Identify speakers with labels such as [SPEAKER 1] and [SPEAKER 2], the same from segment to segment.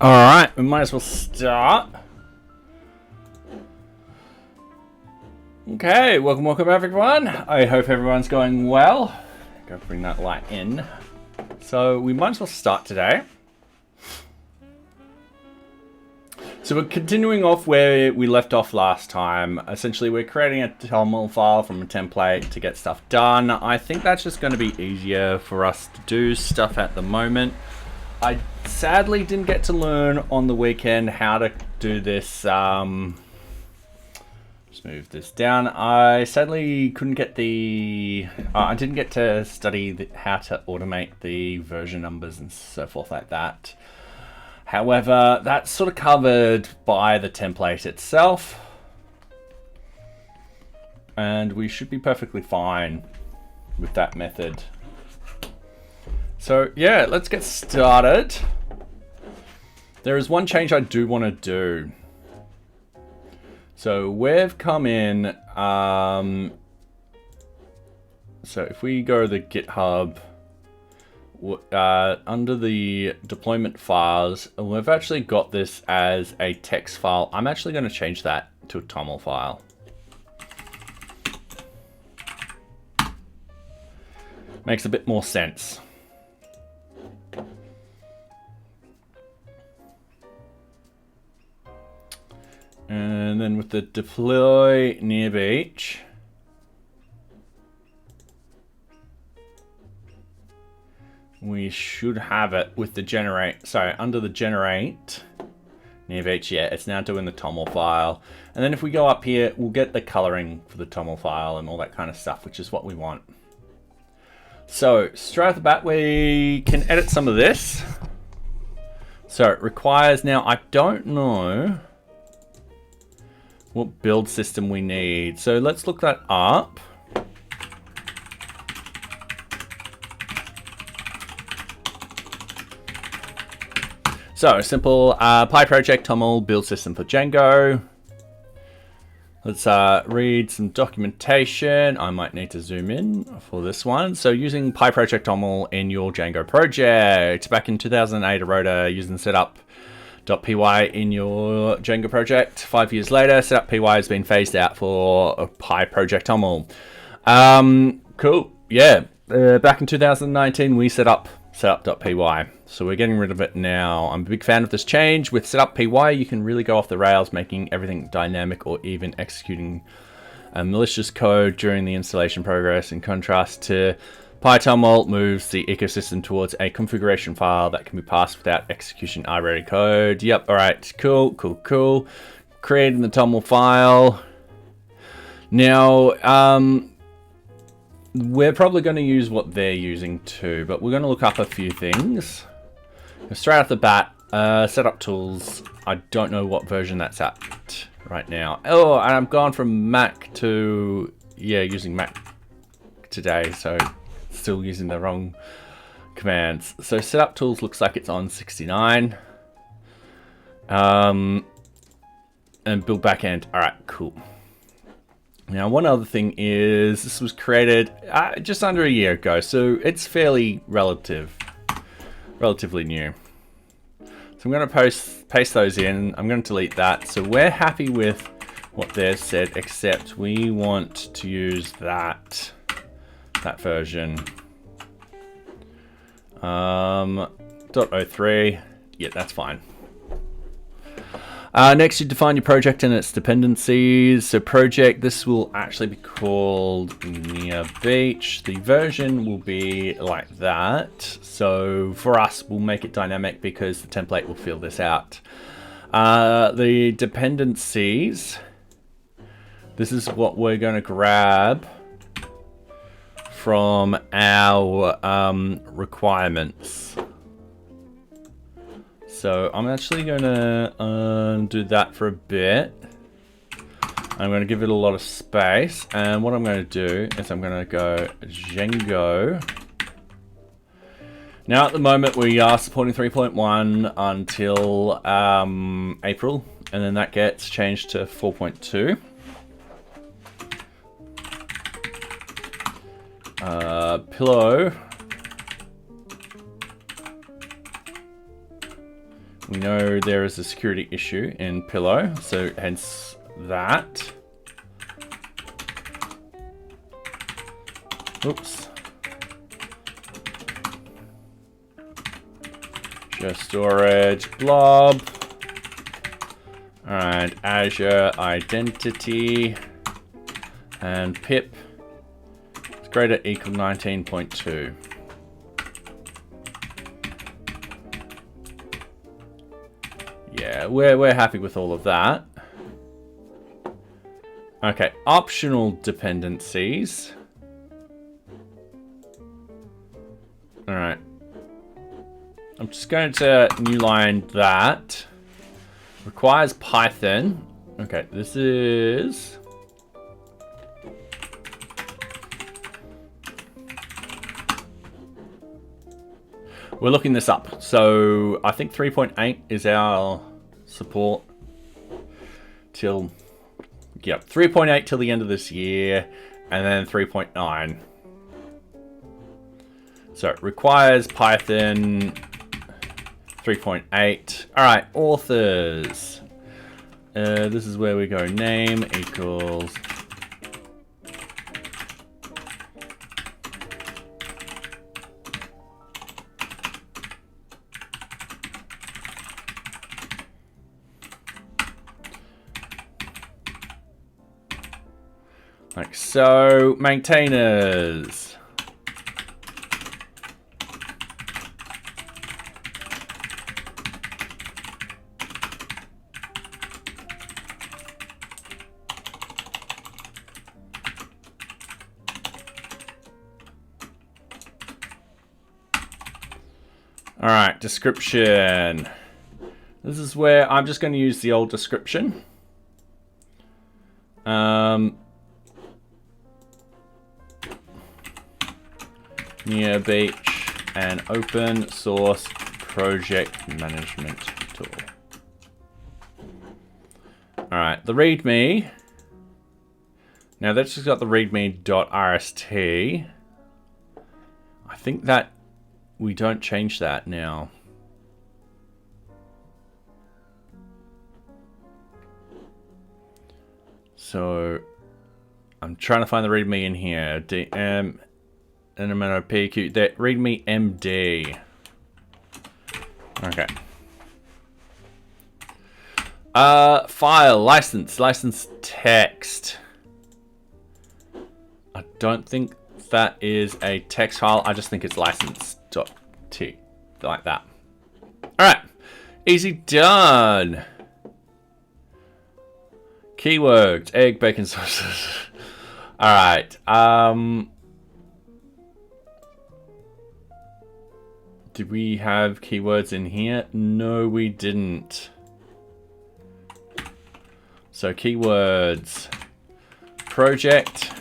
[SPEAKER 1] Alright, we might as well start. Okay, welcome everyone. I hope everyone's going well. Go bring that light in. So we might as well start today. So we're continuing off where we left off last time. Essentially, we're creating a TOML file from a template to get stuff done. I think that's just going to be easier for us to do stuff at the moment. I sadly didn't get to learn on the weekend how to do this. Let's move this down. I sadly couldn't get the... I didn't get to study how to automate the version numbers and so forth like that. However, that's sort of covered by the template itself. And we should be perfectly fine with that method. So yeah, let's get started. There is one change I do want to do. So we've come in, so if we go to the GitHub, under the deployment files, we've actually got this as a text file. I'm actually going to change that to a TOML file. Makes a bit more sense. And then with the deploy NearBeach, we should have it with the generate. Sorry, under the generate NearBeach, yeah, it's now doing the TOML file. And then if we go up here, we'll get the coloring for the TOML file and all that kind of stuff, which is what we want. So straight off the bat, we can edit some of this. So it requires now, I don't know what build system we need. So let's look that up. So simple PyProject TOML build system for Django. Let's read some documentation. I might need to zoom in for this one. So using PyProject TOML in your Django project. Back in 2008, I wrote using setup.py in your Django project. 5 years later, setup.py has been phased out for PyProject TOML. Cool. Yeah. Back in 2019, we set up setup.py. So we're getting rid of it now. I'm a big fan of this change. With setup.py, you can really go off the rails, making everything dynamic or even executing malicious code during the installation progress. In contrast to PyTOML, moves the ecosystem towards a configuration file that can be passed without execution R-ready code. Yep, all right, cool. Creating the TOML file. Now, we're probably going to use what they're using too, but we're going to look up a few things. Straight off the bat, setup tools. I don't know what version that's at right now. Oh, and I'm gone from Mac to, yeah, using Mac today, so still using the wrong commands. So setup tools looks like it's on 69. And build backend. All right, cool. Now, one other thing is this was created just under a year ago, so it's fairly relatively new. So I'm going to paste those in. I'm going to delete that. So we're happy with what they've said, except we want to use that version. 0.03. Yeah, that's fine. Next, you define your project and its dependencies. So project, this will actually be called NearBeach. The version will be like that. So for us, we'll make it dynamic because the template will fill this out. The dependencies, this is what we're going to grab from our requirements. So I'm actually going to do that for a bit. I'm going to give it a lot of space. And what I'm going to do is I'm going to go Django. Now at the moment we are supporting 3.1 until April. And then that gets changed to 4.2. Pillow We know there is a security issue in Pillow, so hence that. Oops. Share storage, blob. Alright, Azure identity and pip is greater equal 19.2. Yeah, we're happy with all of that. Okay, optional dependencies. Alright. I'm just going to new line that. Requires Python. Okay, this is... We're looking this up. So I think 3.8 is our support till... Yep, 3.8 till the end of this year, and then 3.9. So it requires Python 3.8. All right, authors. This is where we go. Name equals like so. Maintainers. All right, description. This is where I'm just going to use the old description. NearBeach, an open source project management tool. All right, the README. Now that's just got the readme.rst. I think that we don't change that now. So I'm trying to find the README in here. DM NMNOPQ. That README MD. Okay. File license text. I don't think that is a text file. I just think it's license.t, like that. All right, easy done. Keywords, egg, bacon, sauces. All right. Did we have keywords in here? No, we didn't. So keywords, project,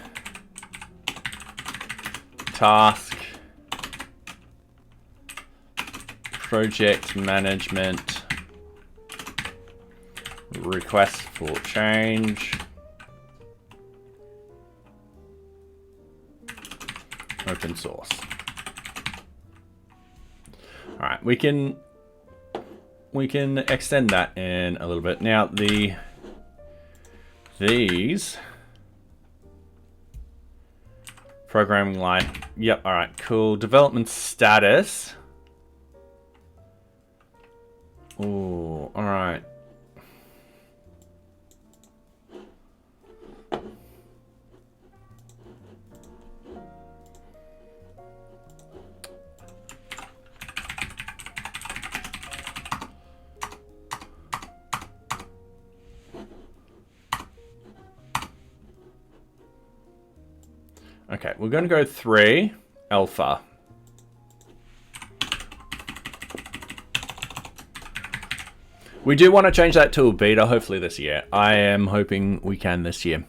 [SPEAKER 1] task, project management, request for change, open source. All right, we can extend that in a little bit. Now these programming line. Yep. All right. Cool. Development status. Oh. All right. Okay, we're going to go 3 alpha. We do want to change that to a beta, hopefully this year. I am hoping we can this year.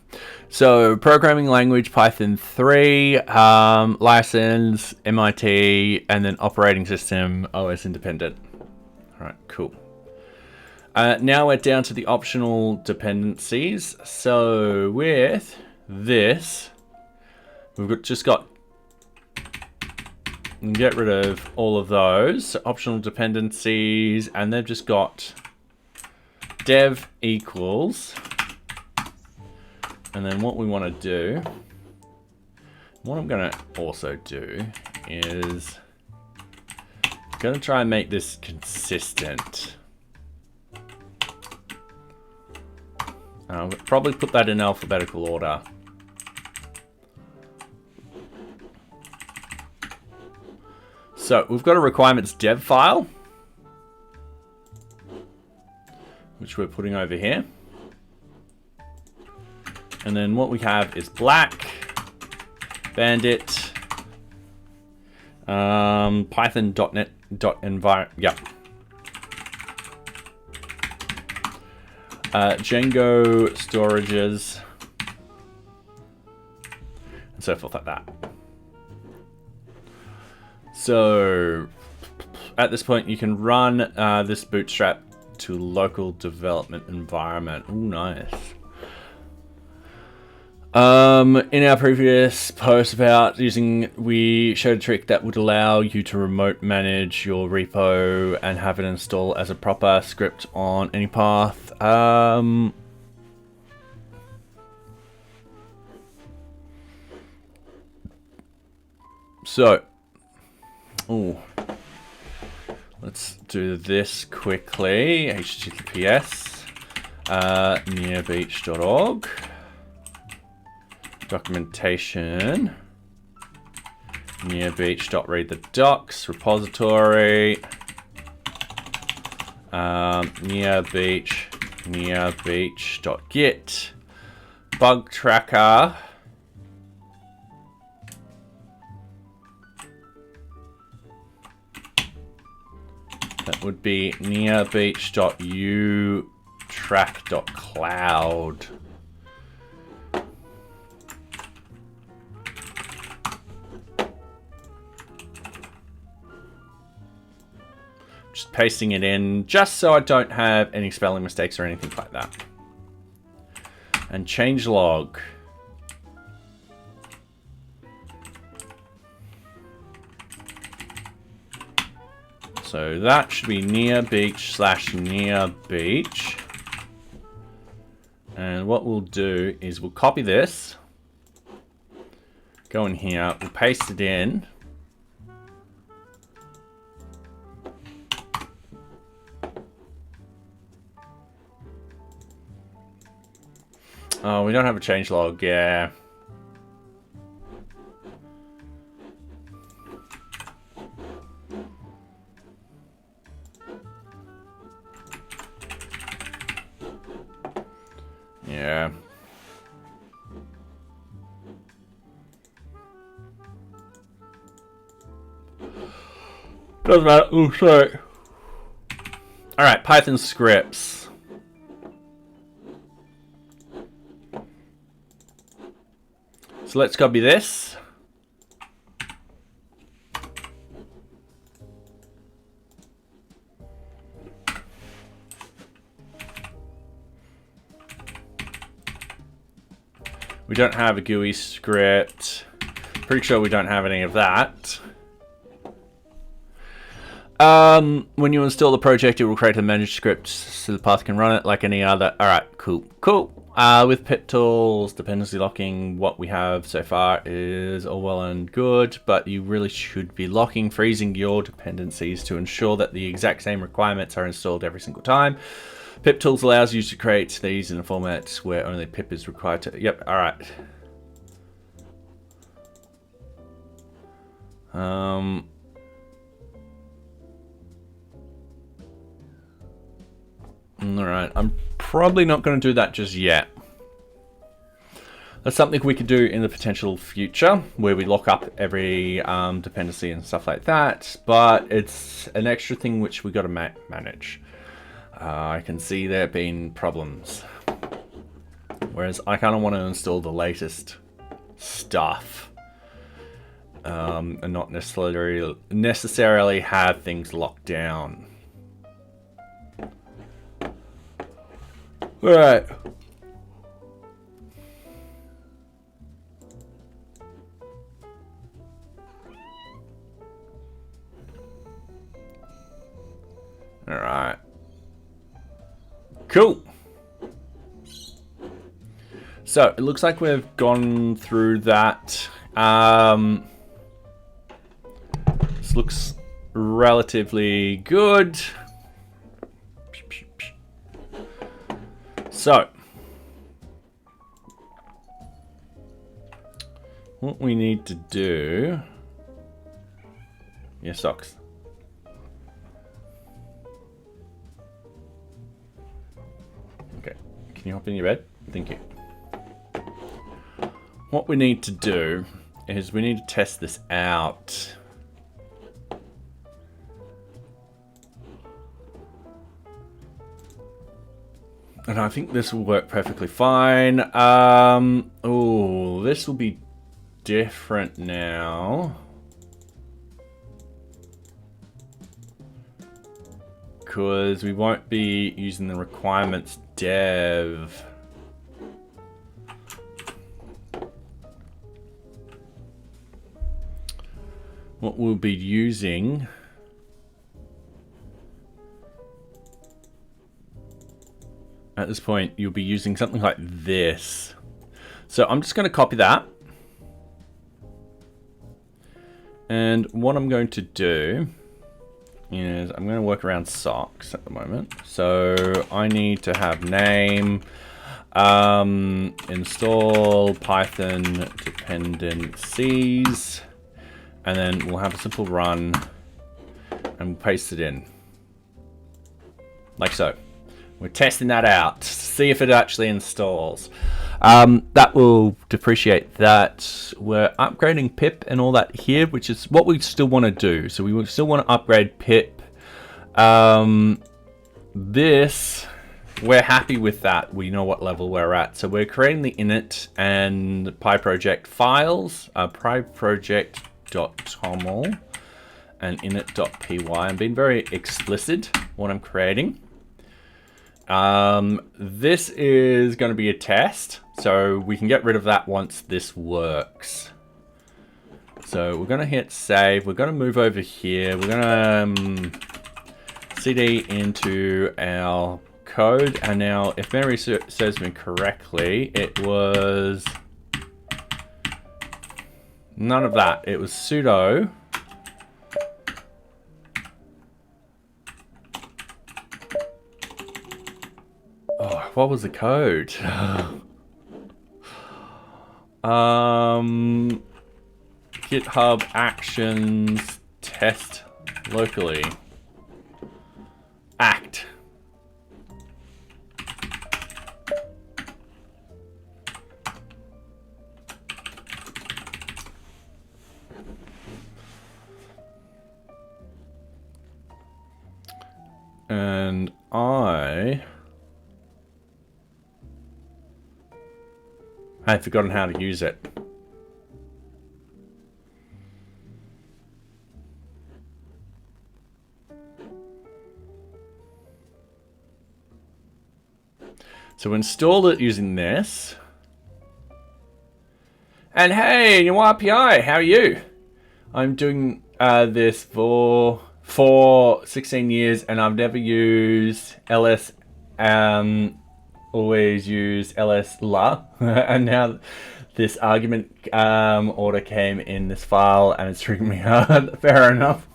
[SPEAKER 1] So, programming language, Python 3, license, MIT, and then operating system, OS independent. All right, cool. Now we're down to the optional dependencies. So, with this... We've just got and get rid of all of those. So optional dependencies, and they've just got dev equals. And then what we want to do, what I'm going to also do is going to try and make this consistent. I'll probably put that in alphabetical order. So we've got a requirements dev file, which we're putting over here. And then what we have is black, bandit, python.net.environment, yeah. Django storages, and so forth like that. So at this point, you can run this bootstrap to local development environment. Ooh, nice. In our previous post about using, we showed a trick that would allow you to remote manage your repo and have it install as a proper script on any path. Let's do this quickly. HTTPS NearBeach.org. Documentation. NearBeach.read the docs. Repository. NearBeach.git. Bug tracker. That would be NearBeach.utrack.cloud. Just pasting it in just so I don't have any spelling mistakes or anything like that. And changelog. So that should be NearBeach/NearBeach. And what we'll do is we'll copy this, go in here, we'll paste it in. Oh, we don't have a changelog, yeah. Yeah. Doesn't matter. Oh, sorry. All right, Python scripts. So let's copy this. We don't have a GUI script. Pretty sure we don't have any of that. When you install the project, it will create a managed script so the path can run it like any other. All right, cool. With pip tools, dependency locking, what we have so far is all well and good, but you really should be locking, freezing your dependencies to ensure that the exact same requirements are installed every single time. Pip tools allows you to create these in a format where only pip is required to. Yep. All right. All right. I'm probably not going to do that just yet. That's something we could do in the potential future, where we lock up every dependency and stuff like that. But it's an extra thing which we got to manage. I can see there being problems. Whereas I kind of want to install the latest stuff and not necessarily have things locked down. All right. right. Cool. So it looks like we've gone through that. This looks relatively good. So what we need to do... Yeah, socks. Okay, can you hop in your bed? Thank you. What we need to do is we need to test this out. And I think this will work perfectly fine. Oh, this will be different now. Because we won't be using the requirements dev. What we'll be using at this point, you'll be using something like this. So I'm just going to copy that. And what I'm going to do is I'm going to work around socks at the moment. So I need to have name, install Python dependencies, and then we'll have a simple run and we'll paste it in. Like so. We're testing that out to see if it actually installs. That will depreciate that. We're upgrading pip and all that here, which is what we still want to do. So we still want to upgrade pip. This, we're happy with that. We know what level we're at. So we're creating the init and PyProject files, PyProject.toml and init.py. I'm being very explicit what I'm creating. This is going to be a test, so we can get rid of that once this works. So we're going to hit save. We're going to move over here. We're going to cd into our code. And now, if memory serves me correctly, it was none of that. It was sudo what was the code? GitHub actions test locally. Act. And I had forgotten how to use it. So installed it using this. And hey, new RPI, how are you? I'm doing this for 16 years and I've never used ls, always use ls la. And now this argument order came in this file and it's triggering me hard. Fair enough.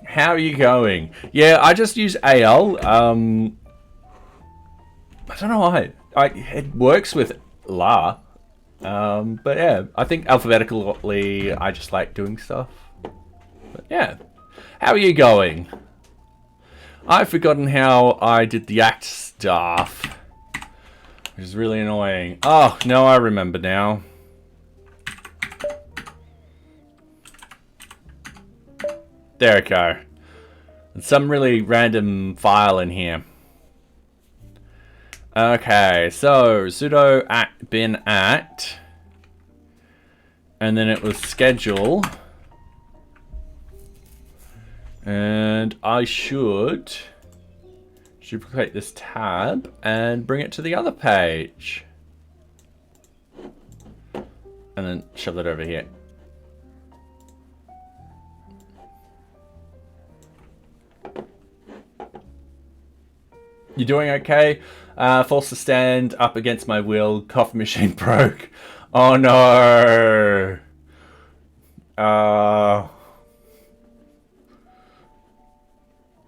[SPEAKER 1] How are you going? Yeah, I just use AL. I don't know why. It works with la. But yeah, I think alphabetically I just like doing stuff. But yeah. How are you going? I've forgotten how I did the act stuff. Which is really annoying. Oh, no, I remember now. There we go. There's some really random file in here. Okay, so sudo act bin act, and then it was schedule, and I should duplicate this tab and bring it to the other page, and then shove that over here. You doing okay? Forced to stand up against my will. Coffee machine broke. Oh no.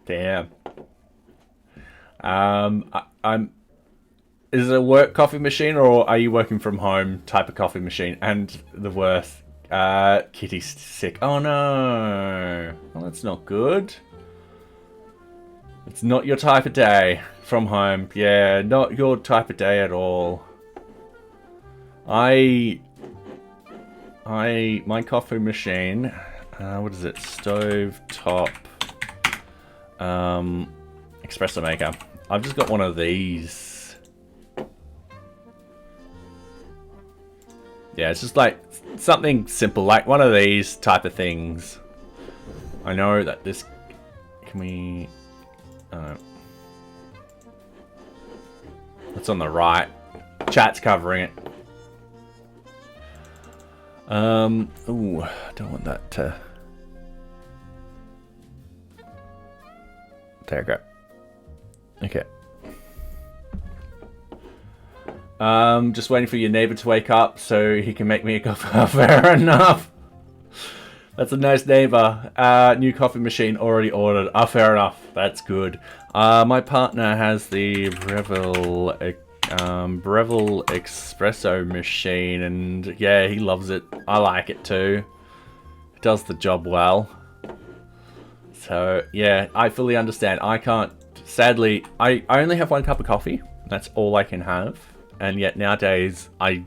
[SPEAKER 1] Damn. I'm. Is it a work coffee machine or are you working from home type of coffee machine? And the worst, Kitty's sick. Oh no. Well, that's not good. It's not your type of day from home. Yeah, not your type of day at all. My coffee machine, what is it? Stove top, espresso maker. I've just got one of these. Yeah, it's just like something simple, like one of these type of things. I know that this, can we, it's on the right. Chat's covering it. Ooh, I don't want that to, there we go. Okay. Just waiting for your neighbor to wake up so he can make me a coffee. Fair enough. That's a nice neighbor. New coffee machine already ordered. Fair enough. That's good. My partner has the Breville espresso machine, and yeah, he loves it. I like it too. It does the job well. So yeah, I fully understand. I can't. Sadly, I only have one cup of coffee. That's all I can have. And yet nowadays, I'm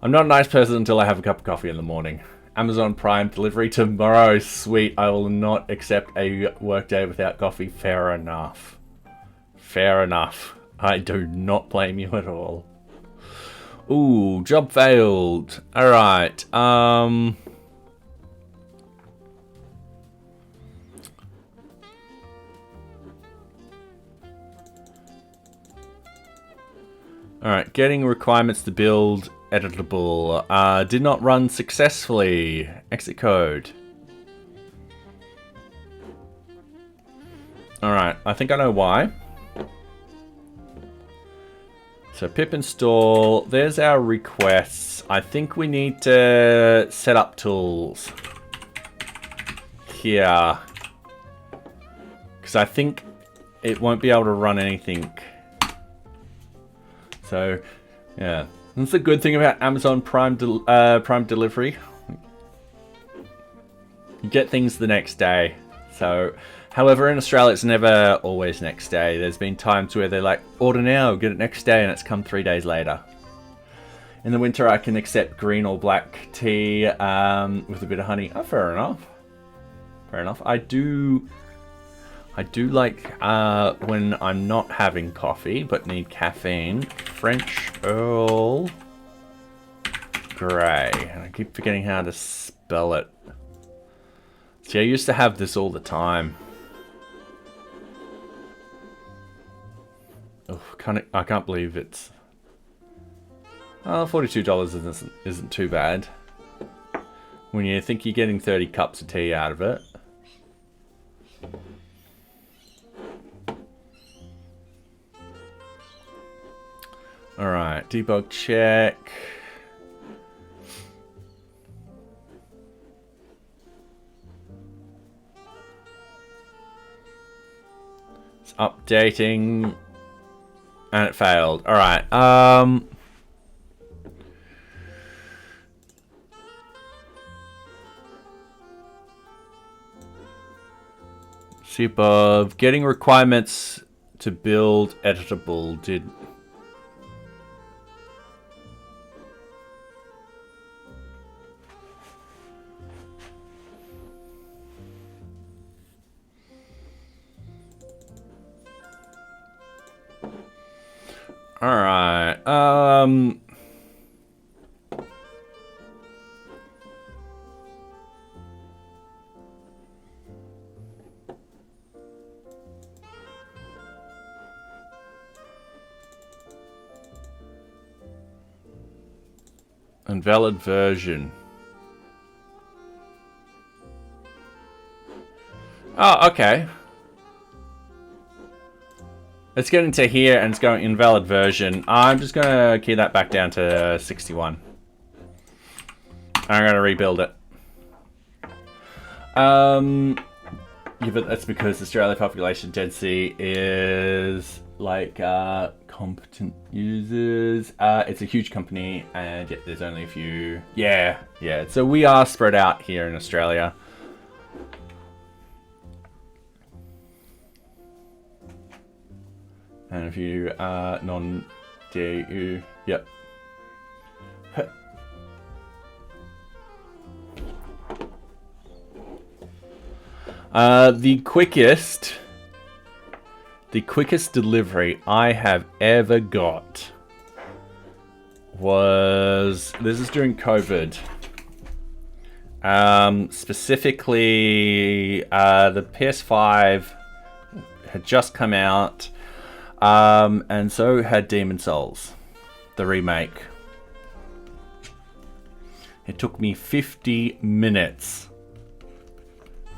[SPEAKER 1] not a nice person until I have a cup of coffee in the morning. Amazon Prime delivery tomorrow. Sweet. I will not accept a work day without coffee. Fair enough. Fair enough. I do not blame you at all. Ooh, job failed. Alright. Alright, getting requirements to build editable. Did not run successfully. Exit code. Alright, I think I know why. So pip install. There's our requests. I think we need to set up tools here. Because I think it won't be able to run anything. So, yeah, that's the good thing about Amazon Prime delivery. You get things the next day. So, however, in Australia, it's never always next day. There's been times where they're like, order now, get it next day, and it's come 3 days later. In the winter, I can accept green or black tea with a bit of honey. Oh, fair enough. Fair enough. I do like when I'm not having coffee but need caffeine. French Earl Grey. And I keep forgetting how to spell it. See, I used to have this all the time. Oh, I can't believe it's... $42 isn't too bad. When you think you're getting 30 cups of tea out of it. Alright, debug check. It's updating. And it failed. Alright, see above. Getting requirements to build editable did... Alright, invalid version. Oh, okay. It's getting to here and it's going invalid version. I'm just going to key that back down to 61. I'm going to rebuild it. Yeah, but that's because Australia population density is like competent users. It's a huge company, and yet there's only a few. Yeah. So we are spread out here in Australia. And a few non-DAU. Yep. The quickest delivery I have ever got was, this is during COVID. Specifically, the PS5 had just come out, and so had Demon's Souls, the remake. It took me 50 minutes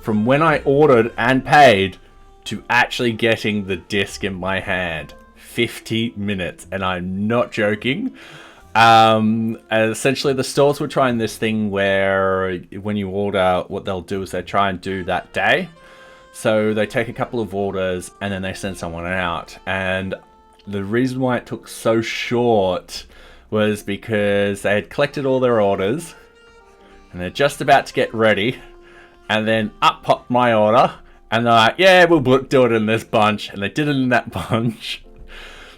[SPEAKER 1] from when I ordered and paid to actually getting the disc in my hand. 50 minutes, and I'm not joking. And essentially the stores were trying this thing where when you order, what they'll do is they try and do that day. So they take a couple of orders and then they send someone out. And the reason why it took so short was because they had collected all their orders and they're just about to get ready. And then up popped my order, and they're like, yeah, we'll do it in this bunch. And they did it in that bunch.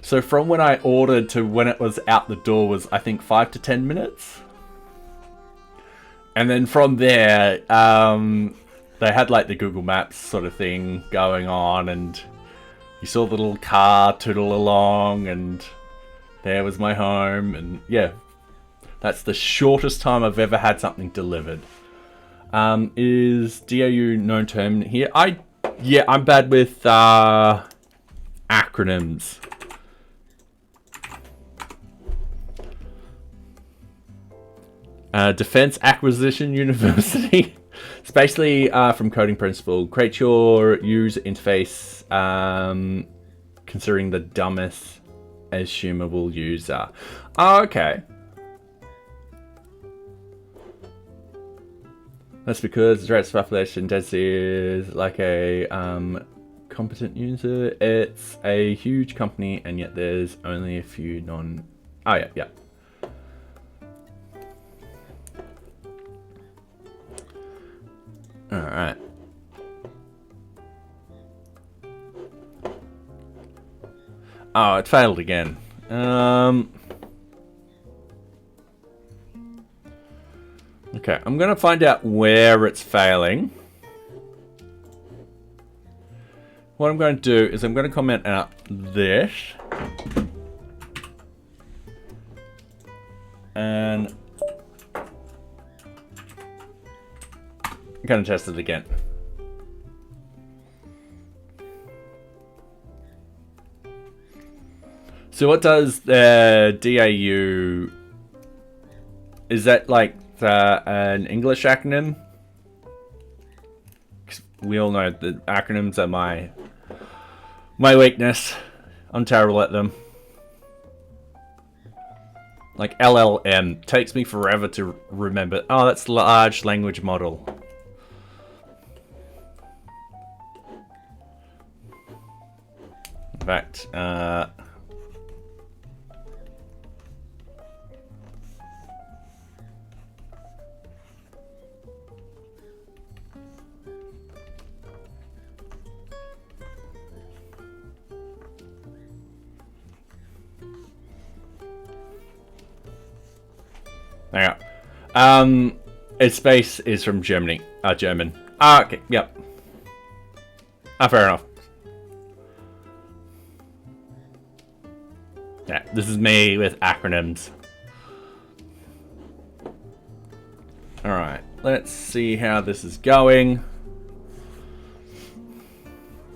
[SPEAKER 1] So from when I ordered to when it was out the door was, I think, 5 to 10 minutes. And then from there, they had like the Google Maps sort of thing going on. And you saw the little car tootle along, and there was my home. And yeah, that's the shortest time I've ever had something delivered. Is DAU known term here? I'm bad with acronyms. Defense Acquisition University. It's basically from coding principle. Create your user interface considering the dumbest assumable user. Oh, okay. That's because the threat's population density is like a competent user. It's a huge company, and yet there's only a few non. Oh yeah. All right. Oh, it failed again. Okay, I'm going to find out where it's failing. What I'm going to do is I'm going to comment out this. And I'm going to test it again. So what does the DAU... Is that like an English acronym? 'Cause we all know that acronyms are my weakness. I'm terrible at them. Like LLM takes me forever to remember. Oh, that's large language model. In fact, hang on. Its base is from Germany. German. Okay, yep. Fair enough. Yeah, this is me with acronyms. Alright, let's see how this is going.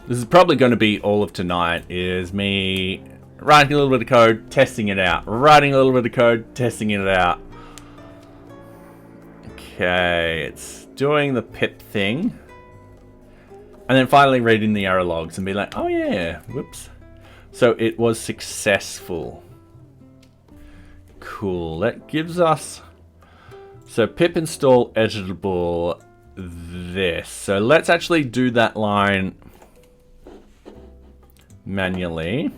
[SPEAKER 1] This is probably going to be all of tonight, is me writing a little bit of code, testing it out. Writing a little bit of code, testing it out. Okay, it's doing the pip thing. And then finally reading the error logs and be like, oh yeah, whoops. So it was successful. Cool. That gives us... So pip install editable this. So let's actually do that line manually.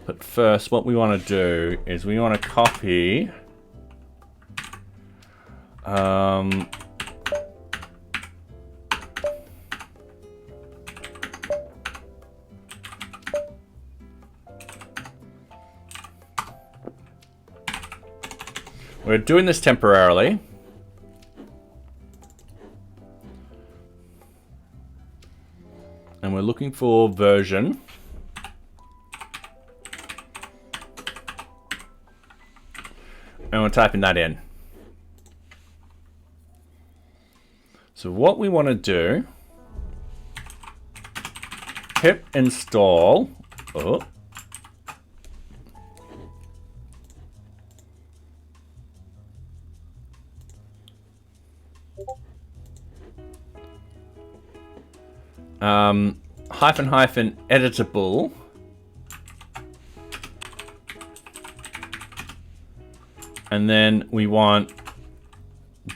[SPEAKER 1] But first, what we want to do is we want to copy we're doing this temporarily. And we're looking for version. And we're typing that in. So what we want to do, pip install, hyphen editable, and then we want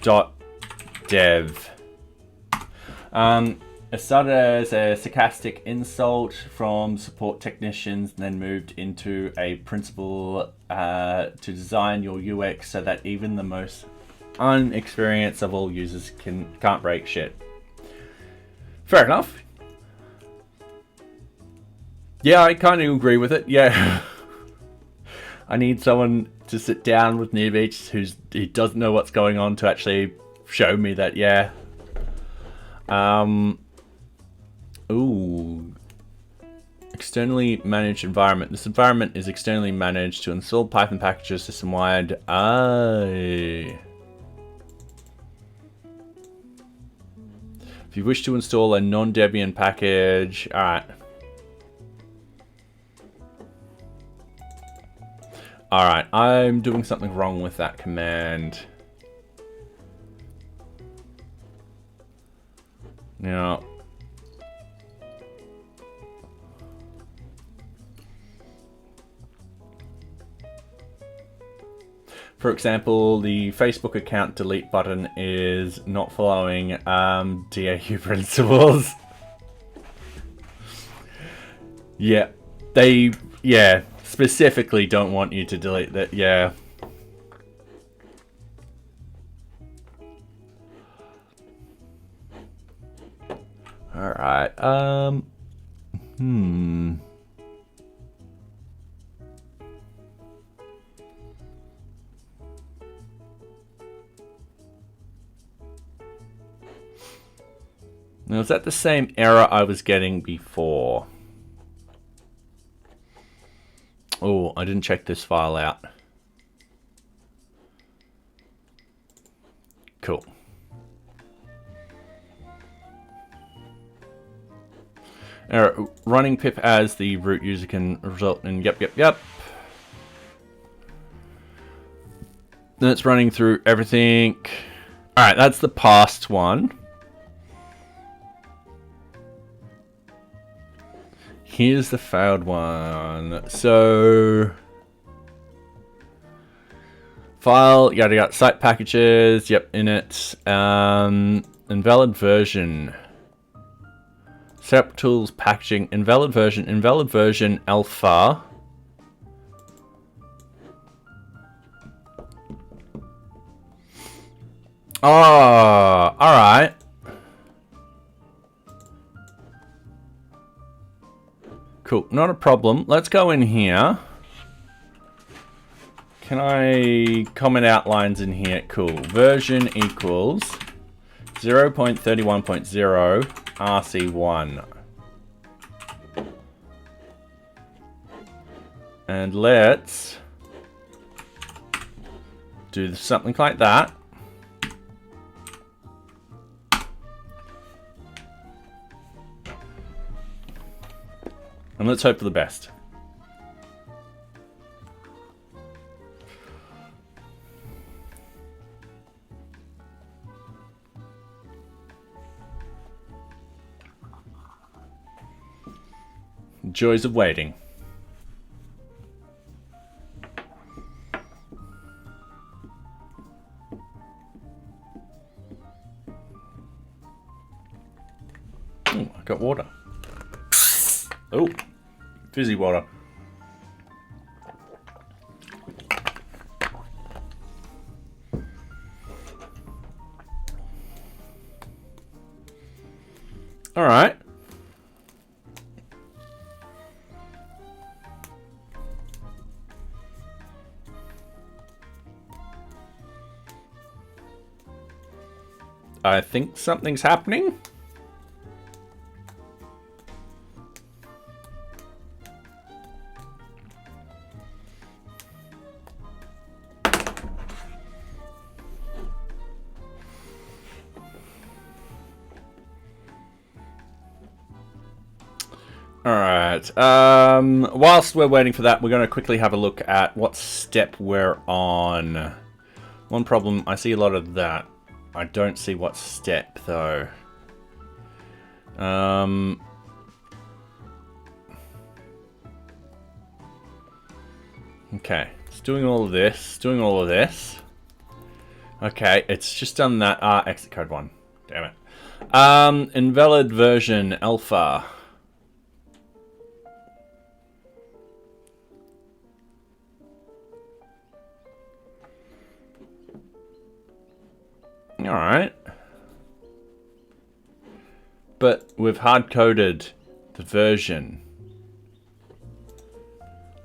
[SPEAKER 1] .dev. It started as a sarcastic insult from support technicians, then moved into a principle to design your UX so that even the most unexperienced of all users can't break shit. Fair enough. Yeah, I kind of agree with it. Yeah. I need someone to sit down with NearBeach who doesn't know what's going on to actually show me that, yeah. Ooh. Externally managed environment. This environment is externally managed to install Python packages system-wide. If you wish to install a non-Debian package, alright. Alright, I'm doing something wrong with that command. Now, for example, the Facebook account delete button is not following DAU principles. Yeah, they specifically don't want you to delete that. Yeah. All right. Now, is that the same error I was getting before? Oh, I didn't check this file out. Cool. Error, running pip as the root user can result in yep. Then it's running through everything. All right, that's the past one. Here's the failed one. So, file, yada, site packages, yep, init, invalid version, setup tools, packaging, invalid version, alpha. Oh, all right. Cool, not a problem. Let's go in here. Can I comment outlines in here? Cool. Version equals 0.31.0 RC1. And let's do something like that. And let's hope for the best. Joys of waiting. Oh, I got water. Oh, fizzy water. All right. I think something's happening. All right. Whilst we're waiting for that, we're going to quickly have a look at what step we're on. One problem, I see a lot of that. I don't see what step though. Okay, it's doing all of this, doing all of this. Okay, it's just done that. Exit code 1. Damn it. Invalid version alpha. All right. But we've hard-coded the version.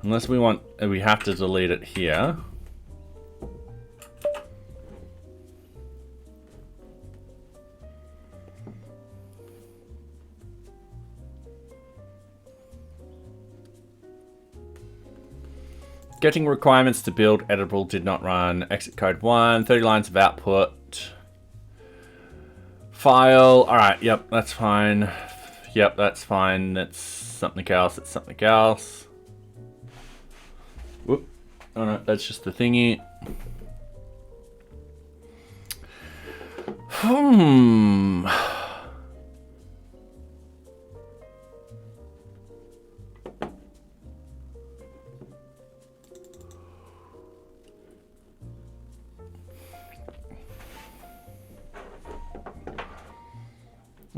[SPEAKER 1] Unless we want, we have to delete it here. Getting requirements to build editable did not run. Exit code 1, 30 lines of output. File, all right, yep, that's fine. Yep, that's fine. That's something else, it's something else. Whoop, oh no, that's just the thingy.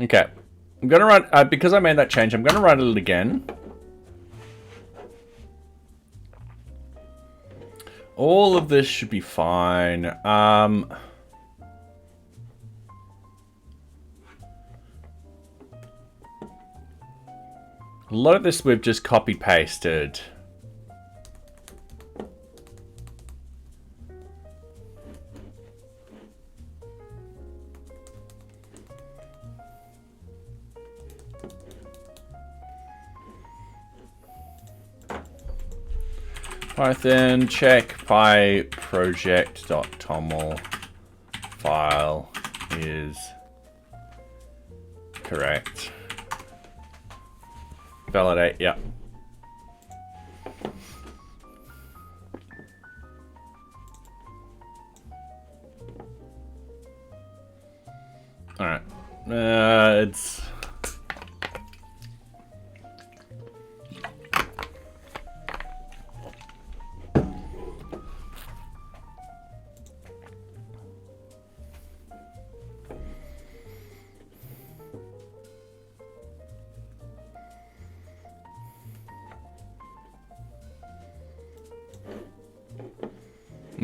[SPEAKER 1] Okay, I'm gonna run, because I made that change, I'm gonna run it again. All of this should be fine. A lot of this we've just copy pasted. Python check pyproject.toml file is correct. Validate, yeah. All right. It's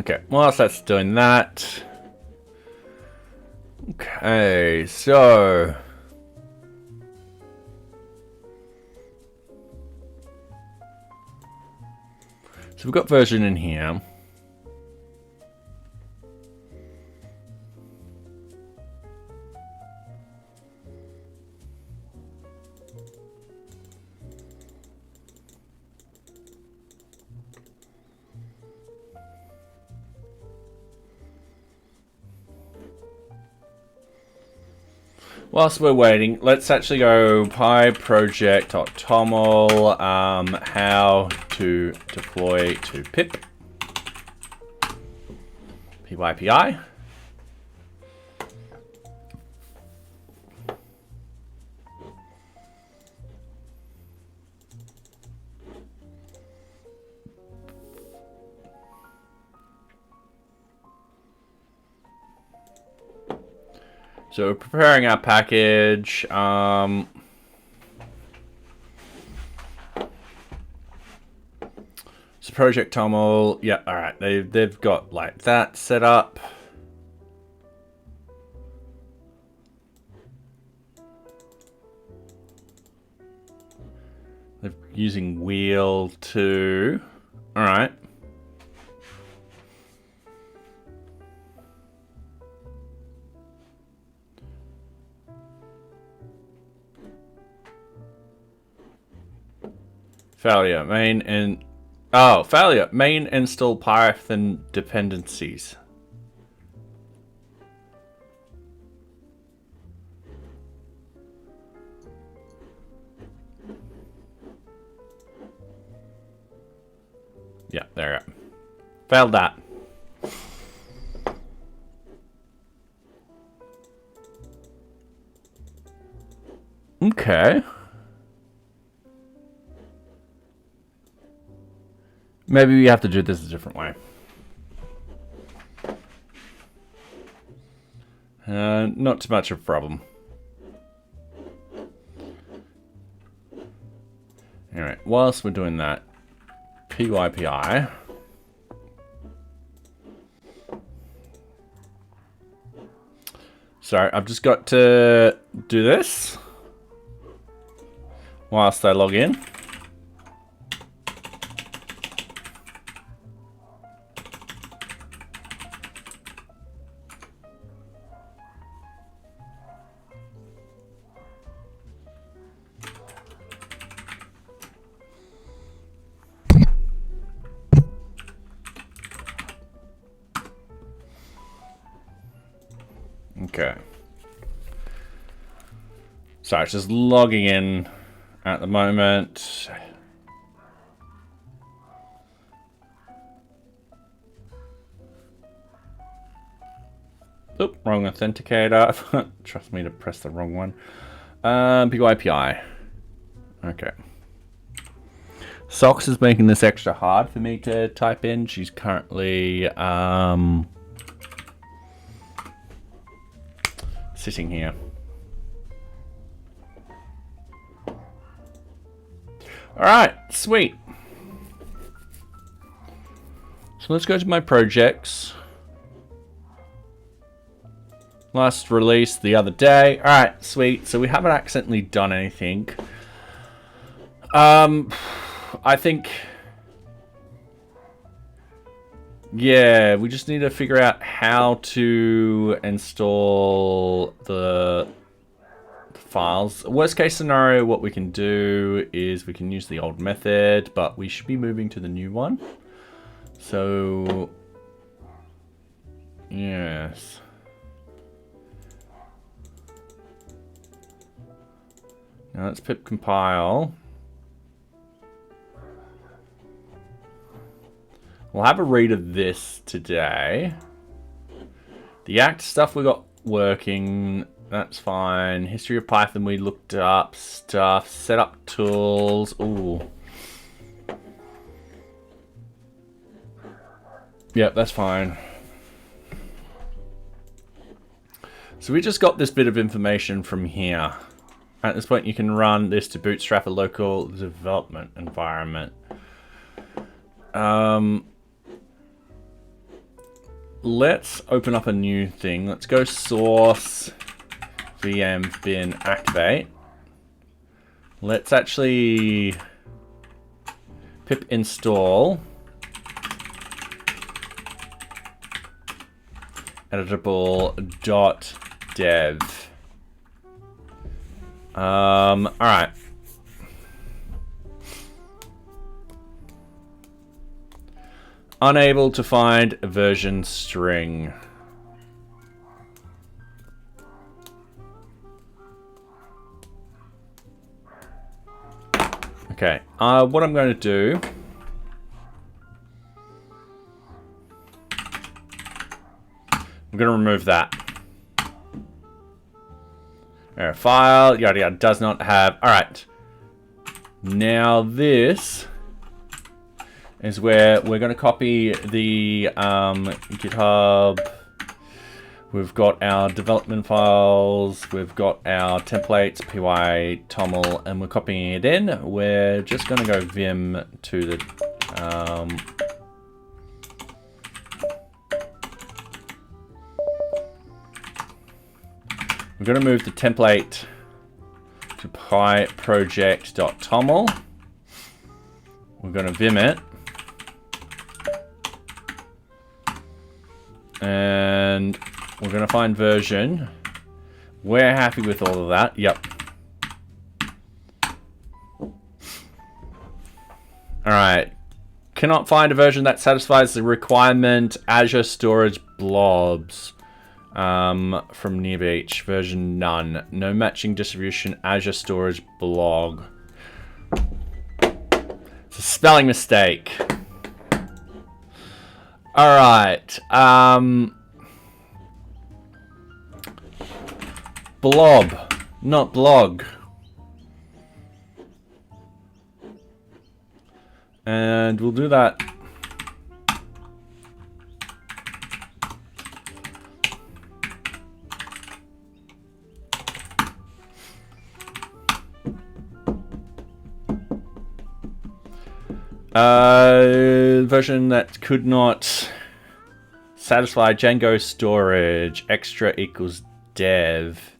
[SPEAKER 1] okay, whilst that's doing that. Okay, so we've got version in here. Whilst we're waiting, let's actually go pyproject.toml how to deploy to pip pypi. So we're preparing our package. So project toml. Yeah, all right. They've got like that set up. They're using wheel too. All right. Failure, main and... Oh, failure. Main install Python dependencies. Yeah, there we go. Failed that. Okay. Maybe we have to do this a different way. Not too much of a problem. Alright, whilst we're doing that, PYPI. Sorry, I've just got to do this whilst I log in. Okay. Sorry, it's just logging in at the moment. Oop, wrong authenticator. Trust me to press the wrong one. PYPI. Okay. Socks is making this extra hard for me to type in. She's currently sitting here. All right, sweet. So let's go to my projects. Last release the other day. All right, sweet. So we haven't accidentally done anything. I think, yeah, we just need to figure out how to install the files. Worst case scenario, what we can do is we can use the old method, but we should be moving to the new one. So, yes. Now let's pip compile. We'll have a read of this today. The act stuff we got working, that's fine. History of Python, we looked up stuff. Set up tools, ooh. Yep, that's fine. So we just got this bit of information from here. At this point, you can run this to bootstrap a local development environment. Let's open up a new thing. Let's go source VM bin activate. Let's actually pip install editable.dev. All right. Unable to find a version string. Okay, what I'm going to do, I'm going to remove that. File, yada yada, does not have. All right. Now this is where we're going to copy the GitHub We've got our development files, we've got our templates, py, toml, and we're copying it in. We're just going to go vim to the we're going to move the template to pyproject.toml. We're going to vim it. And we're going to find version. We're happy with all of that. Yep. All right. Cannot find a version that satisfies the requirement Azure Storage Blobs from NearBeach. Version none. No matching distribution Azure Storage Blog. It's a spelling mistake. All right. Blob, not blog. And we'll do that. Version that could not satisfy Django storage. Extra equals dev.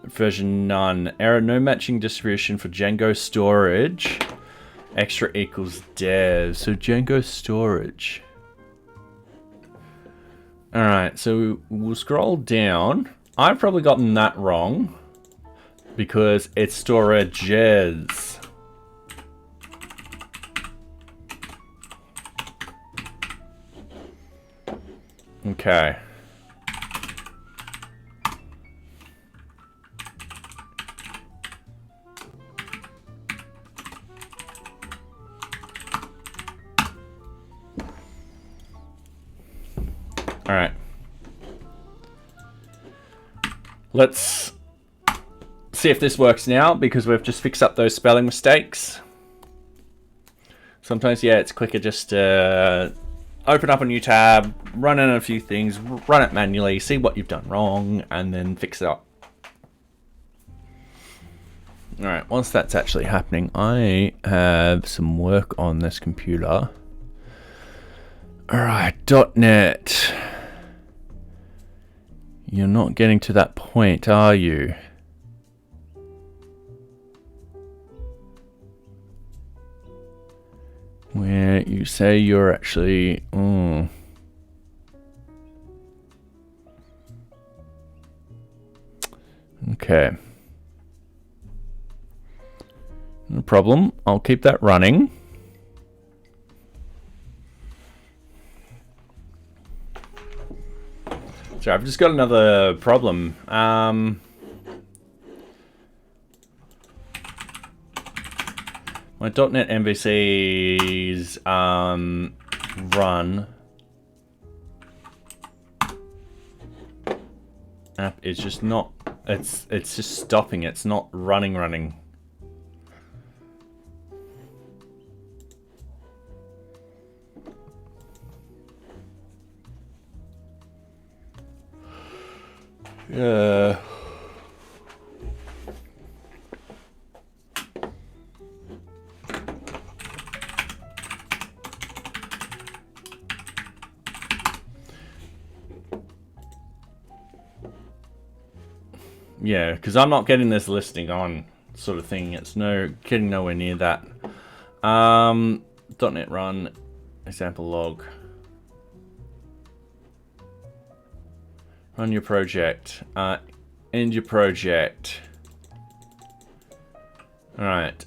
[SPEAKER 1] Version none. Error, no matching distribution for Django storage. Extra equals dev. So Django storage. Alright, so we'll scroll down. I've probably gotten that wrong because it's storages. Okay. All right. Let's see if this works now because we've just fixed up those spelling mistakes. Sometimes, yeah, it's quicker just to open up a new tab, run in a few things, run it manually, see what you've done wrong, and then fix it up. All right, once that's actually happening, I have some work on this computer. All right, .NET. You're not getting to that point, are you? Where you say you're actually... Okay. No problem. I'll keep that running. So I've just got another problem. My .NET MVC's run app is just not. It's just stopping. It's not running. Yeah. Yeah, because I'm not getting this listing on sort of thing. It's getting nowhere near that. .NET run example log. Run your project. End your project. All right.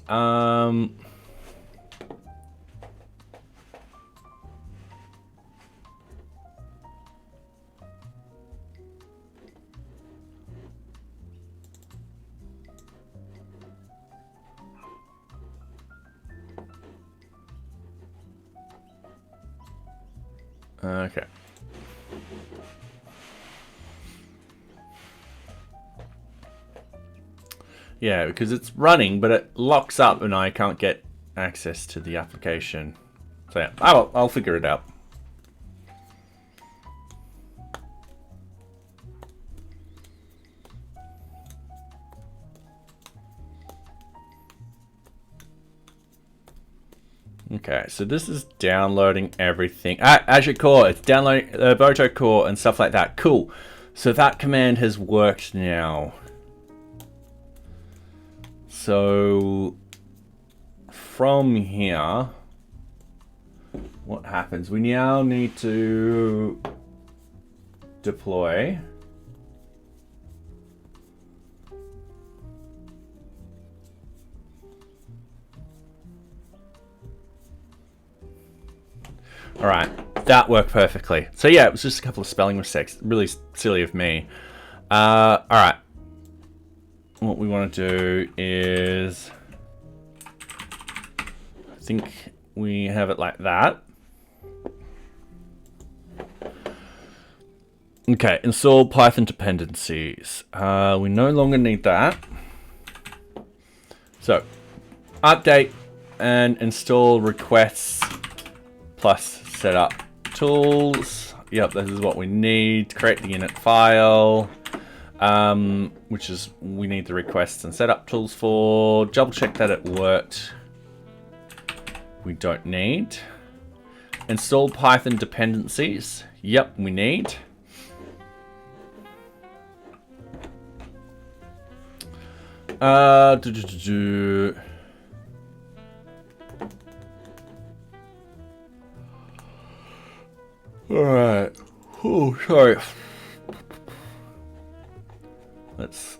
[SPEAKER 1] Okay. Yeah, because it's running, but it locks up and I can't get access to the application. So yeah, I'll figure it out. Okay, so this is downloading everything. Azure Core, it's downloading Boto Core and stuff like that. Cool. So that command has worked now. So from here, what happens? We now need to deploy. All right, that worked perfectly. So yeah, it was just a couple of spelling mistakes. Really silly of me. All right. What we want to do is, I think we have it like that. Okay, install Python dependencies. We no longer need that. So, update and install requests plus setup tools. Yep, this is what we need. Create the init file, which is we need the requests and setup tools for. Double check that it worked. We don't need. Install Python dependencies. Yep, we need. Alright. Oh, sorry. Let's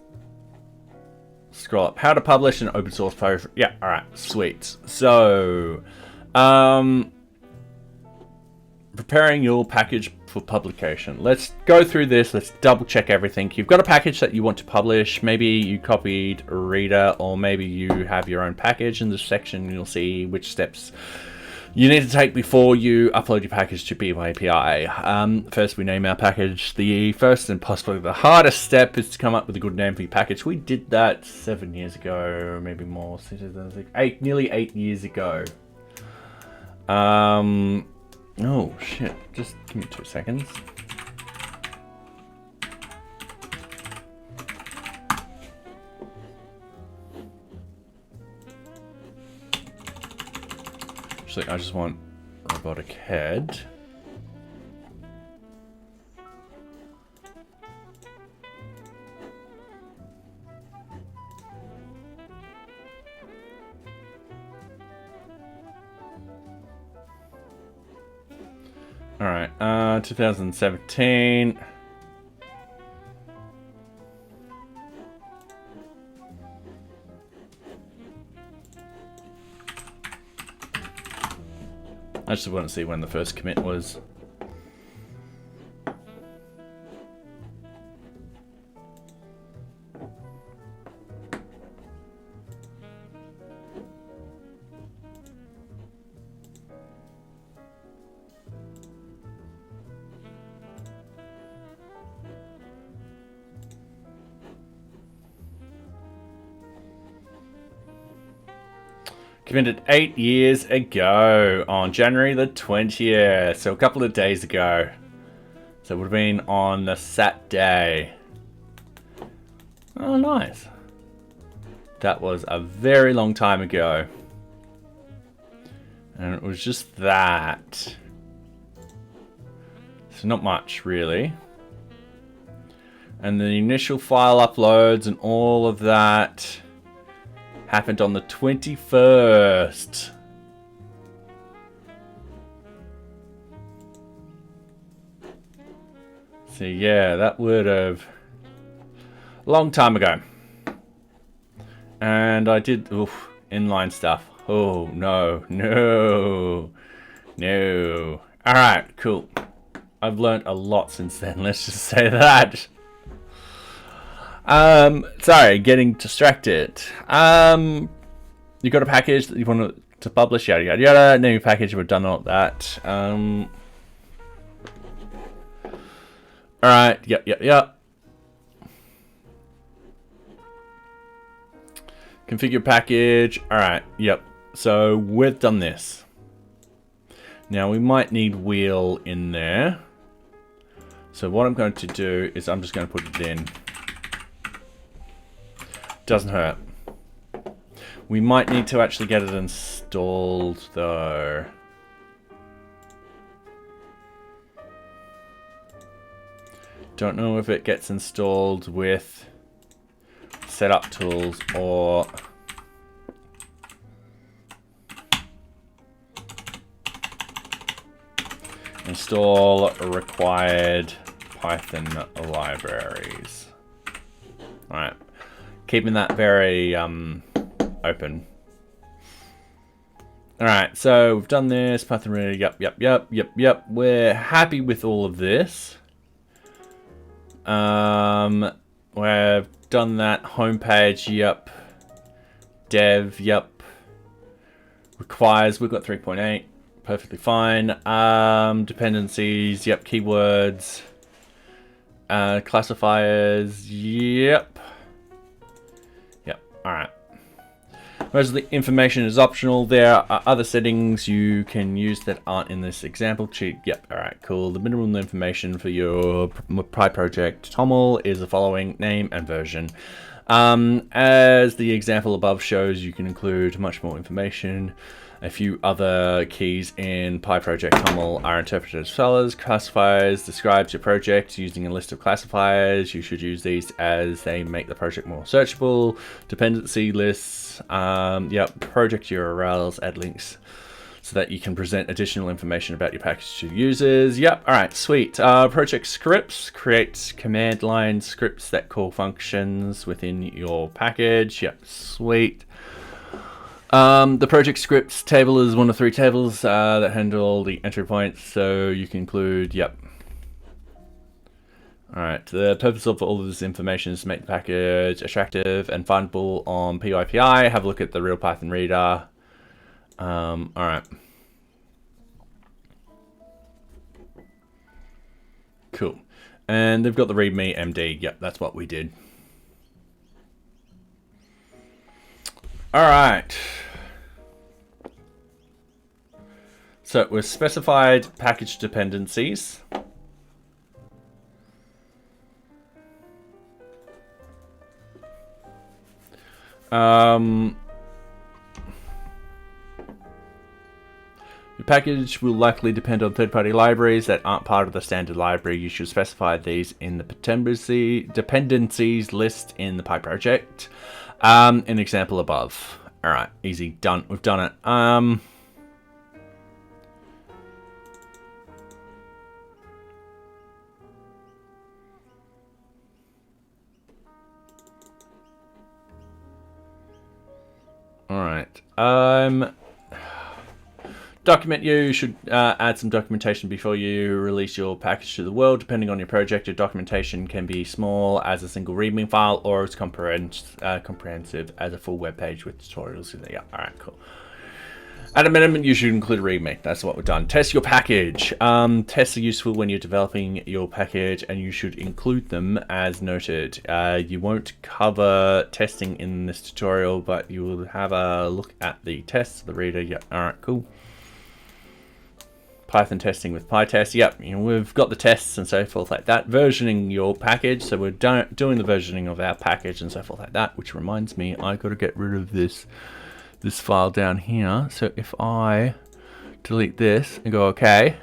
[SPEAKER 1] scroll up. How to publish an open source post. Yeah, alright, sweet. So, preparing your package for publication. Let's go through this. Let's double check everything. You've got a package that you want to publish. Maybe you copied a reader, or maybe you have your own package. In this section, you'll see which steps you need to take before you upload your package to BYPI. First, we name our package. The first and possibly the hardest step is to come up with a good name for your package. We did that 7 years ago, maybe more. Nearly 8 years ago. Oh shit! Just give me 2 seconds. Actually, I just want robotic head. All right, 2017. I just want to see when the first commit was. Committed 8 years ago on January the 20th, so a couple of days ago. So it would have been on the Sat day. Oh, nice. That was a very long time ago. And it was just that. So not much, really. And the initial file uploads and all of that happened on the 21st. So yeah, that would have a long time ago. And I did inline stuff. Oh no, no, no. All right, cool. I've learned a lot since then. Let's just say that. Sorry, getting distracted. You got a package that you want to publish, yada yada yada. Name your package. We've done all that. All right. Yep. Configure package. All right. Yep. So we've done this. Now we might need wheel in there. So what I'm going to do is I'm just going to put it in. Doesn't hurt. We might need to actually get it installed though. Don't know if it gets installed with setup tools or install required Python libraries. All right, keeping that very open. All right, so we've done this Python reader. Yep. We're happy with all of this. We've done that homepage. Yep. Dev. Yep. Requires. We've got 3.8. Perfectly fine. Dependencies. Yep. Keywords. Classifiers. Yep. All right. Most of the information is optional. There are other settings you can use that aren't in this example sheet. Yep. All right. Cool. The minimum information for your Pi project TOML is the following: name and version. As the example above shows, you can include much more information. A few other keys in Pi project TOML are interpreted as follows: classifiers describes your project using a list of classifiers. You should use these as they make the project more searchable. Dependency lists, project URLs, add links so that you can present additional information about your package to users. Yep, all right, sweet. Project scripts, create command line scripts that call functions within your package. Yep, sweet. The project scripts table is one of 3 tables that handle the entry points, so you can include, yep. Alright, the purpose of all of this information is to make the package attractive and findable on PyPI. Have a look at the real Python reader. Alright. Cool. And they've got the README MD. Yep, that's what we did. All right. So we've specified package dependencies. Your package will likely depend on third-party libraries that aren't part of the standard library. You should specify these in the dependencies list in the Pi project. An example above. All right, easy, done. We've done it. All right. Document you should add some documentation before you release your package to the world. Depending on your project, your documentation can be small as a single README file or as comprehensive as a full web page with tutorials. Yeah, all right, cool. At a minimum, you should include a README. That's what we've done. Test your package. Tests are useful when you're developing your package, and you should include them as noted. You won't cover testing in this tutorial, but you will have a look at the tests of the reader. Yeah, all right, cool. Python testing with PyTest. Yep, we've got the tests and so forth like that. Versioning your package. So we're doing the versioning of our package and so forth like that, which reminds me, I got to get rid of this file down here. So if I delete this and go okay.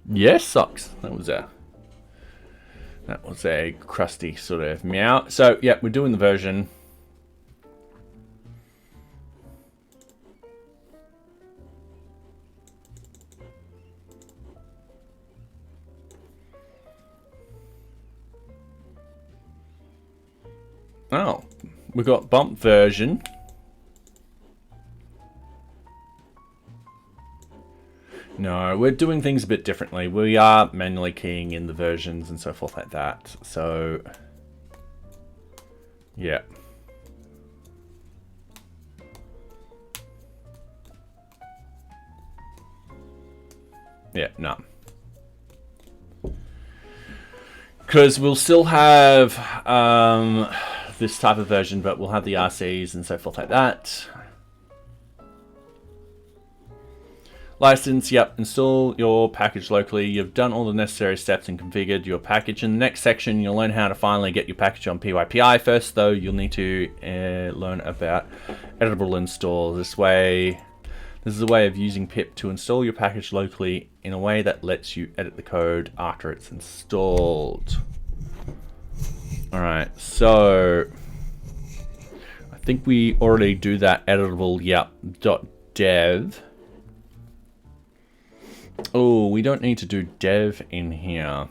[SPEAKER 1] Yes, sucks. That was a crusty sort of meow. So yeah, we're doing the version. Oh, we got bump version. No, we're doing things a bit differently. We are manually keying in the versions and so forth like that. So, yeah. Yeah, no. Because we'll still have this type of version, but we'll have the RCs and so forth like that. License, yep, install your package locally. You've done all the necessary steps and configured your package. In the next section, you'll learn how to finally get your package on PyPI. First, though, you'll need to learn about editable install. This is a way of using pip to install your package locally in a way that lets you edit the code after it's installed. Alright, so I think we already do that editable, yep, .dev. Oh, we don't need to do dev in here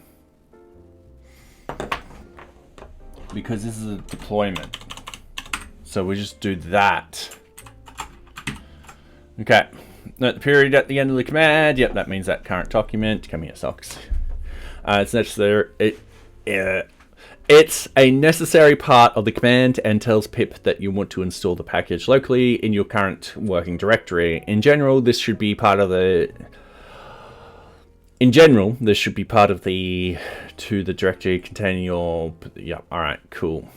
[SPEAKER 1] because this is a deployment. So we just do that. Okay. Note the period at the end of the command. Yep, that means that current document. Come here, socks. It's necessary. It's a necessary part of the command and tells pip that you want to install the package locally in your current working directory. In general, this should be part of the to the directory containing your, yeah, all right, cool.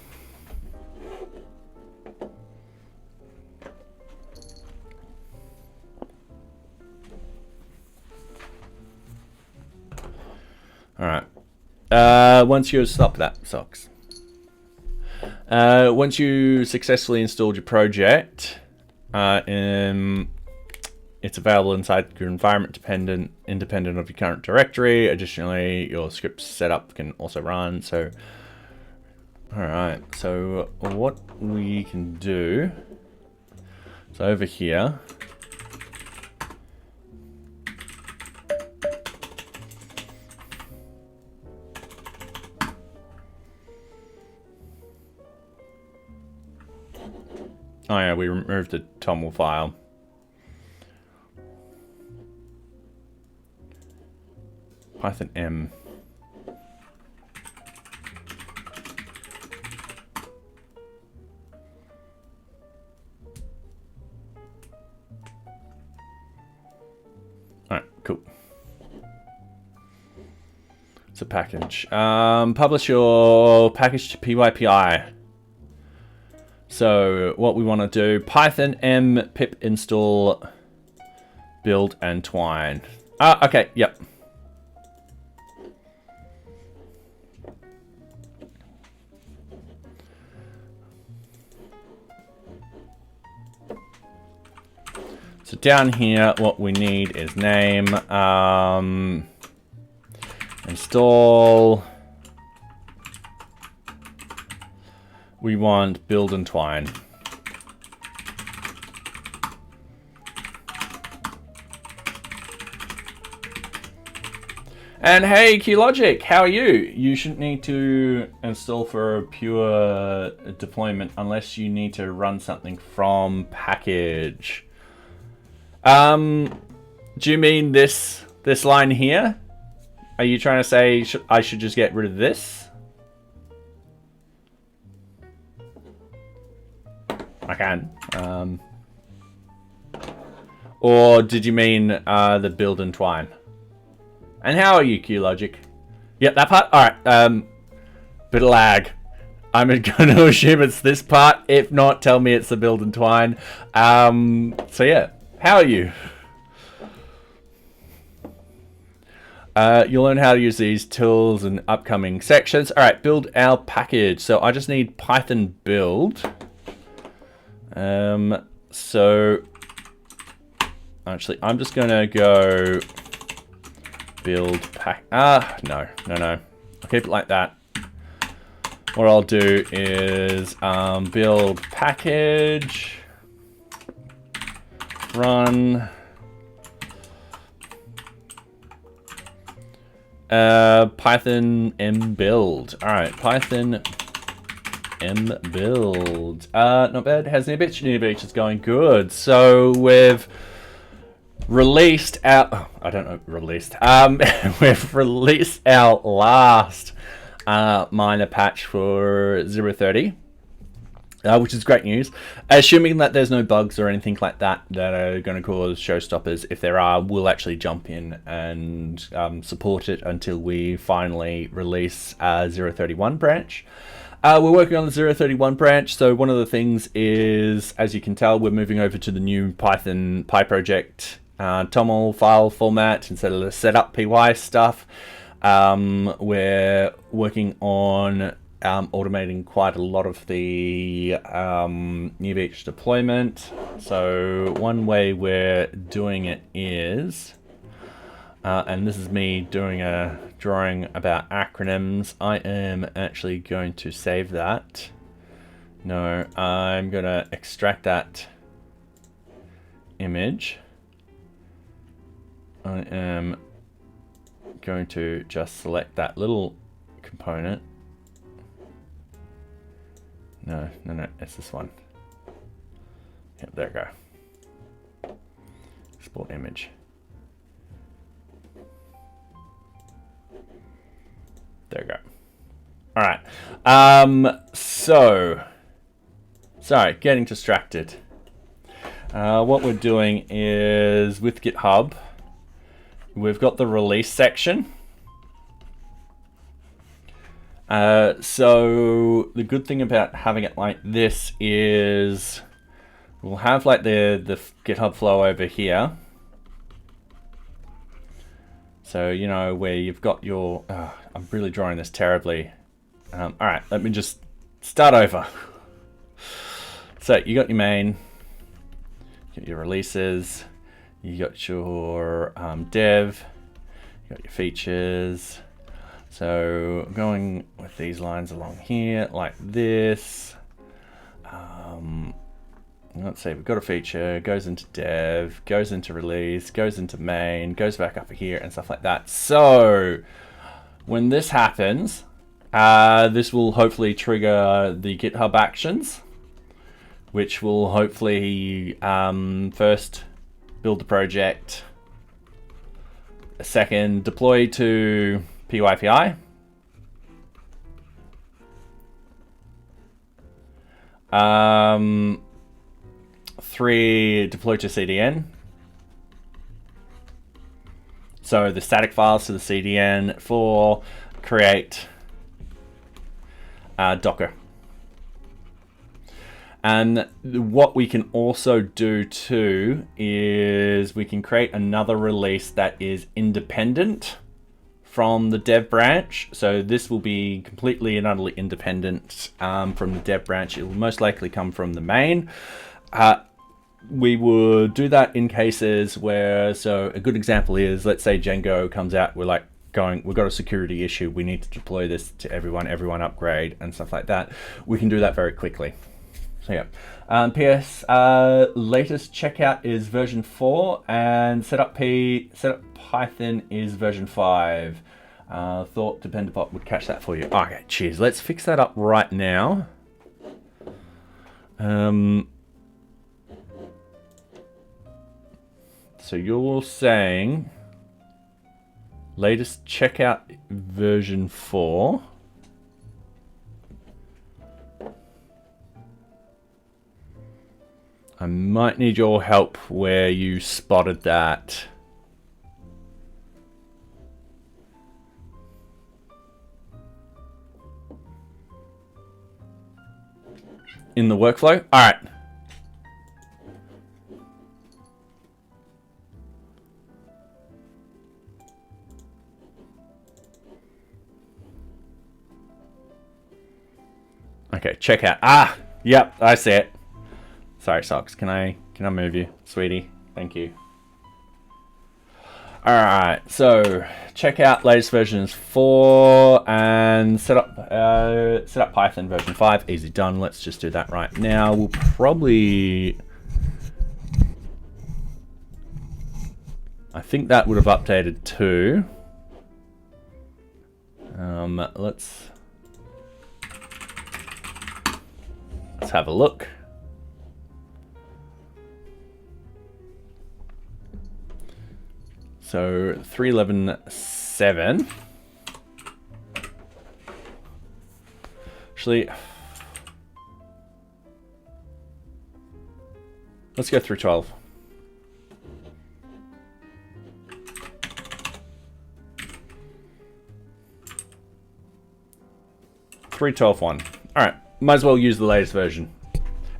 [SPEAKER 1] All right. Once you stop that, socks. Once you successfully installed your project, it's available inside your environment independent of your current directory. Additionally, your script setup can also run. So, all right. So what we can do, so over here, oh yeah, we removed the TOML file. Python M. All right, cool. It's a package. Publish your package to PyPI. So what we want to do, Python M pip install build and twine. Okay, yep. So down here, what we need is name, install. We want build and twine. And hey, QLogic, how are you? You shouldn't need to install for a pure deployment unless you need to run something from package. Do you mean this line here? Are you trying to say I should just get rid of this? I can. Or did you mean the build and twine? And how are you, QLogic? Yep, that part? Alright, bit of lag. I'm going to assume it's this part. If not, tell me it's the build and twine. So yeah, how are you? You'll learn how to use these tools in upcoming sections. Alright, build our package. So I just need Python build. So actually I'm just gonna go build pack. No. I'll keep it like that. What I'll do is build package, run, Python M build. All right, Python M build. Not bad. How's NearBeach? NearBeach is going good. So we've released our, we've released our last minor patch for 0.30, which is great news. Assuming that there's no bugs or anything like that that are going to cause showstoppers. If there are, we'll actually jump in and support it until we finally release 0.31 branch. We're working on the 0.31 branch, so one of the things is, as you can tell, we're moving over to the new Python PyProject toml file format instead of the setup py stuff. We're working on automating quite a lot of the NearBeach deployment. So one way we're doing it is, and this is me doing a drawing about acronyms. I am actually going to save that. No, I'm going to extract that image. I am going to just select that little component. No, it's this one. Yep, there we go. Export image. There we go. All right. Sorry, getting distracted. What we're doing is with GitHub, we've got the release section. So the good thing about having it like this is we'll have like the GitHub flow over here. So, you know, where you've got your, I'm really drawing this terribly. All right, let me just start over. So you got your main, you got your releases, you got your dev, you got your features. So going with these lines along here like this. Let's say we've got a feature, goes into dev, goes into release, goes into main, goes back up here and stuff like that. So when this happens, this will hopefully trigger the GitHub actions, which will hopefully first build the project, second deploy to PyPI, three, deploy to CDN. So the static files to the CDN. Four, create Docker. And what we can also do too is we can create another release that is independent from the dev branch. So this will be completely and utterly independent from the dev branch. It will most likely come from the main. We would do that in cases where, so a good example is, let's say Django comes out, we're like we've got a security issue, we need to deploy this to everyone upgrade and stuff like that. We can do that very quickly. So yeah. PS, latest checkout is version 4 and setup Python is version 5. Thought Dependabot would catch that for you. Okay, cheers. Let's fix that up right now. So you're saying latest checkout version 4. I might need your help where you spotted that. In the workflow? All right. Okay, check out. Ah, yep, I see it. Sorry, Socks. Can I move you, sweetie? Thank you. All right, so check out latest versions 4 and set up Python version 5. Easy done. Let's just do that right now. We'll probably, I think that would have updated too. Let's have a look. So 3.11.7. Actually, let's go through 12. Three 12.1. All right, might as well use the latest version.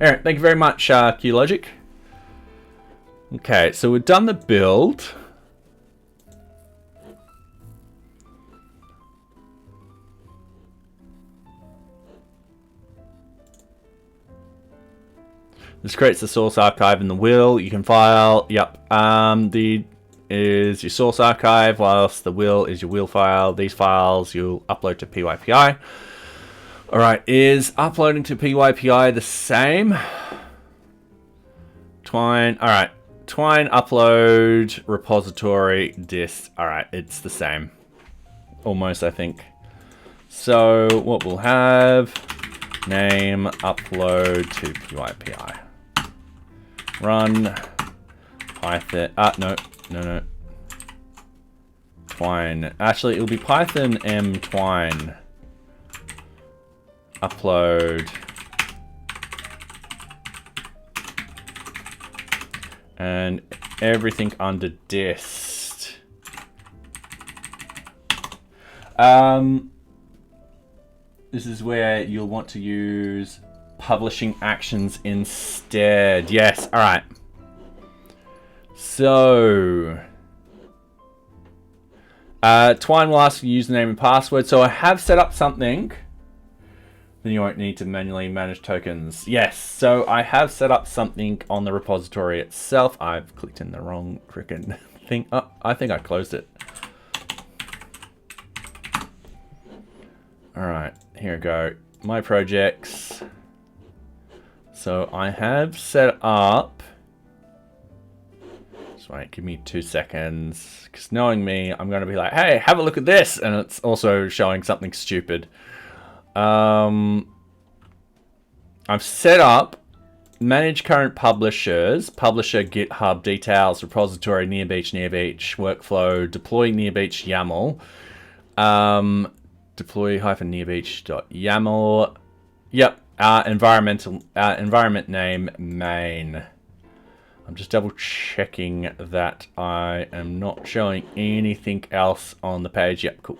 [SPEAKER 1] All right, thank you very much, QLogic. Okay, so we've done the build. This creates the source archive in the will. You can file, yep. The is your source archive, whilst the will is your will file. These files you'll upload to PyPI. All right, is uploading to PyPI the same? Twine, all right. Twine, upload, repository, dist. All right, it's the same. Almost, I think. So what we'll have, name, upload to PyPI. Run, Python, no. Twine. Actually, it'll be Python m twine. Upload. And everything under dist. This is where you'll want to use publishing actions instead. Yes, all right. So, Twine will ask for username and password. So I have set up something. Then you won't need to manually manage tokens. Yes, so I have set up something on the repository itself. I've clicked in the wrong freaking thing. Oh, I think I closed it. All right, here we go. My projects. So I have set up. Just wait, give me 2 seconds. Because knowing me, I'm going to be like, hey, have a look at this. And it's also showing something stupid. I've set up manage current publishers, publisher, GitHub, details, repository, NearBeach, workflow, deploy NearBeach YAML, deploy -nearbeach.yaml. Yep, environment name main. I'm just double checking that I am not showing anything else on the page. Yep, cool.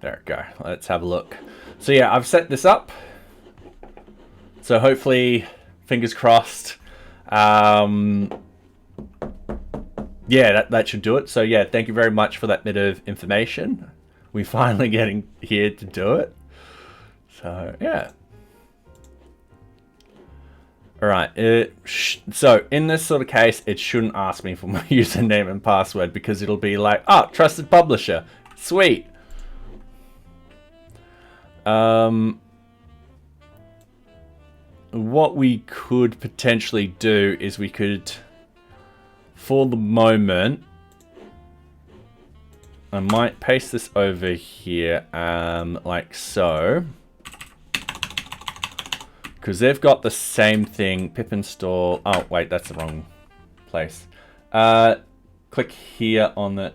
[SPEAKER 1] There we go. Let's have a look. So yeah, I've set this up. So hopefully, fingers crossed. Yeah, that should do it. So yeah, thank you very much for that bit of information. We're finally getting here to do it. So yeah. All right. So in this sort of case, it shouldn't ask me for my username and password because it'll be like, oh, trusted publisher. Sweet. What we could potentially do is we could, for the moment, I might paste this over here, like so, because they've got the same thing. Pip install. Oh wait, that's the wrong place. Click here on the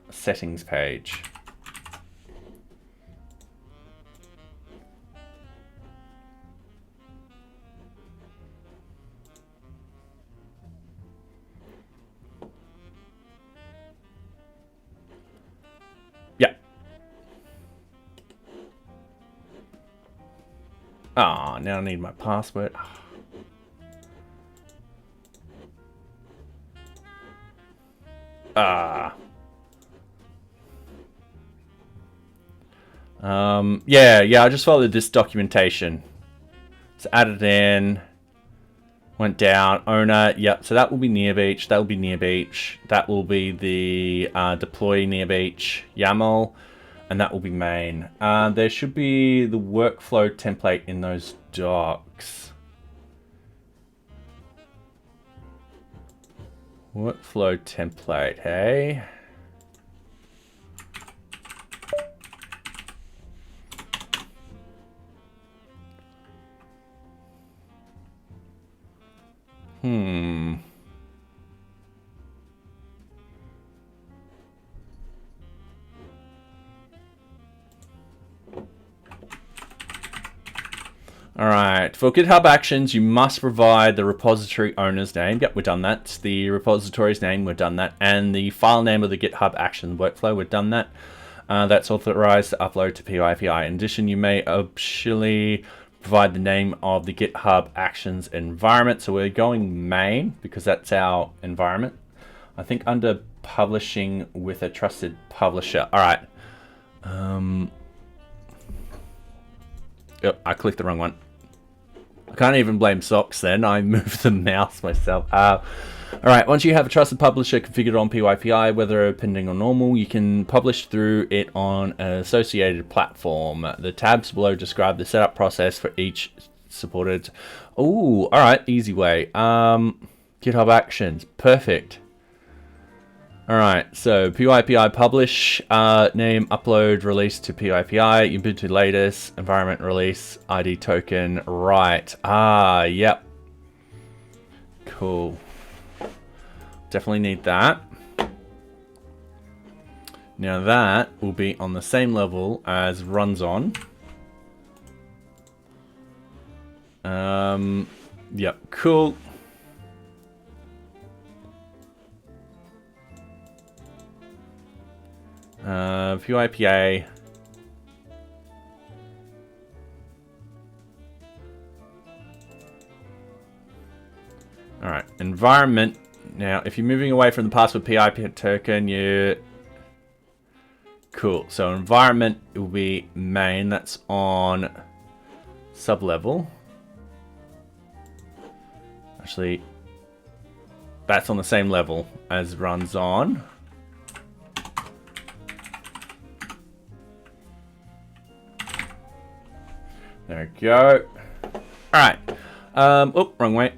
[SPEAKER 1] settings page. Ah, now I need my password. Yeah, I just followed this documentation. So added in, went down, owner, yep, so that will be NearBeach, that will be NearBeach, that will be the deploy NearBeach YAML, and that will be main. There should be the workflow template in those docs. Workflow template, hey? All right, for GitHub Actions, you must provide the repository owner's name. Yep, we've done that. The repository's name, we've done that. And the file name of the GitHub Action workflow, we've done that. That's authorized to upload to PyPI. In addition, you may optionally provide the name of the GitHub Actions environment. So we're going main because that's our environment. I think under publishing with a trusted publisher. All right. Yep, I clicked the wrong one. I can't even blame Socks then. I moved the mouse myself. All right, once you have a trusted publisher configured on PyPI, whether pending or normal, you can publish through it on an associated platform. The tabs below describe the setup process for each supported. Oh, all right, easy way. GitHub Actions, perfect. All right, so PyPI publish, name, upload, release to PyPI, Ubuntu latest, environment release, ID token, right. Yep. Cool. Definitely need that. Now that will be on the same level as runs on. Yep, cool. PyPI. All right, environment. Now, if you're moving away from the password PIP token, you cool. So environment will be main. That's on sub level. Actually, that's on the same level as runs on. There we go. All right. Oh, wrong way.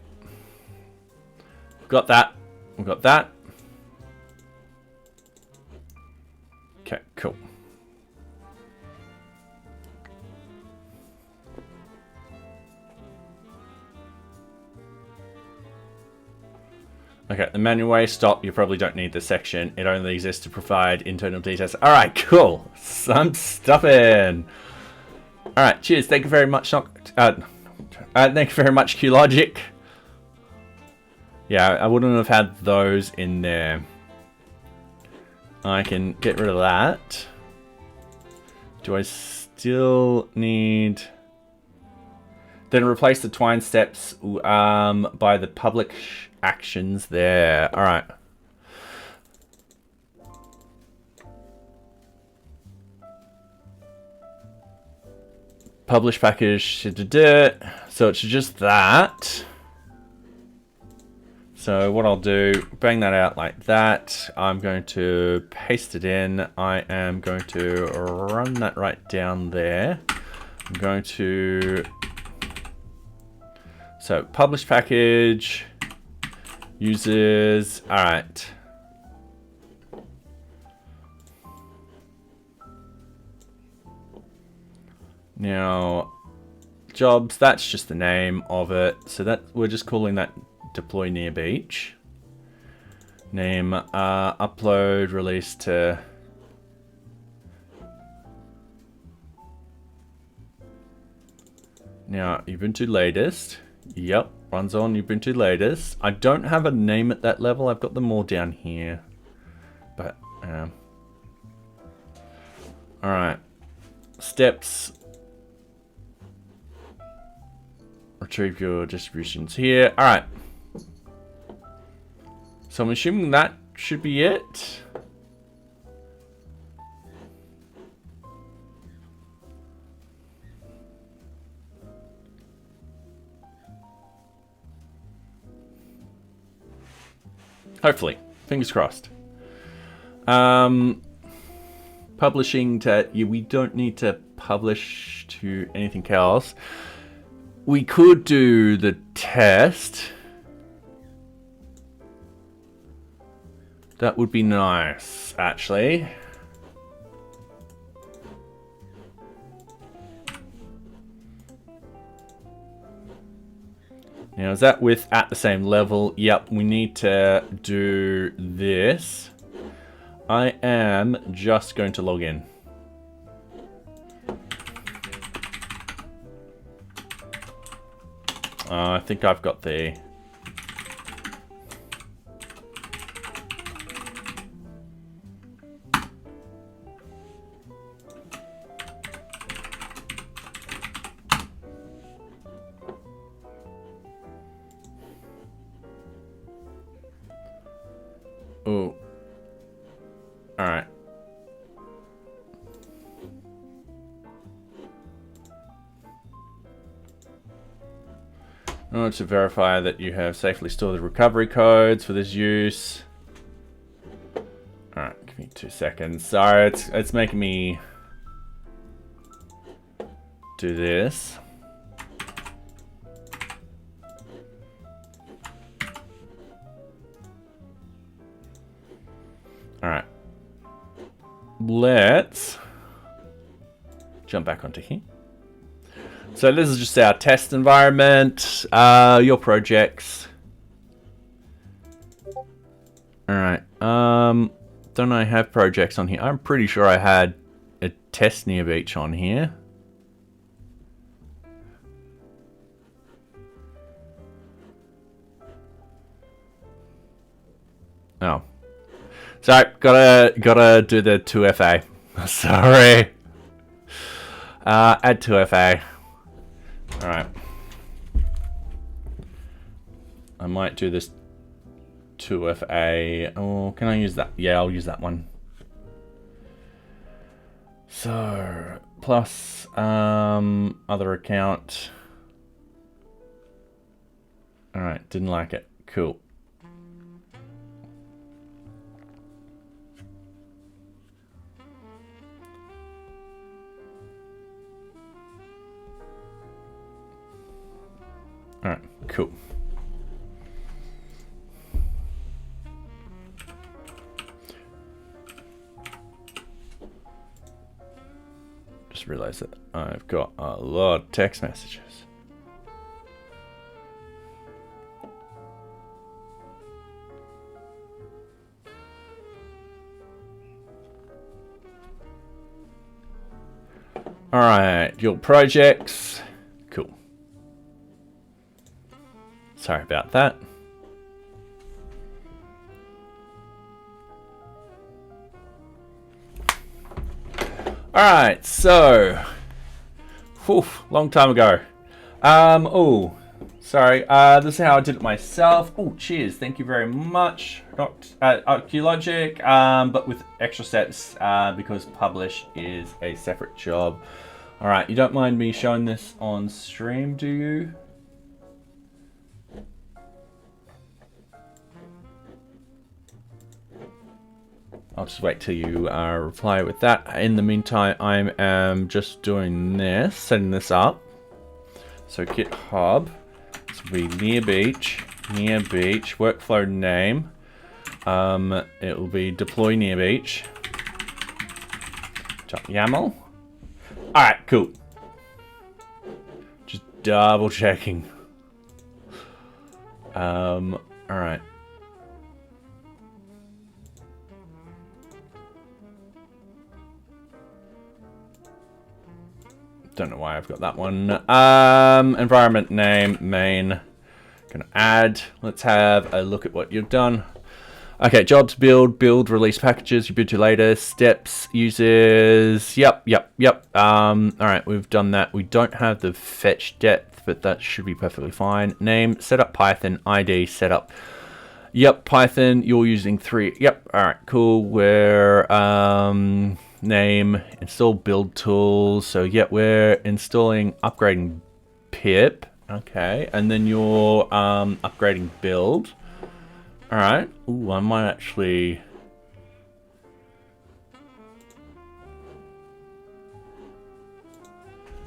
[SPEAKER 1] Got that. We've got that. Okay, cool. Okay, the manual way, stop. You probably don't need this section. It only exists to provide internal details. All right, cool. Some stuffing. All right, cheers. Thank you very much. Thank you very much, QLogic. Yeah, I wouldn't have had those in there. I can get rid of that. Do I still need... Then replace the twine steps by the public actions there. All right. Publish package. So it's just that. So what I'll do, bang that out like that. I'm going to paste it in. I am going to run that right down there. I'm going to... So publish package, users, all right. Now, jobs, that's just the name of it. So that we're just calling that deploy NearBeach. Name, upload, release to... Now, Ubuntu latest. Yep, runs on Ubuntu latest. I don't have a name at that level. I've got them all down here. But, all right. Steps. Retrieve your distributions here. All right. So I'm assuming that should be it. Hopefully. Fingers crossed. Publishing to... Yeah, we don't need to publish to anything else. We could do the test. That would be nice, actually. Now, is that with at the same level? Yep, we need to do this. I am just going to log in. I think I've got the... Oh. All right. I want to verify that you have safely stored the recovery codes for this use. All right, give me 2 seconds. Sorry, it's making me do this. All right. Let's jump back onto here. So this is just our test environment, your projects. All right. Don't I have projects on here? I'm pretty sure I had a test NearBeach on here. Oh. Sorry, gotta do the 2FA. Sorry. Add 2FA. All right. I might do this 2FA. Oh, can I use that? Yeah, I'll use that one. So plus other account. All right, didn't like it. Cool. All right, cool. Just realized that I've got a lot of text messages. All right, your projects. Cool. Sorry about that. All right, so, long time ago. Oh, sorry. This is how I did it myself. Oh, cheers. Thank you very much, Archaeologic. But with extra steps because publish is a separate job. All right, you don't mind me showing this on stream, do you? I'll just wait till you reply with that. In the meantime, I am just doing this, setting this up. So GitHub, this will be NearBeach, workflow name. It will be deploy NearBeach. .yaml. All right, cool. Just double checking. All right. Don't know why I've got that one. Environment name, main. Gonna add. Let's have a look at what you've done. Okay, jobs, build, release packages, you build to later, steps, users. Yep. All right, we've done that. We don't have the fetch depth, but that should be perfectly fine. Name, setup Python, ID, setup. Yep, Python, you're using 3. Yep, all right, cool. We're, name, install build tools. So yeah, we're installing upgrading pip. Okay, and then you're upgrading build. All right. Ooh, I might actually.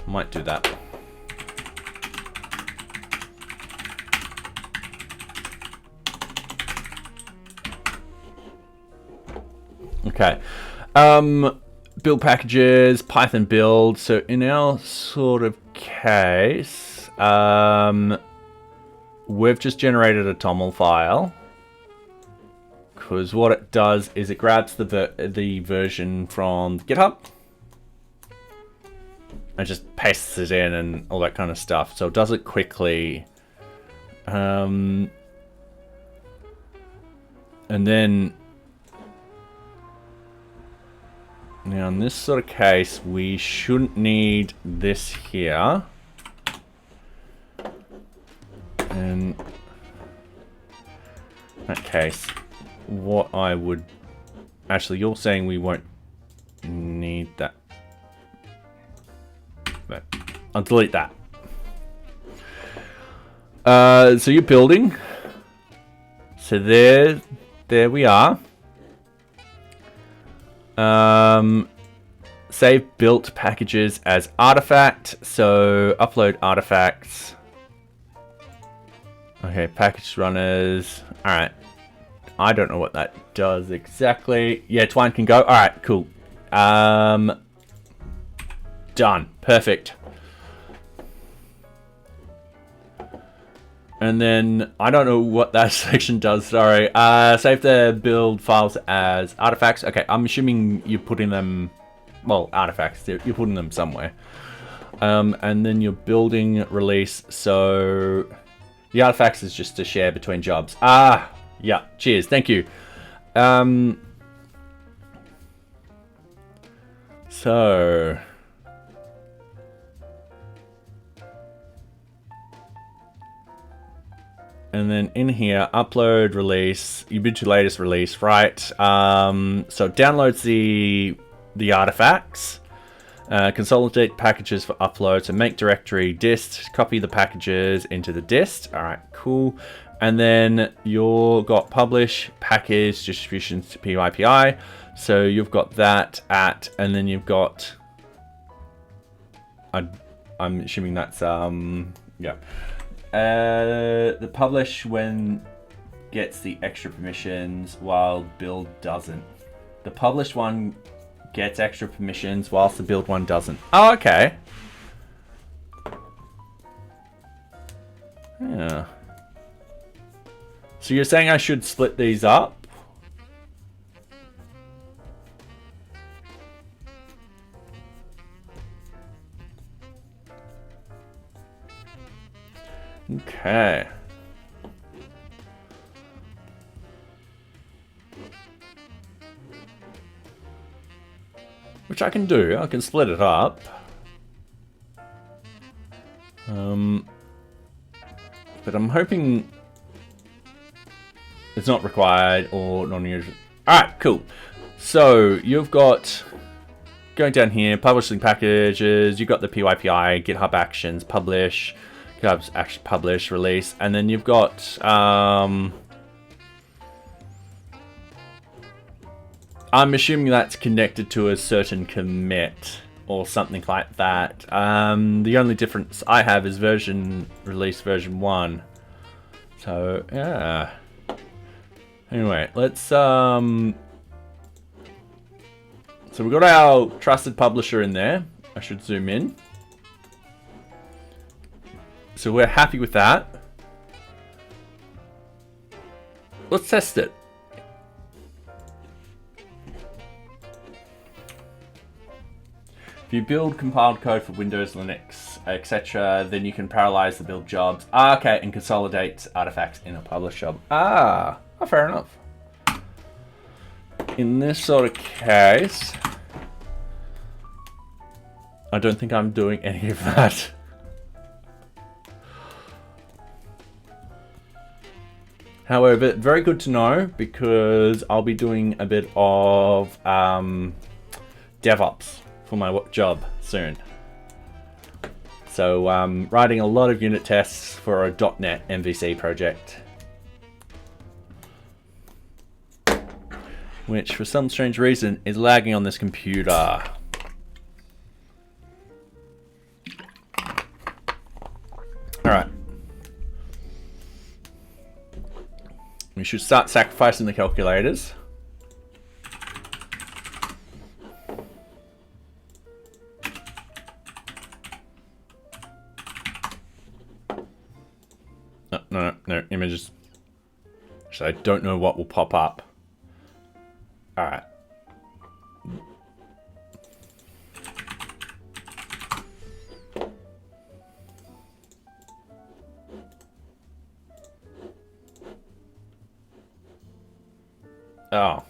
[SPEAKER 1] Might do that. Okay. Build packages, Python build. So in our sort of case, we've just generated a TOML file. Because what it does is it grabs the version from GitHub and just pastes it in and all that kind of stuff. So it does it quickly. And then now in this sort of case, we shouldn't need this here. And in that case, what I would... Actually, you're saying we won't need that. But I'll delete that. So you're building. So there we are. Save built packages as artifact. So upload artifacts. Okay, package runners. All right. I don't know what that does exactly. Yeah, Twine can go. All right, cool. Done. Perfect. And then, I don't know what that section does, sorry. Save the build files as artifacts. Okay, I'm assuming you're putting them, well, artifacts, you're putting them somewhere. And then you're building release, so the artifacts is just to share between jobs. Ah, yeah, cheers, thank you. So... And then in here, upload, release, you bid to latest release, right? So downloads the artifacts, consolidate packages for upload, so make directory dist, copy the packages into the dist. All right, cool. And then you've got publish, package, distributions to PyPI. So you've got that at, and then you've got, I'm assuming that's, yeah. The publish when gets the extra permissions while build doesn't. The published one gets extra permissions whilst the build one doesn't. Oh, okay. Yeah. So you're saying I should split these up? Okay. Which I can do. I can split it up. But I'm hoping it's not required or non-usual. Alright, cool. So you've got going down here, publishing packages, you've got the PyPI, GitHub Actions, publish, GitHub Action, publish, release, and then you've got I'm assuming that's connected to a certain commit or something like that. The only difference I have is release version 1. So yeah. Anyway, let's so we've got our trusted publisher in there. I should zoom in. So we're happy with that. Let's test it. If you build compiled code for Windows, Linux, etc., then you can parallelize the build jobs. Okay, and consolidate artifacts in a publish job. Fair enough. In this sort of case, I don't think I'm doing any of that. However, very good to know because I'll be doing a bit of DevOps for my job soon. So writing a lot of unit tests for a .NET MVC project. Which for some strange reason is lagging on this computer. Alright. We should start sacrificing the calculators. No images. Actually, I don't know what will pop up. Alright. Oh.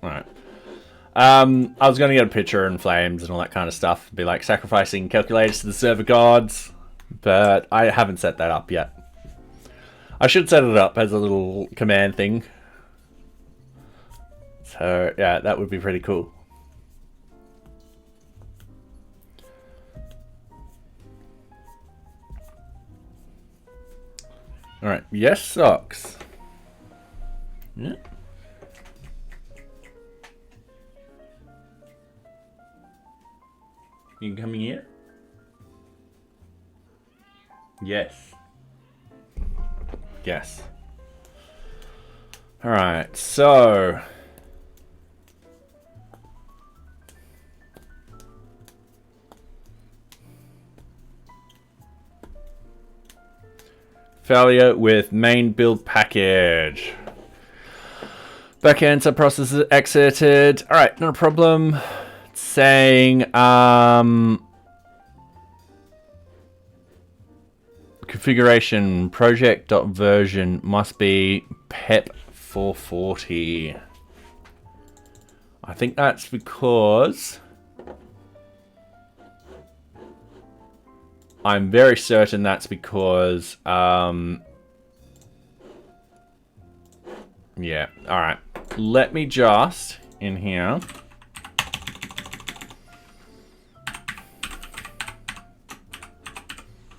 [SPEAKER 1] Alright. I was going to get a picture and flames and all that kind of stuff. Be like sacrificing calculators to the server gods. But I haven't set that up yet. I should set it up as a little command thing. So yeah, that would be pretty cool. All right, yes, socks. Yeah. You can come in here? Yes. Yes. All right, so failure with main build package. Backend subprocesses exited. All right, no problem. It's saying configuration project.version must be PEP 440. I think that's because I'm very certain that's because yeah, all right. Let me just in here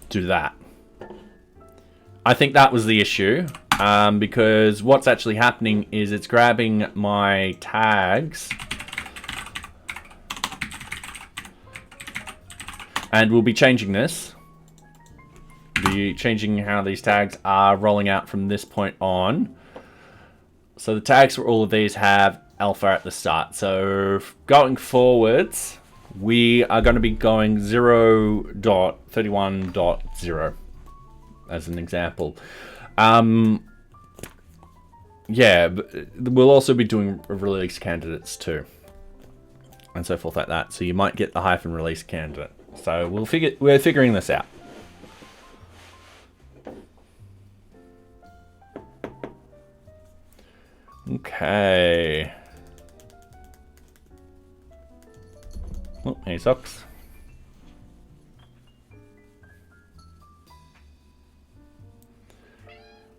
[SPEAKER 1] do that. I think that was the issue, because what's actually happening is it's grabbing my tags, and we'll be changing this. Be changing how these tags are rolling out from this point on. So the tags for all of these have alpha at the start. So going forwards, we are going to be going 0.31.0 as an example. Yeah, but we'll also be doing release candidates too, and so forth like that. So you might get the hyphen release candidate. So we're figuring this out. Okay. Oh, hey, socks.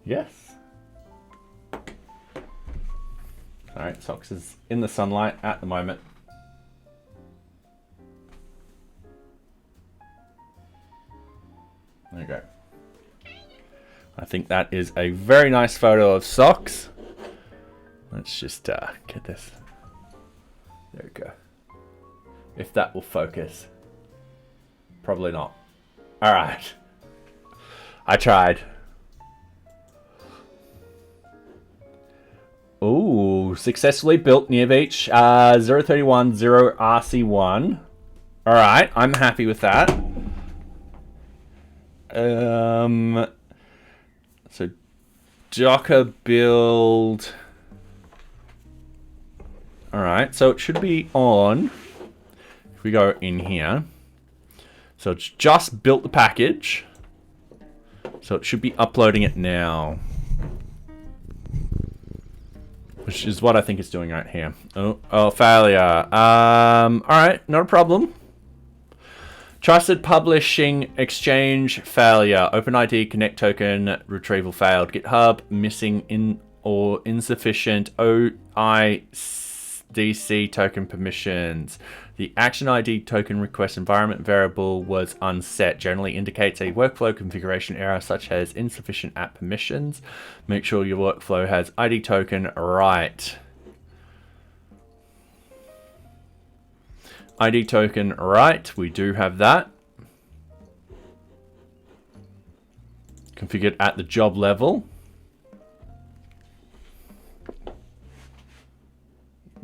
[SPEAKER 1] Yes. Alright, socks is in the sunlight at the moment. There you go. I think that is a very nice photo of socks. Let's just get this. There we go. If that will focus. Probably not. Alright. I tried. Ooh, successfully built NearBeach 031.0 RC1. Alright, I'm happy with that. So Docker build. Alright, so it should be on. If we go in here. So it's just built the package. So it should be uploading it now. Which is what I think it's doing right here. Oh, failure. Alright, not a problem. Trusted publishing exchange failure. OpenID connect token retrieval failed. GitHub missing in or insufficient OIDC token permissions. The action ID token request environment variable was unset. Generally indicates a workflow configuration error such as insufficient app permissions. Make sure your workflow has ID token right. ID token right. We do have that. Configured at the job level.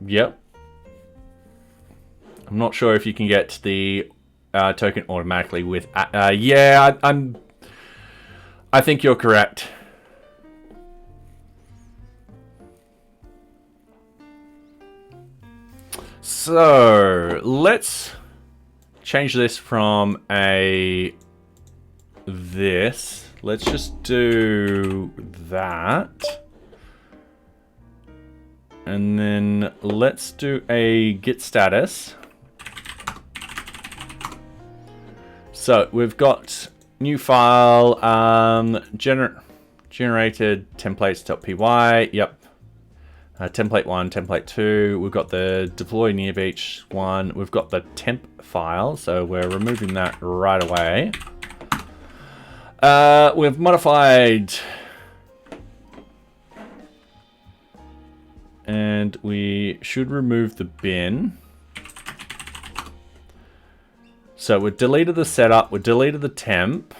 [SPEAKER 1] Yep. I'm not sure if you can get the token automatically with. Yeah, I think you're correct. So let's change this from a this. Let's just do that. And then let's do a git status. So we've got new file, generated templates.py. Yep. Template 1, template 2. We've got the deploy NearBeach one. We've got the temp file, so we're removing that right away. We've modified, and we should remove the bin. So we deleted the setup, we deleted the temp.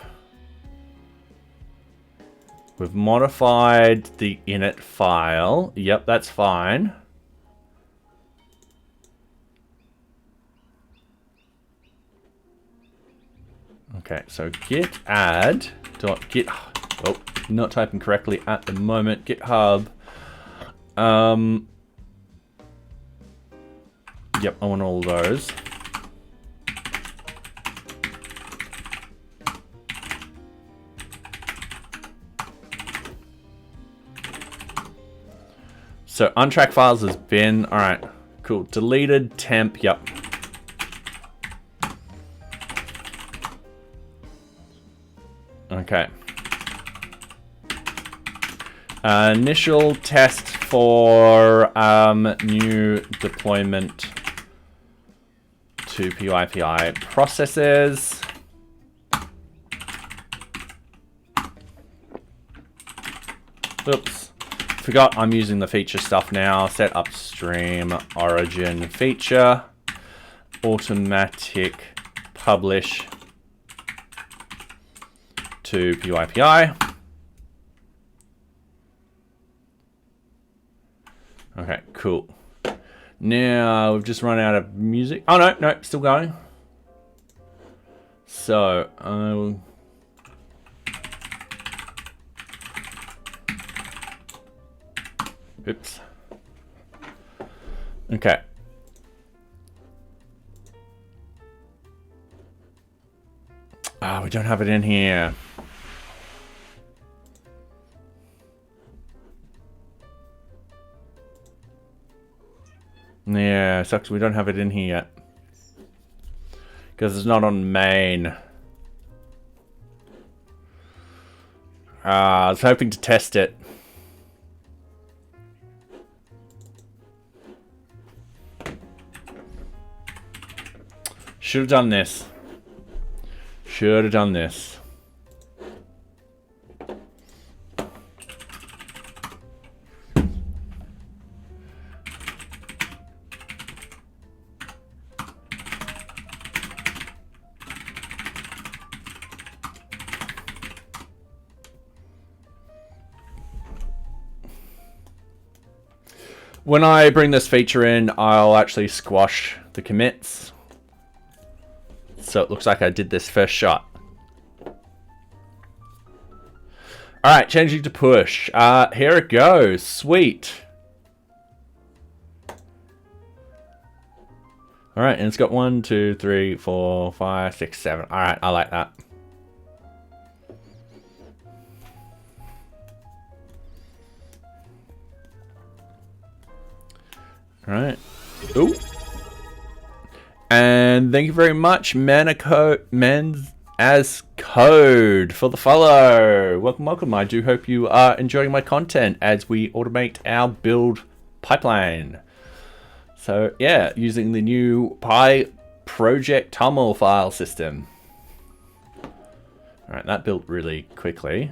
[SPEAKER 1] We've modified the init file. Yep, that's fine. Okay, so git add dot git. Oh, not typing correctly at the moment. GitHub. Yep, I want all those. So untracked files has been, all right, cool. Deleted temp, yep. Okay. Initial test for new deployment to PyPI processes. Oops. Forgot I'm using the feature stuff now. Set upstream origin feature. Automatic publish to PyPI. Okay, cool. Now we've just run out of music. Oh no, still going. So I will. Oops. Okay. Ah, we don't have it in here. Yeah, sucks we don't have it in here yet. Because it's not on main. I was hoping to test it. Should have done this. Should have done this. When I bring this feature in, I'll actually squash the commits. So it looks like I did this first shot. Alright, changing to push. Here it goes. Sweet. Alright, and it's got 1, 2, 3, 4, 5, 6, 7. Alright, I like that. Alright. Ooh. And thank you very much, Men as Code, for the follow. Welcome, welcome. I do hope you are enjoying my content as we automate our build pipeline. So yeah, using the new PyProject TOML file system. All right, that built really quickly.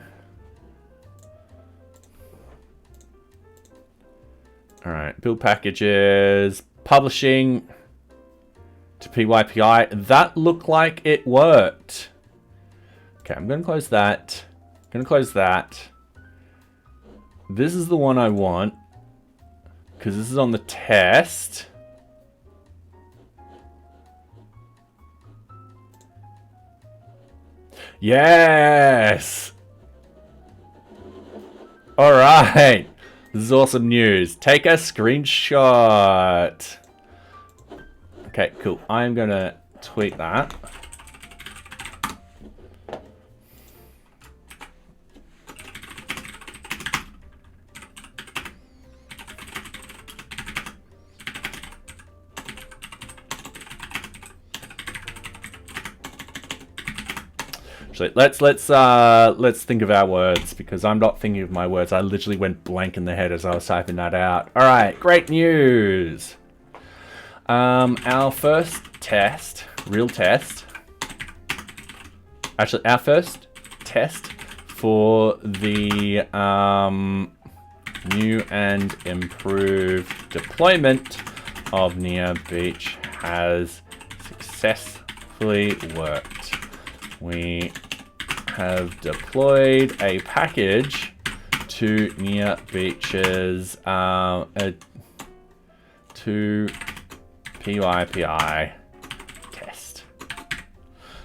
[SPEAKER 1] All right, build packages, publishing to PyPI. That looked like it worked. Okay, I'm gonna close that. Gonna close that. This is the one I want because this is on the test. Yes. All right. This is awesome news. Take a screenshot. Okay, cool. I'm gonna tweet that. Actually, let's think of our words, because I'm not thinking of my words. I literally went blank in the head as I was typing that out. All right, great news. Our first test, real test. Actually, our first test for the new and improved deployment of NearBeach has successfully worked. We have deployed a package to NearBeach's to PyPI test.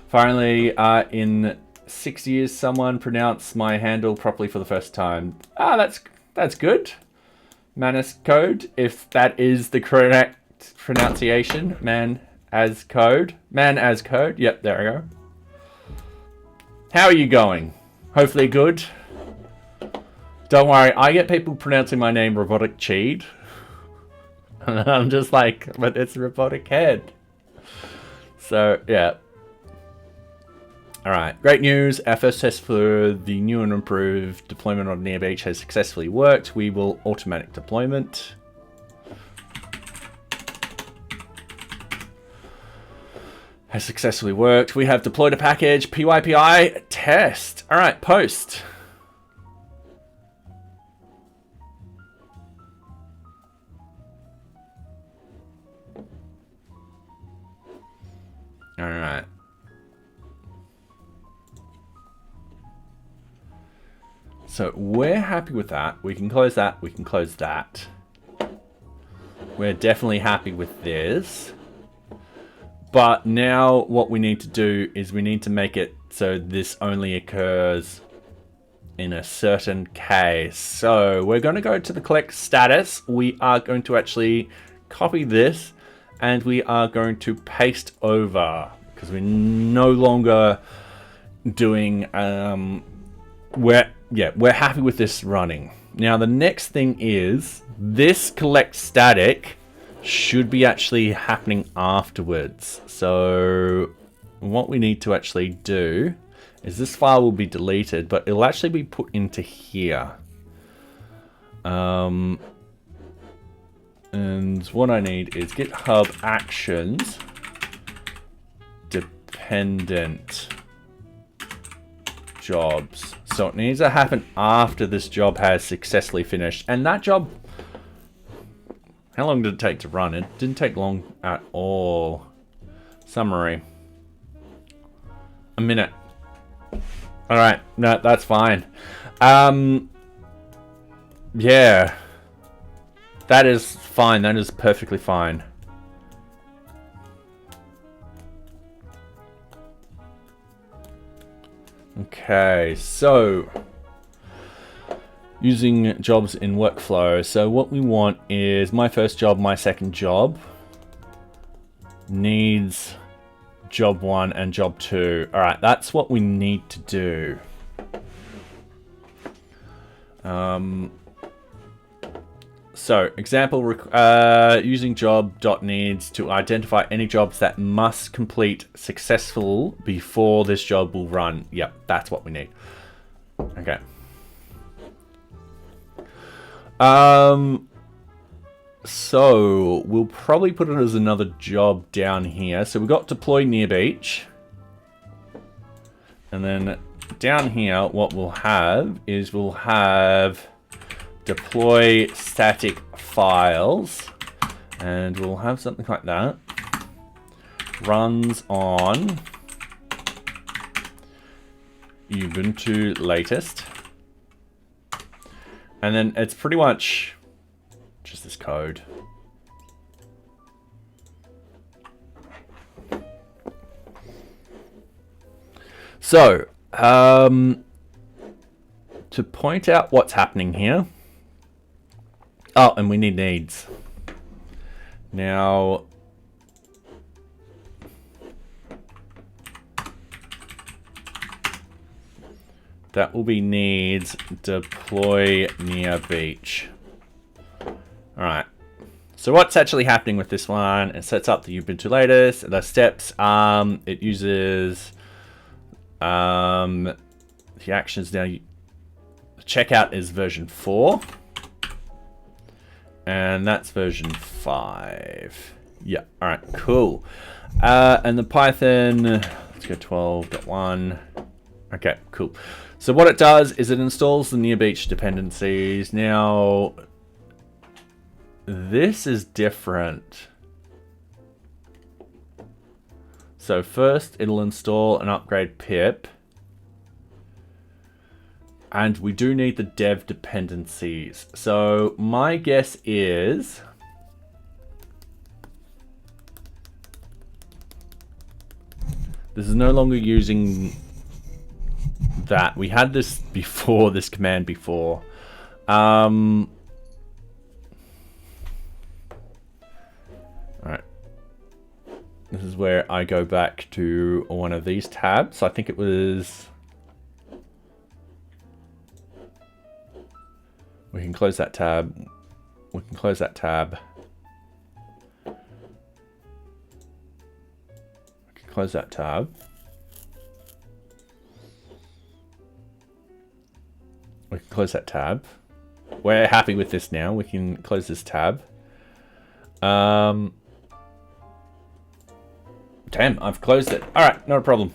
[SPEAKER 1] Finally, in 6 years, someone pronounced my handle properly for the first time. That's good. Manus code, if that is the correct pronunciation. Man as code. Yep, there we go. How are you going? Hopefully good. Don't worry, I get people pronouncing my name Robotic Cheed. And I'm just like, but it's Robotic Head. So, yeah. Alright, great news. Our first test for the new and improved deployment of NearBeach has successfully worked. We will automatic deployment. Has successfully worked. We have deployed a package, PyPI test. Alright, post. Alright. So we're happy with that. We can close that. We can close that. We're definitely happy with this. But now what we need to do is we need to make it so this only occurs in a certain case. So we're going to go to the collect status. We are going to actually copy this and we are going to paste over, because we're no longer doing we're happy with this running. Now the next thing is this collect static should be actually happening afterwards. So what we need to actually do is this file will be deleted, but it'll actually be put into here. And what I need is GitHub Actions dependent jobs. So it needs to happen after this job has successfully finished. And that job, how long did it take to run? It didn't take long at all. Summary. A minute. All right, no, that's fine. Yeah. That is fine. That is perfectly fine. Okay, so using jobs in workflow. So what we want is my first job, my second job needs job 1 and job 2. All right, that's what we need to do. So example, using job.needs to identify any jobs that must complete successful before this job will run. Yep, that's what we need. Okay. So we'll probably put it as another job down here. So we've got deploy NearBeach. And then down here, what we'll have is we'll have deploy static files, and we'll have something like that. Runs on Ubuntu latest. And then it's pretty much just this code. So, to point out what's happening here. Oh, and we need needs. Now, that will be needs deploy NearBeach. All right. So what's actually happening with this one? It sets up the Ubuntu latest, the steps. It uses The actions now, the checkout is version 4. And that's version 5. Yeah, all right, cool. And the Python, let's go 12.1. Okay, cool. So what it does is it installs the NearBeach dependencies. Now, this is different. So first, it'll install and upgrade pip. And we do need the dev dependencies. So my guess is this is no longer using that. We had this before, this command before. All right. This is where I go back to one of these tabs. I think it was... We can close that tab. We can close that tab. We can close that tab. We can close that tab. We're happy with this now. We can close this tab. Damn, I've closed it. All right, not a problem.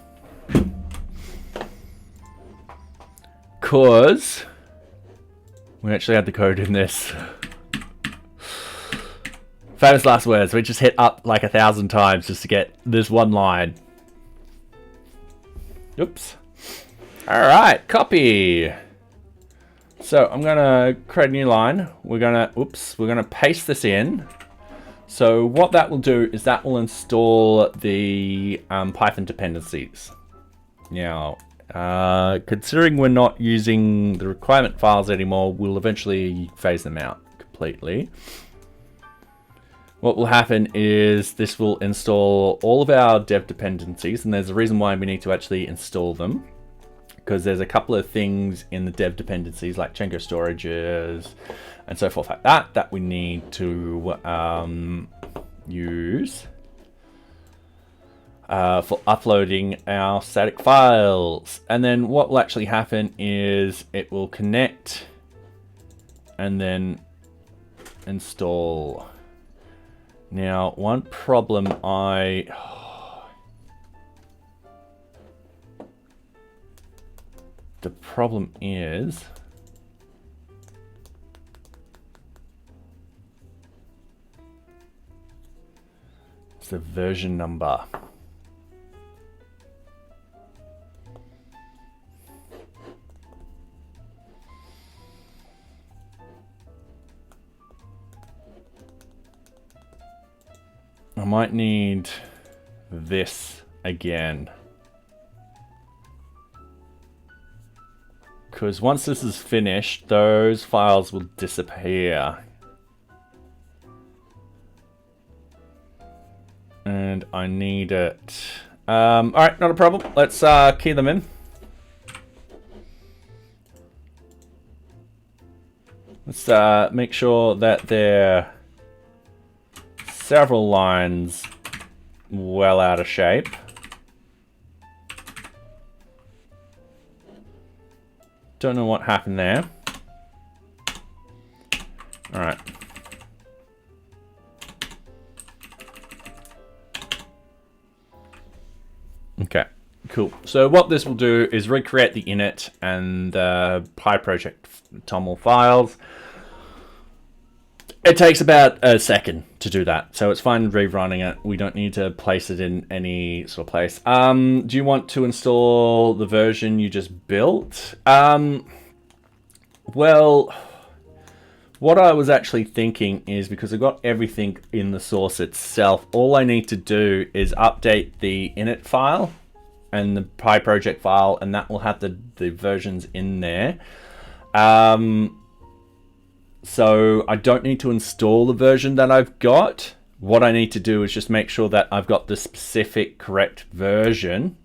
[SPEAKER 1] Cause we actually had the code in this. Famous last words. We just hit up like 1,000 times just to get this one line. Oops. All right, copy. So I'm gonna create a new line. We're gonna paste this in. So what that will do is that will install the Python dependencies. Now, considering we're not using the requirement files anymore, we'll eventually phase them out completely. What will happen is this will install all of our dev dependencies, and there's a reason why we need to actually install them, because there's a couple of things in the dev dependencies like Django storages and so forth like that that we need to use for uploading our static files. And then what will actually happen is it will connect and then install. Now, one problem the problem is it's the version number. I might need this again. Because once this is finished, those files will disappear. And I need it. All right, not a problem. Let's key them in. Let's make sure that they're several lines well out of shape. Don't know what happened there. All right. Okay, cool. So what this will do is recreate the init and the PyProject TOML files. It takes about a second to do that, so it's fine rerunning it. We don't need to place it in any sort of place. Do you want to install the version you just built? Well, what I was actually thinking is, because I've got everything in the source itself, all I need to do is update the init file and the PyProject file, and that will have the versions in there. So I don't need to install the version that I've got. What I need to do is just make sure that I've got the specific correct version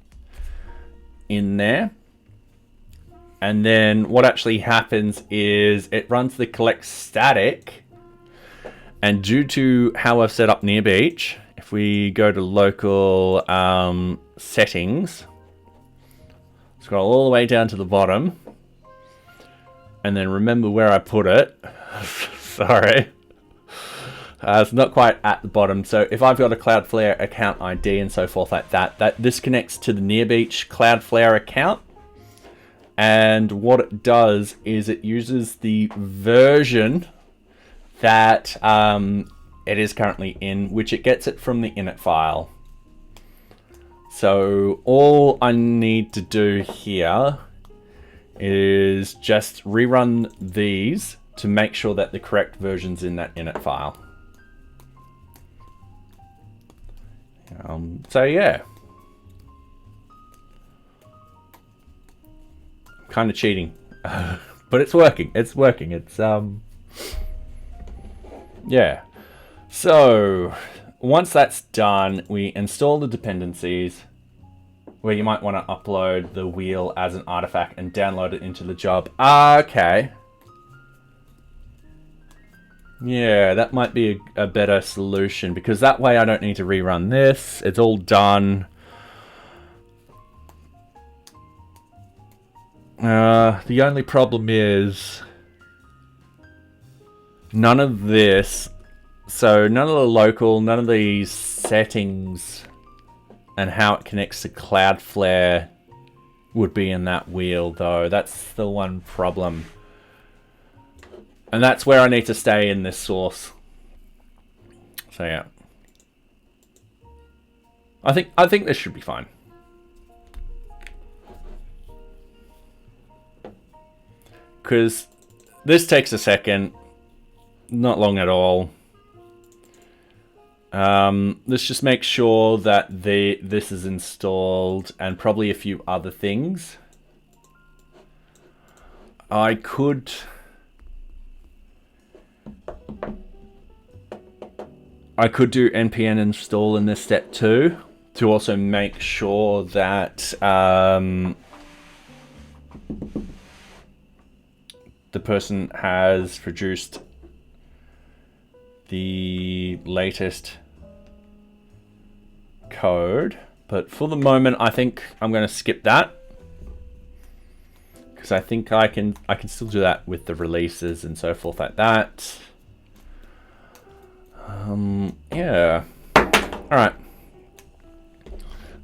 [SPEAKER 1] in there. And then what actually happens is it runs the collect static. And due to how I've set up NearBeach, if we go to local settings, Scroll all the way down to the bottom. And then remember where I put it. Sorry. It's not quite at the bottom. So if I've got a Cloudflare account ID and so forth like that, this connects to the NearBeach Cloudflare account. And what it does is it uses the version that it is currently in, which it gets it from the init file. So all I need to do here is just rerun these to make sure that the correct version's in that init file. So yeah. Kind of cheating. But it's working. It's working. It's yeah. So once that's done, we install the dependencies, where you might want to upload the wheel as an artifact and download it into the job. Okay. Yeah, that might be a better solution, because that way I don't need to rerun this. It's all done. The only problem is none of this. So none of the local, none of these settings and how it connects to Cloudflare would be in that wheel, though. That's the one problem. And that's where I need to stay in this source. So yeah. I think this should be fine. Because this takes a second. Not long at all. Let's just make sure that this is installed, and probably a few other things. I could do npm install in this step too, to also make sure that the person has produced the latest code. But for the moment, I think I'm going to skip that, because I think I can still do that with the releases and so forth like that. Yeah. All right.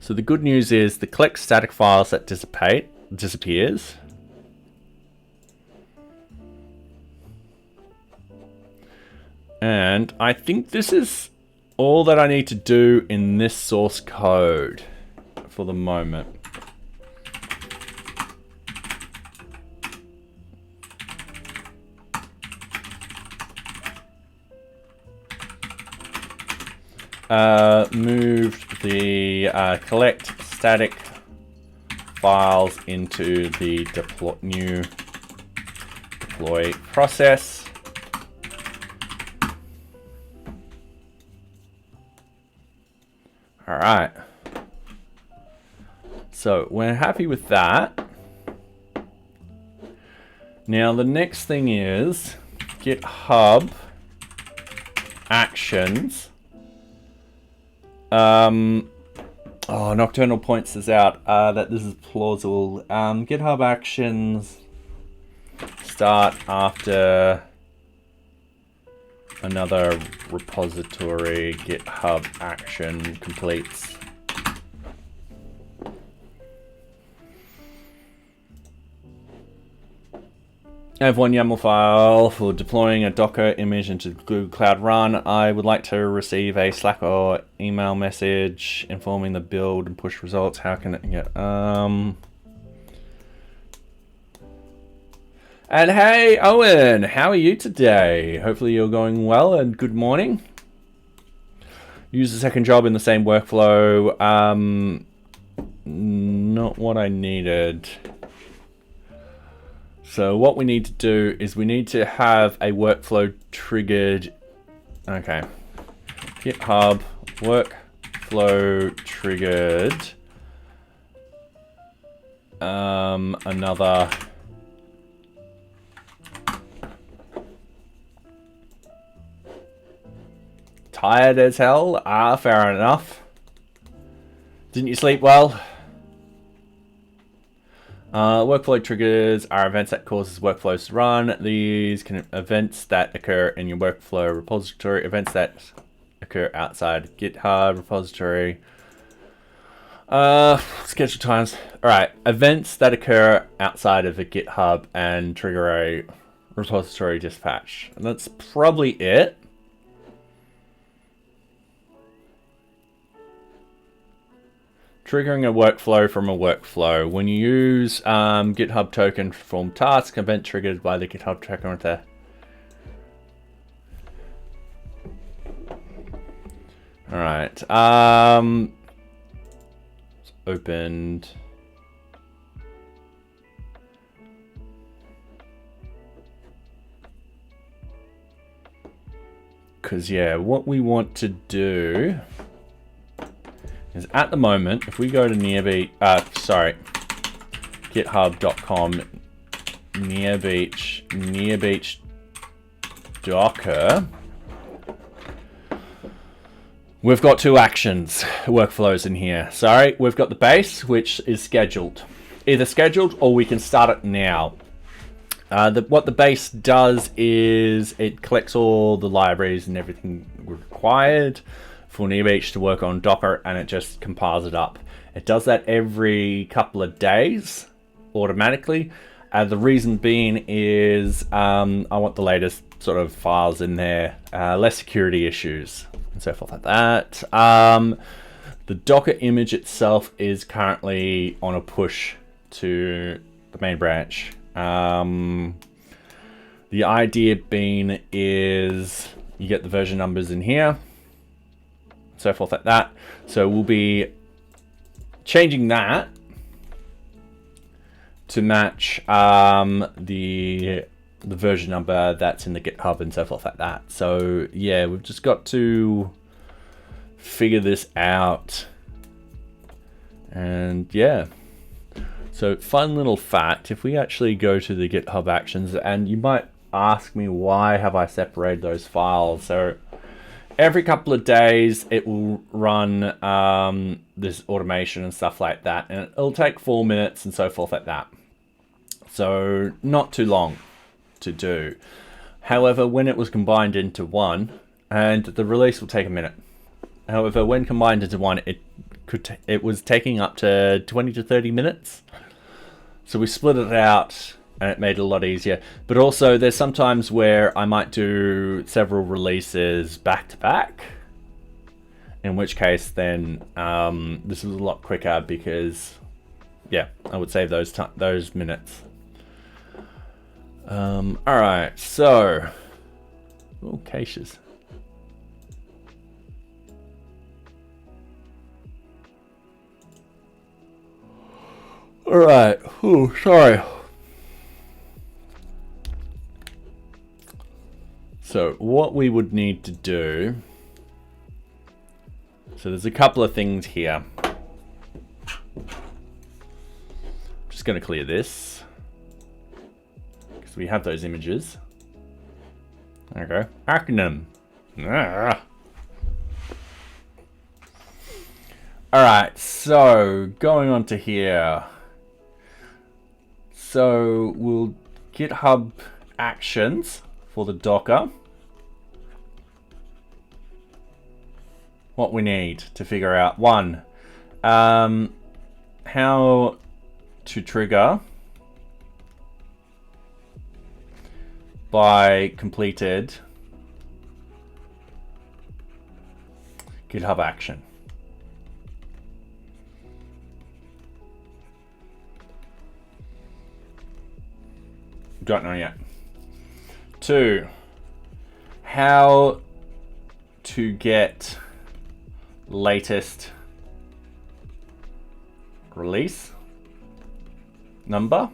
[SPEAKER 1] So the good news is the collect static files that disappears. And I think this is all that I need to do in this source code for the moment. Moved the collect static files into the new deploy process. All right. So we're happy with that. Now the next thing is GitHub Actions. Nocturnal points this out that this is plausible. GitHub Actions start after another repository. GitHub action completes. I have one YAML file for deploying a Docker image into Google Cloud Run. I would like to receive a Slack or email message informing the build and push results. How can it get? And hey, Owen, how are you today? Hopefully you're going well, and good morning. Use the second job in the same workflow. Not what I needed. So what we need to do is we need to have a workflow triggered. Okay. GitHub workflow triggered. Another. Tired as hell? Fair enough. Didn't you sleep well? Workflow triggers are events that causes workflows to run. These can events that occur in your workflow repository, events that occur outside GitHub repository. Schedule times. All right, events that occur outside of a GitHub and trigger a repository dispatch. And that's probably it. Triggering a workflow from a workflow. When you use GitHub token to perform task, event triggered by the GitHub token. All right. It's opened. Because yeah, what we want to do is at the moment, if we go to NearBeach, github.com, NearBeach Docker, we've got two actions, workflows in here. Sorry, we've got the base, which is scheduled. Either scheduled or we can start it now. What the base does is it collects all the libraries and everything required for NearBeach to work on Docker, and it just compiles it up. It does that every couple of days automatically. The reason being is I want the latest sort of files in there, less security issues and so forth like that. The Docker image itself is currently on a push to the main branch. The idea being is you get the version numbers in here, so forth like that. So we'll be changing that to match the version number that's in the GitHub and so forth like that. So yeah, we've just got to figure this out. And yeah, so fun little fact, if we actually go to the GitHub actions, and you might ask me why have I separated those files. So every couple of days it will run this automation and stuff like that, and it'll take 4 minutes and so forth like that. So not too long to do. However, when it was combined into one, and the release will take a minute. However, when combined into one, it was taking up to 20 to 30 minutes. So we split it out and it made it a lot easier. But also there's sometimes where I might do several releases back to back, in which case then this is a lot quicker because yeah, I would save those minutes. All right, so caches. All right. Oh, sorry. So what we would need to do. So there's a couple of things here. Just going to clear this because we have those images. Okay. Acronym. Ah. All right. So going on to here. So we'll GitHub actions for the Docker. What we need to figure out, one, how to trigger by completed GitHub action. Don't know yet. 2, how to get latest release number.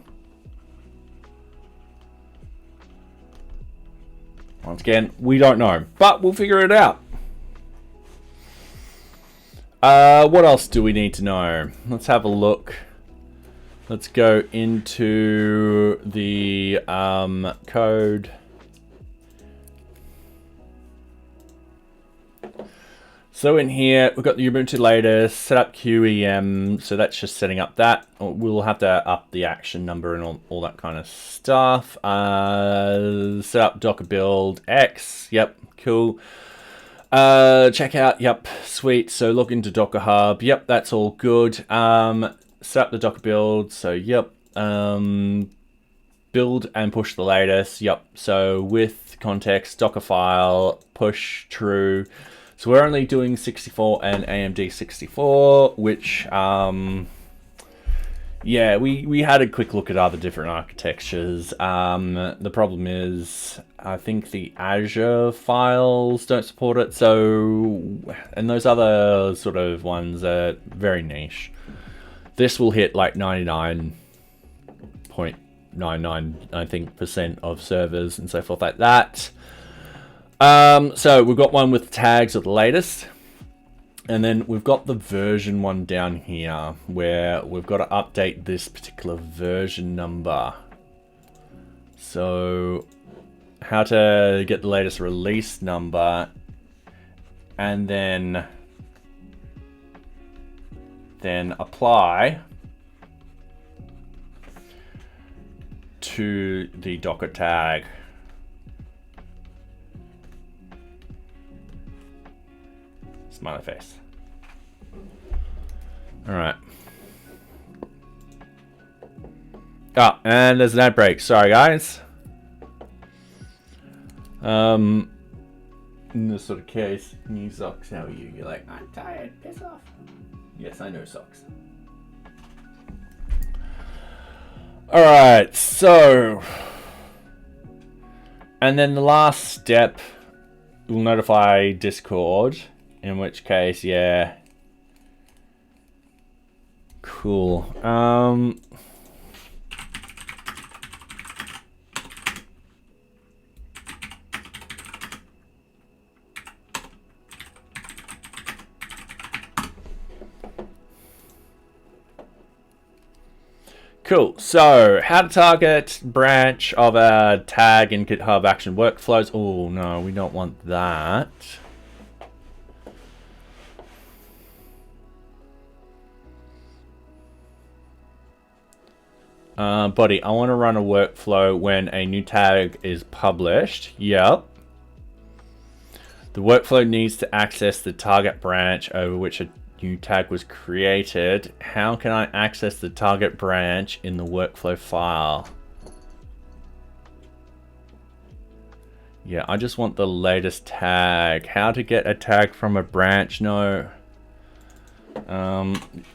[SPEAKER 1] Once again, we don't know, but we'll figure it out. What else do we need to know? Let's have a look. Let's go into the code. So in here, we've got the Ubuntu latest, set up QEM, so that's just setting up that. We'll have to up the action number and all that kind of stuff. Set up Docker build X, yep, cool. Checkout, yep, sweet. So log into Docker Hub, yep, that's all good. Set up the Docker build, so yep. Build and push the latest, yep. So with context, Docker file, push true. So we're only doing 64 and AMD 64, which, yeah, we had a quick look at other different architectures. The problem is, I think the Azure files don't support it. So, and those other sort of ones are very niche. This will hit like 99.99, I think, % of servers and so forth like that. So we've got one with tags of the latest, and then we've got the version one down here where we've got to update this particular version number. So how to get the latest release number, and then apply to the Docker tag. Smiley face. All right. Oh, and there's an ad break. Sorry, guys. In this sort of case, new socks. How are you? You're like, I'm tired. Piss off. Yes, I know socks. All right. So, and then the last step, we'll notify Discord. In which case, yeah. Cool. Cool. So, how to target branch of a tag in GitHub Action Workflows. Oh, no, we don't want that. Buddy, I want to run a workflow when a new tag is published. Yep. The workflow needs to access the target branch over which a new tag was created. How can I access the target branch in the workflow file? Yeah, I just want the latest tag. How to get a tag from a branch? No.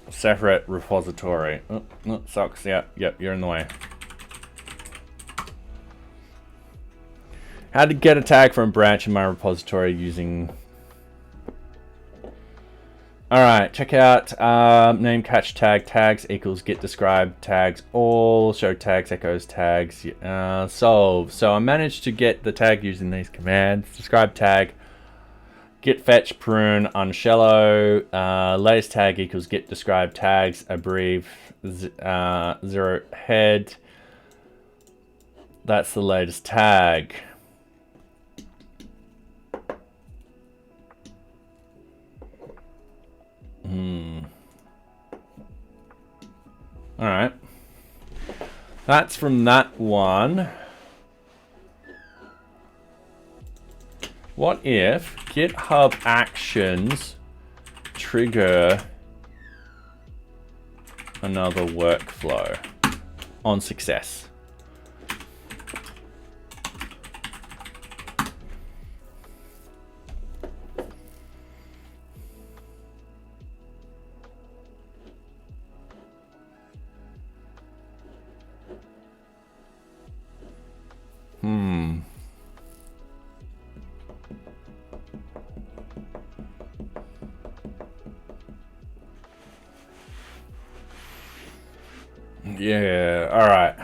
[SPEAKER 1] Separate repository. Oh, no, sucks. Yep, you're in the way. How to get a tag from a branch in my repository using... Alright, check out name catch tag tags equals get describe tags all show tags echoes tags solve. So I managed to get the tag using these commands. Describe tag get fetch prune unshallow latest tag equals get describe tags abbrev 0 head. That's the latest tag. All right, that's from that one. What if GitHub Actions trigger another workflow on success? Yeah, all right.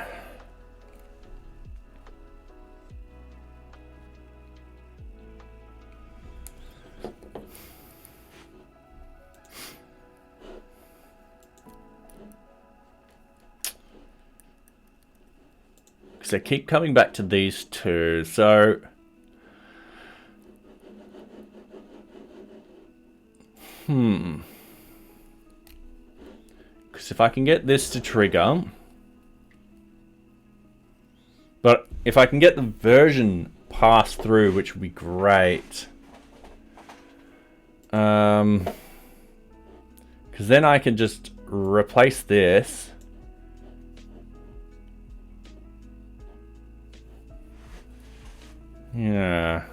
[SPEAKER 1] Because I keep coming back to these two. So Because if I can get this to trigger, but if I can get the version passed through, which would be great. Because then I can just replace this. Yeah.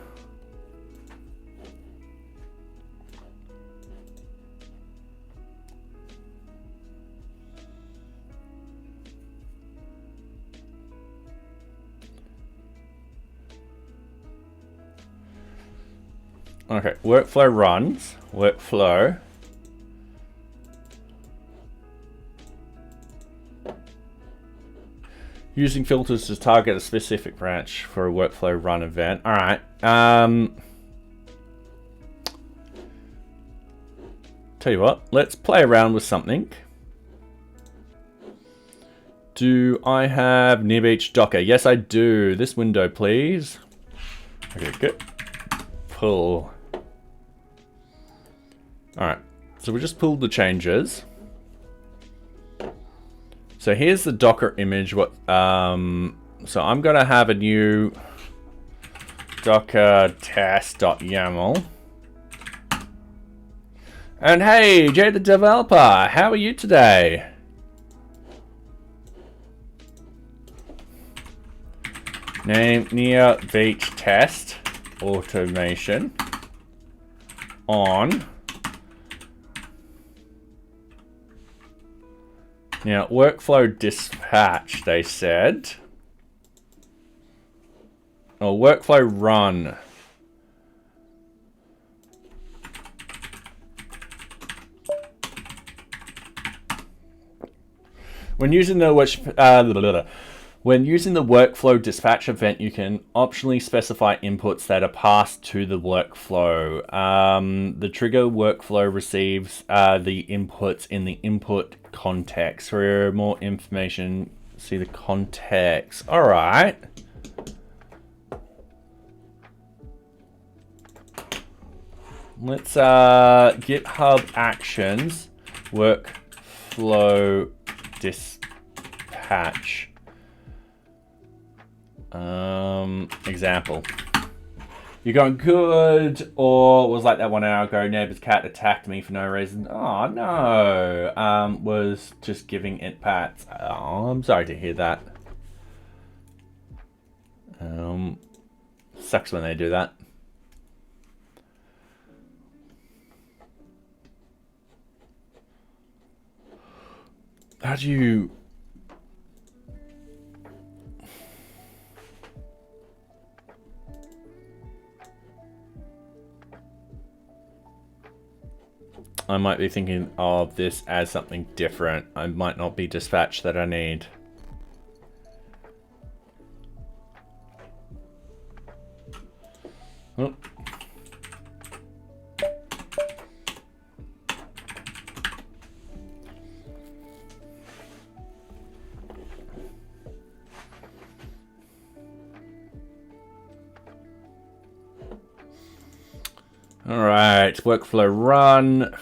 [SPEAKER 1] Okay, workflow runs, workflow. Using filters to target a specific branch for a workflow run event. All right. Tell you what, let's play around with something. Do I have NearBeach Docker? Yes, I do. This window, please. Okay, good. Pull. All right, so we just pulled the changes. So here's the Docker image. So I'm gonna have a new Docker test.yaml. And hey, Jay the developer, how are you today? Name NearBeach test automation on. Now, workflow dispatch, they said. Or workflow run. When using the workflow dispatch event, you can optionally specify inputs that are passed to the workflow. The trigger workflow receives the inputs in the input context. For more information, see the context. All right. Let's GitHub Actions workflow dispatch. Example. You're going good, or was like that 1 hour ago, neighbor's cat attacked me for no reason. Oh no. Was just giving it pats. Oh, I'm sorry to hear that. Sucks when they do that. How do you... I might be thinking of this as something different. I might not be dispatch that I need. Oh. All right, workflow run.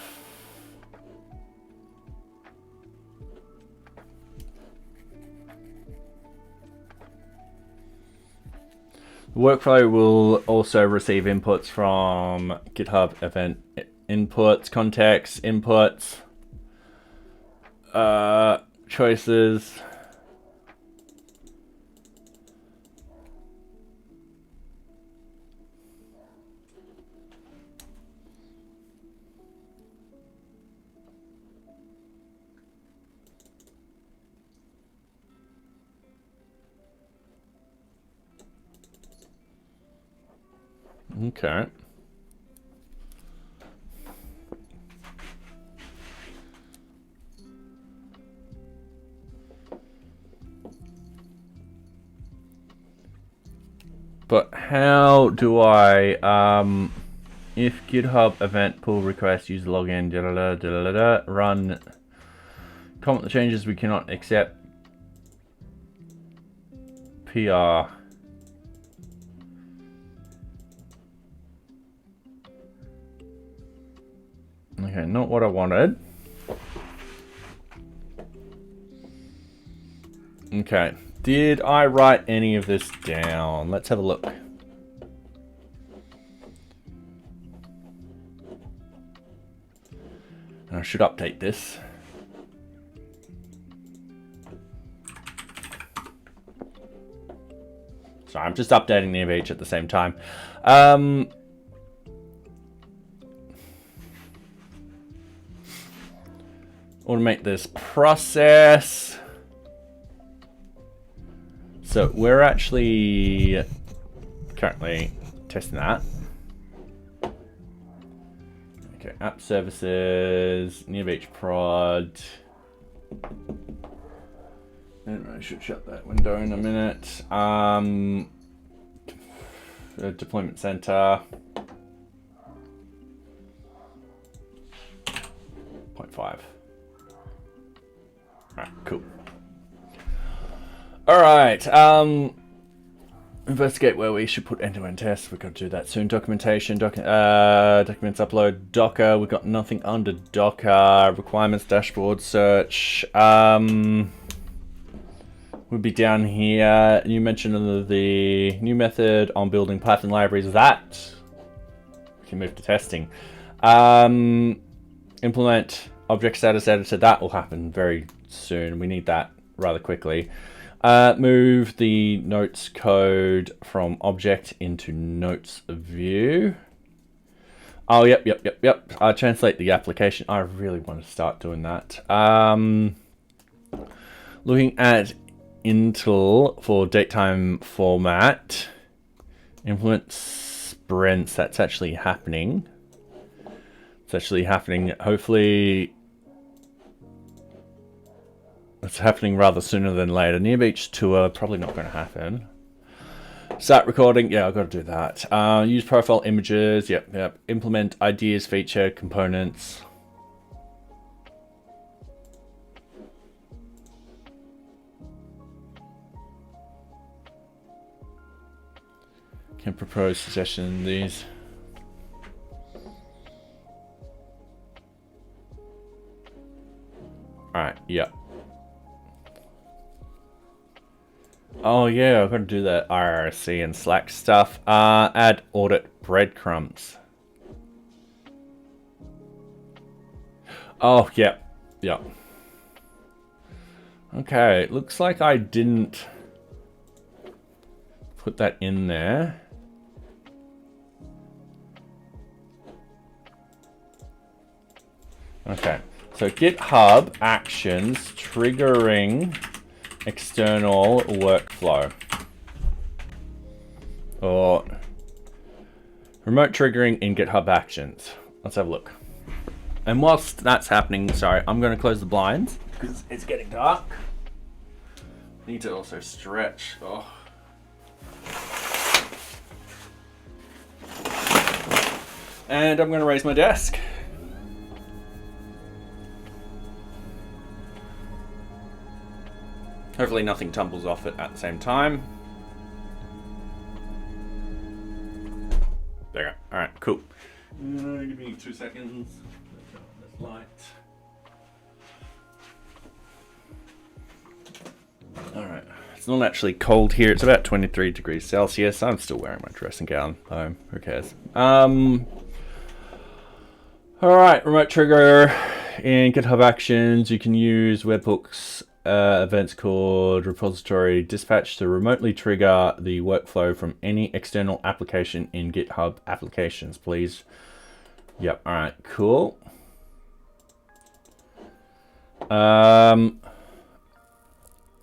[SPEAKER 1] The workflow will also receive inputs from GitHub event inputs, context, inputs, choices. Okay. But how do I, if GitHub event pull request, user login, run, comment the changes we cannot accept, PR. Okay, Okay, not what I wanted. Okay, did I write any of this down? Let's have a look. I should update this. Sorry, I'm just updating NearBeach at the same time. Automate this process. So we're actually currently testing that. Okay, app services, NearBeach prod. And I should shut that window in a minute. Deployment center. 0.5. Alright, cool. Alright, investigate where we should put end-to-end tests. We've got to do that soon. Documentation, documents upload, Docker. We've got nothing under Docker. Requirements, dashboard, search. Would be down here. You mentioned the new method on building Python libraries. That we can move to testing. Implement object status editor. That will happen very soon. We need that rather quickly. Move the notes code from object into notes view. Oh, yep. Translate the application. I really want to start doing that. Looking at Intel for datetime format. Implement sprints. That's actually happening. It's actually happening. Hopefully, it's happening rather sooner than later. NearBeach tour, probably not going to happen. Start recording. Yeah, I've got to do that. Use profile images. Yep. Implement ideas, feature, components. Can propose suggestion these. Alright, yep. Oh yeah, I've got to do that IRC and Slack stuff. Add audit breadcrumbs. Oh, yep. Okay, looks like I didn't put that in there. Okay, so GitHub actions triggering external workflow. Or remote triggering in GitHub actions. Let's have a look. And whilst that's happening, sorry, I'm going to close the blinds because it's getting dark. Need to also stretch. Oh. And I'm going to raise my desk. Hopefully nothing tumbles off it at the same time. There you go. Alright, cool. Give me 2 seconds. Let's turn on this light. Alright. It's not actually cold here. It's about 23 degrees Celsius. I'm still wearing my dressing gown. Who cares? Alright, remote trigger in GitHub Actions. You can use webhooks. Events called repository dispatch to remotely trigger the workflow from any external application in GitHub applications, please. Yep. All right. Cool. A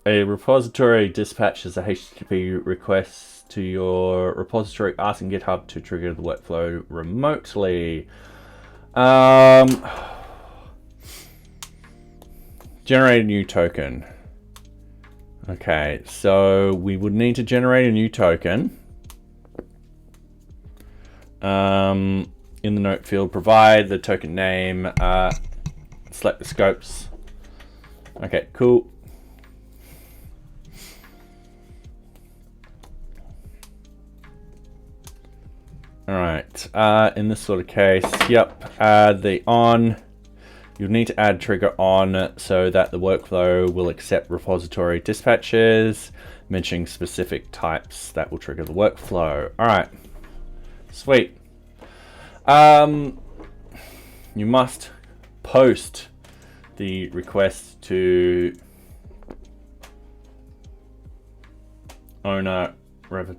[SPEAKER 1] repository dispatches a HTTP request to your repository asking GitHub to trigger the workflow remotely. Generate a new token. Okay, so we would need to generate a new token. In the note field, provide the token name, select the scopes. Okay, cool. All right, in this sort of case, yep, add the on. You'll need to add trigger on so that the workflow will accept repository dispatches, mentioning specific types that will trigger the workflow. All right, sweet. You must post the request to owner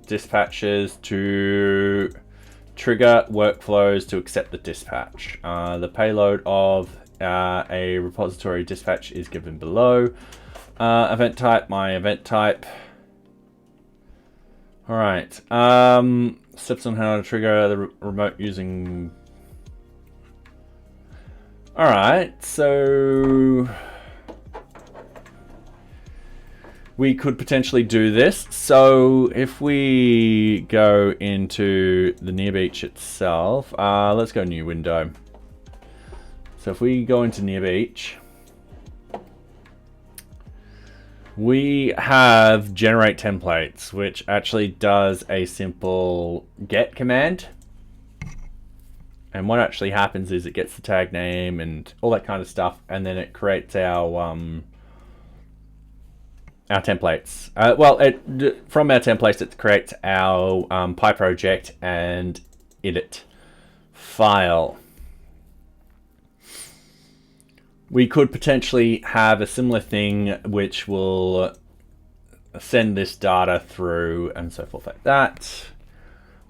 [SPEAKER 1] dispatches to trigger workflows to accept the dispatch. The payload of a repository dispatch is given below. Event type, my event type. All right. Steps on how to trigger the remote using. All right. So we could potentially do this. So if we go into the NearBeach itself, let's go new window. So if we go into NearBeach, we have generate templates, which actually does a simple get command. And what actually happens is it gets the tag name and all that kind of stuff, and then it creates our templates. From our templates, it creates our PyProject and edit file. We could potentially have a similar thing which will send this data through and so forth like that.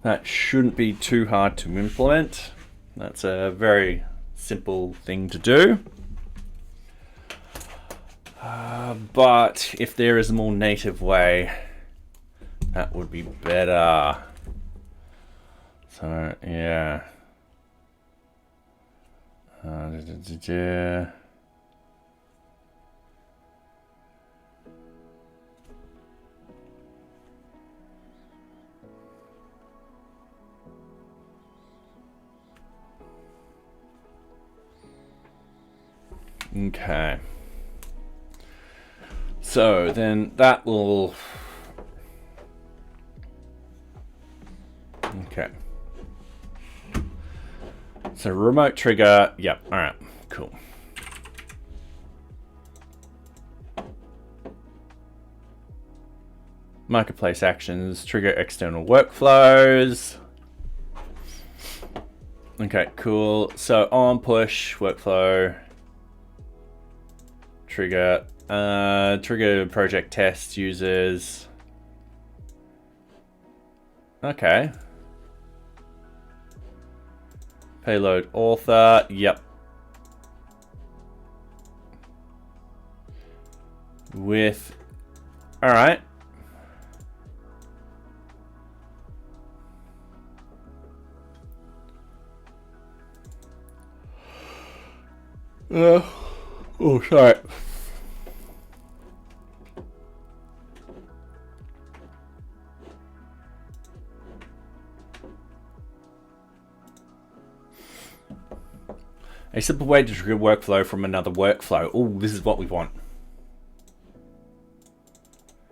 [SPEAKER 1] That shouldn't be too hard to implement. That's a very simple thing to do. But if there is a more native way, that would be better. So, yeah. Okay. So then that will. Okay. So remote trigger. Yep. All right. Cool. Marketplace actions trigger external workflows. Okay. Cool. So on push workflow. Trigger project test users. Okay. Payload author. Yep. With. All right. Oh, sorry. A simple way to trigger workflow from another workflow. Oh, this is what we want.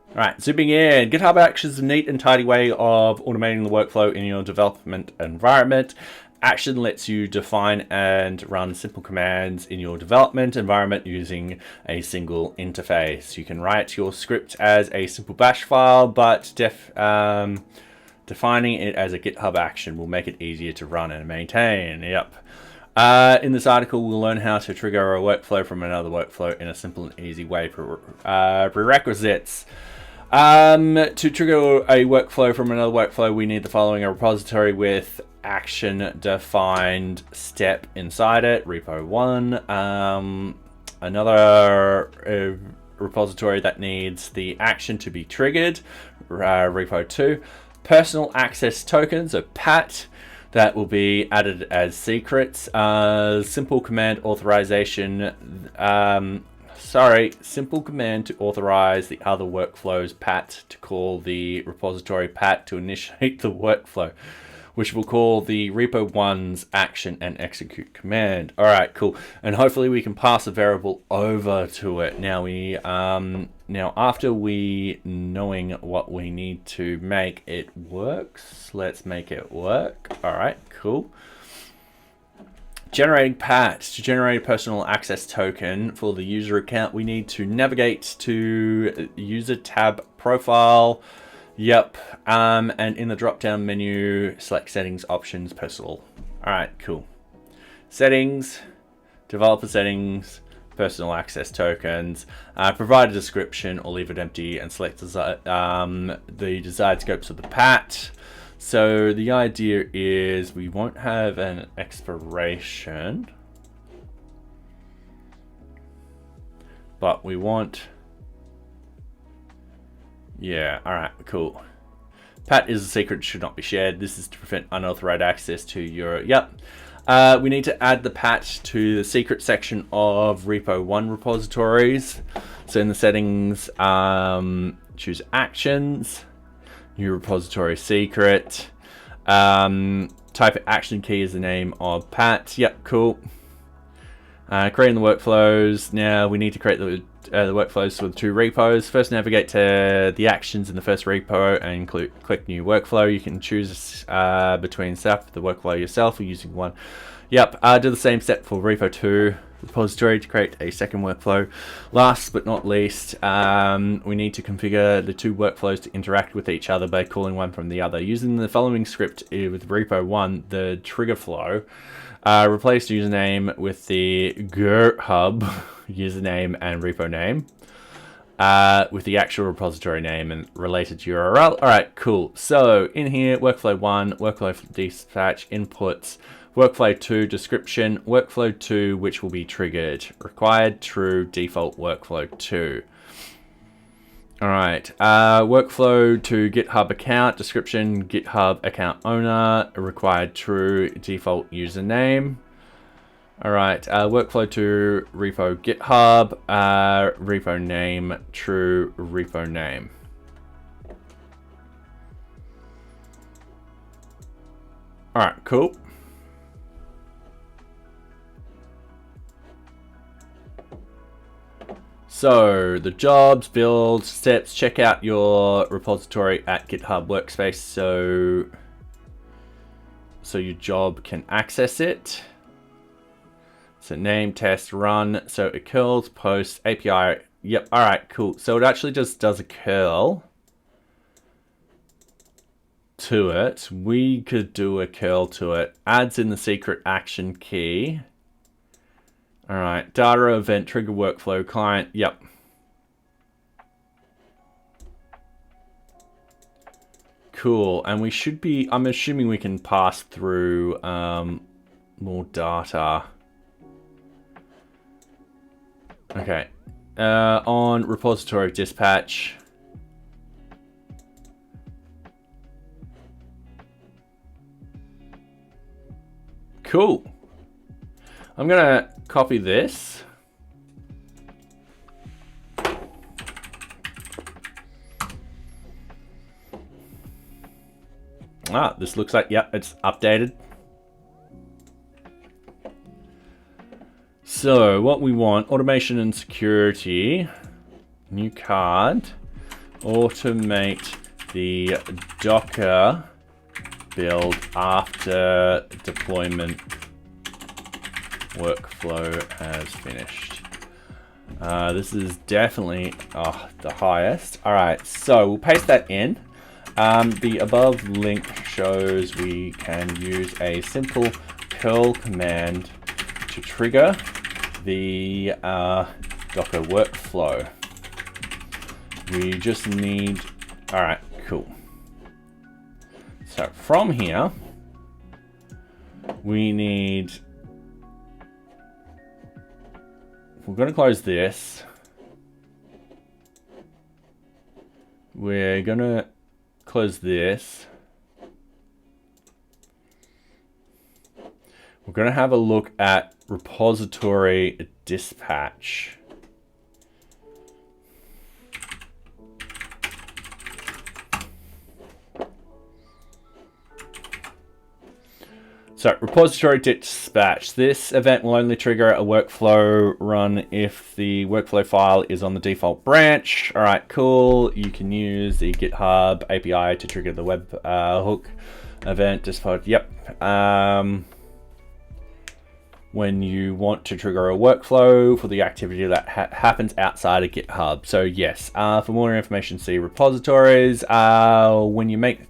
[SPEAKER 1] All right, zooming in. GitHub Actions is a neat and tidy way of automating the workflow in your development environment. Action lets you define and run simple commands in your development environment using a single interface. You can write your script as a simple bash file, but defining it as a GitHub action will make it easier to run and maintain. Yep. In this article, we'll learn how to trigger a workflow from another workflow in a simple and easy way. Prerequisites. To trigger a workflow from another workflow, we need the following: a repository with action defined step inside it, repo 1. Another repository that needs the action to be triggered, repo 2. Personal access tokens, or PAT, that will be added as secrets. Simple command authorization. Simple command to authorize the other workflow's PAT to call the repository PAT to initiate the workflow, which will call the repo 1's action and execute command. All right, cool. And hopefully we can pass a variable over to it. Now we Now, after we knowing what we need to make it works, let's make it work. All right, cool. Generating PAT. To generate a personal access token for the user account, we need to navigate to user tab profile. Yep. And in the drop-down menu, select settings, options, personal. All right, cool. Settings, developer settings, personal access tokens, provide a description or leave it empty, and select the desired scopes of the PAT. So the idea is we won't have an expiration, but we want, yeah, all right, cool. PAT is a secret, should not be shared. This is to prevent unauthorized access to your, yep. We need to add the PAT to the secret section of repo 1 repositories. So in the settings, choose actions, new repository secret, type action key is the name of PAT. Yep, cool. Creating the workflows. Now we need to create the workflows for the 2 repos. First, navigate to the actions in the first repo and click new workflow. You can choose between step the workflow yourself or using one. Yep, do the same step for repo 2 repository to create a second workflow. Last but not least, we need to configure the 2 workflows to interact with each other by calling one from the other. Using the following script with repo 1, the trigger flow, replace username with the GitHub username and repo name with the actual repository name and related URL. All right, cool. So in here, workflow 1, workflow dispatch, inputs, workflow 2, description, workflow 2, which will be triggered, required, true, default workflow 2. All right, workflow to GitHub account, description, GitHub account owner, required, true, default username. All right, workflow to repo GitHub, repo name, true, repo name. All right, cool. So the jobs, build, steps, check out your repository at GitHub Workspace so your job can access it. So name, test, run. So it curls, post, API. Yep, all right, cool. So it actually just does a curl to it. We could do a curl to it. Adds in the secret action key. All right, data event, trigger workflow, client, yep. Cool, and we should be, I'm assuming we can pass through more data. Okay, on repository dispatch. Cool. I'm gonna copy this. This looks like, yep, it's updated. So what we want, automation and security, new card, automate the Docker build after deployment workflow has finished. This is definitely the highest. All right, so we'll paste that in. The above link shows we can use a simple curl command to trigger the Docker workflow. We just need, all right, cool. So from here, we need, we're going to close this. We're going to close this. We're going to have a look at repository dispatch. So repository dispatch. This event will only trigger a workflow run if the workflow file is on the default branch. All right, cool. You can use the GitHub API to trigger the web hook event. Yep. When you want to trigger a workflow for the activity that happens outside of GitHub. So yes, for more information, see repositories. When you make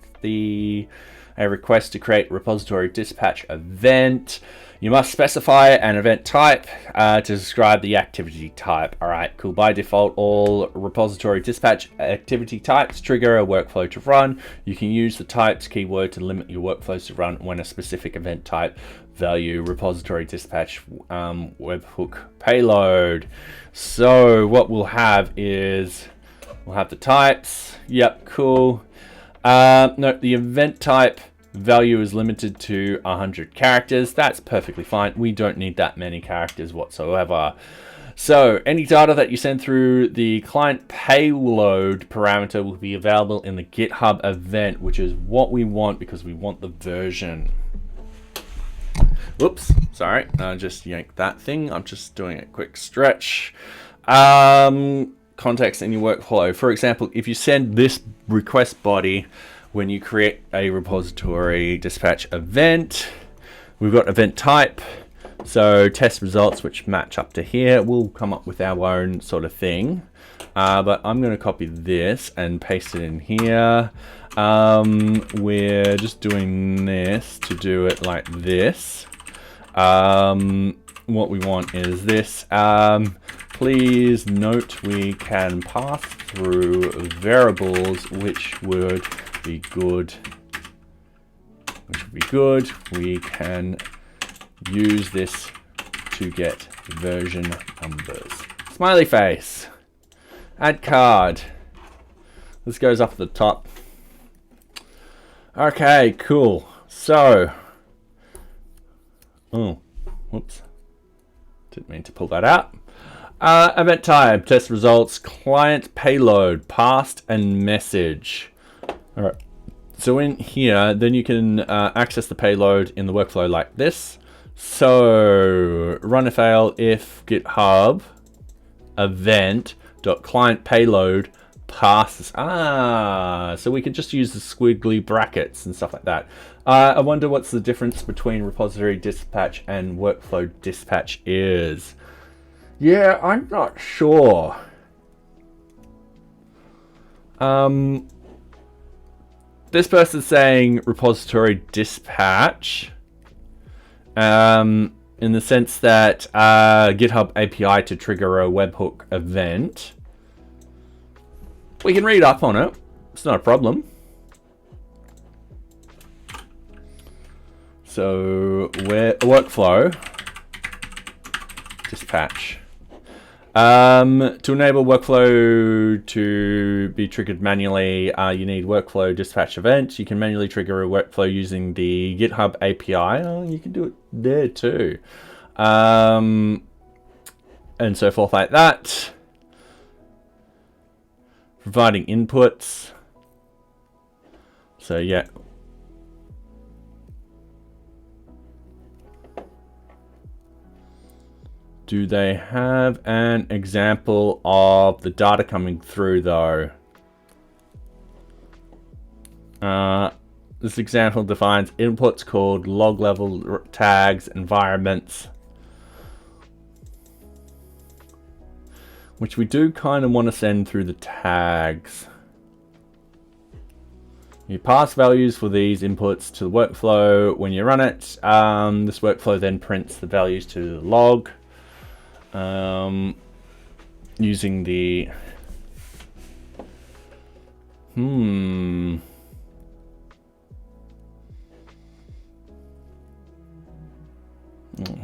[SPEAKER 1] a request to create repository dispatch event, you must specify an event type to describe the activity type. All right, cool. By default, all repository dispatch activity types trigger a workflow to run. You can use the types keyword to limit your workflows to run when a specific event type value repository dispatch webhook payload. So what we'll have is we'll have the types. Yep, cool. No, the event type value is limited to 100 characters. That's perfectly fine. We don't need that many characters whatsoever. So any data that you send through the client payload parameter will be available in the GitHub event, which is what we want because we want the version. Whoops, sorry, I just yanked that thing. I'm just doing a quick stretch. Context in your workflow. For example, if you send this request body when you create a repository dispatch event, we've got event type. So test results which match up to here. We'll come up with our own sort of thing. But I'm going to copy this and paste it in here. We're just doing this to do it like this. What we want is this. Please note we can pass through variables which would be good. We can use this to get version numbers. Smiley face. Add card. This goes up at the top. Okay, cool. So, oh, whoops. Didn't mean to pull that out. Event type, test results, client payload, passed and message. All right. So in here, then you can access the payload in the workflow like this. So run a fail if GitHub event.client payload passes. So we could just use the squiggly brackets and stuff like that. I wonder what's the difference between repository dispatch and workflow dispatch is. Yeah, I'm not sure. This person's saying repository dispatch in the sense that GitHub API to trigger a webhook event. We can read up on it. It's not a problem. So workflow dispatch. To enable workflow to be triggered manually, you need workflow dispatch event. You can manually trigger a workflow using the GitHub API. Oh, you can do it there too. And so forth like that. Providing inputs. So yeah. Do they have an example of the data coming through though? This example defines inputs called log level tags, environments, which we do kind of want to send through the tags. You pass values for these inputs to the workflow when you run it. This workflow then prints the values to the log. Using the my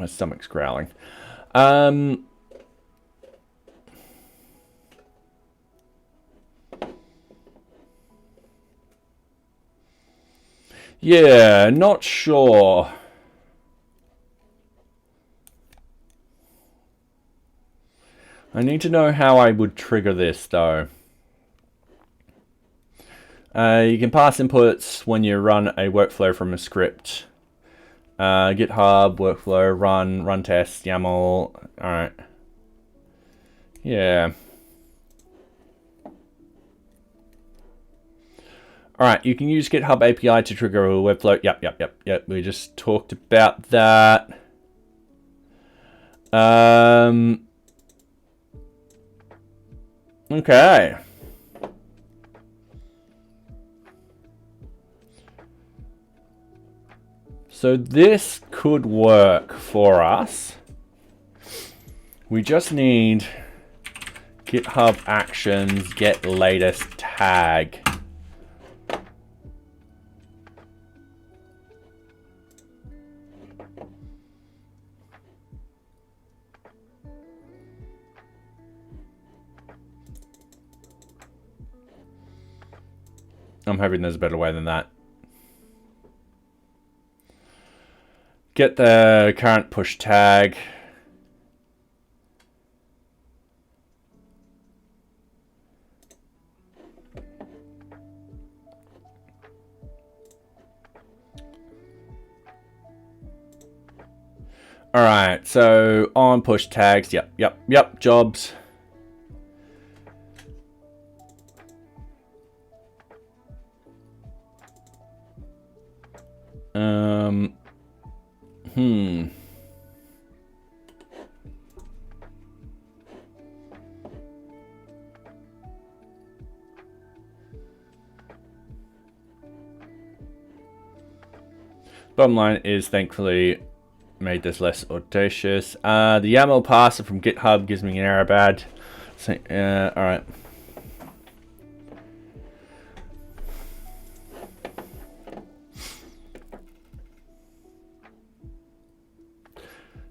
[SPEAKER 1] stomach's growling. Yeah, not sure. I need to know how I would trigger this though. You can pass inputs when you run a workflow from a script. GitHub, workflow, run test, YAML. All right. Yeah. All right, you can use GitHub API to trigger a Webflow. Yep. We just talked about that. Okay. So this could work for us. We just need GitHub Actions get latest tag. I'm hoping there's a better way than that. Get the current push tag. All right, so on push tags, yep, jobs. Bottom line is, thankfully, made this less audacious. The YAML parser from GitHub gives me an error bad. So, all right.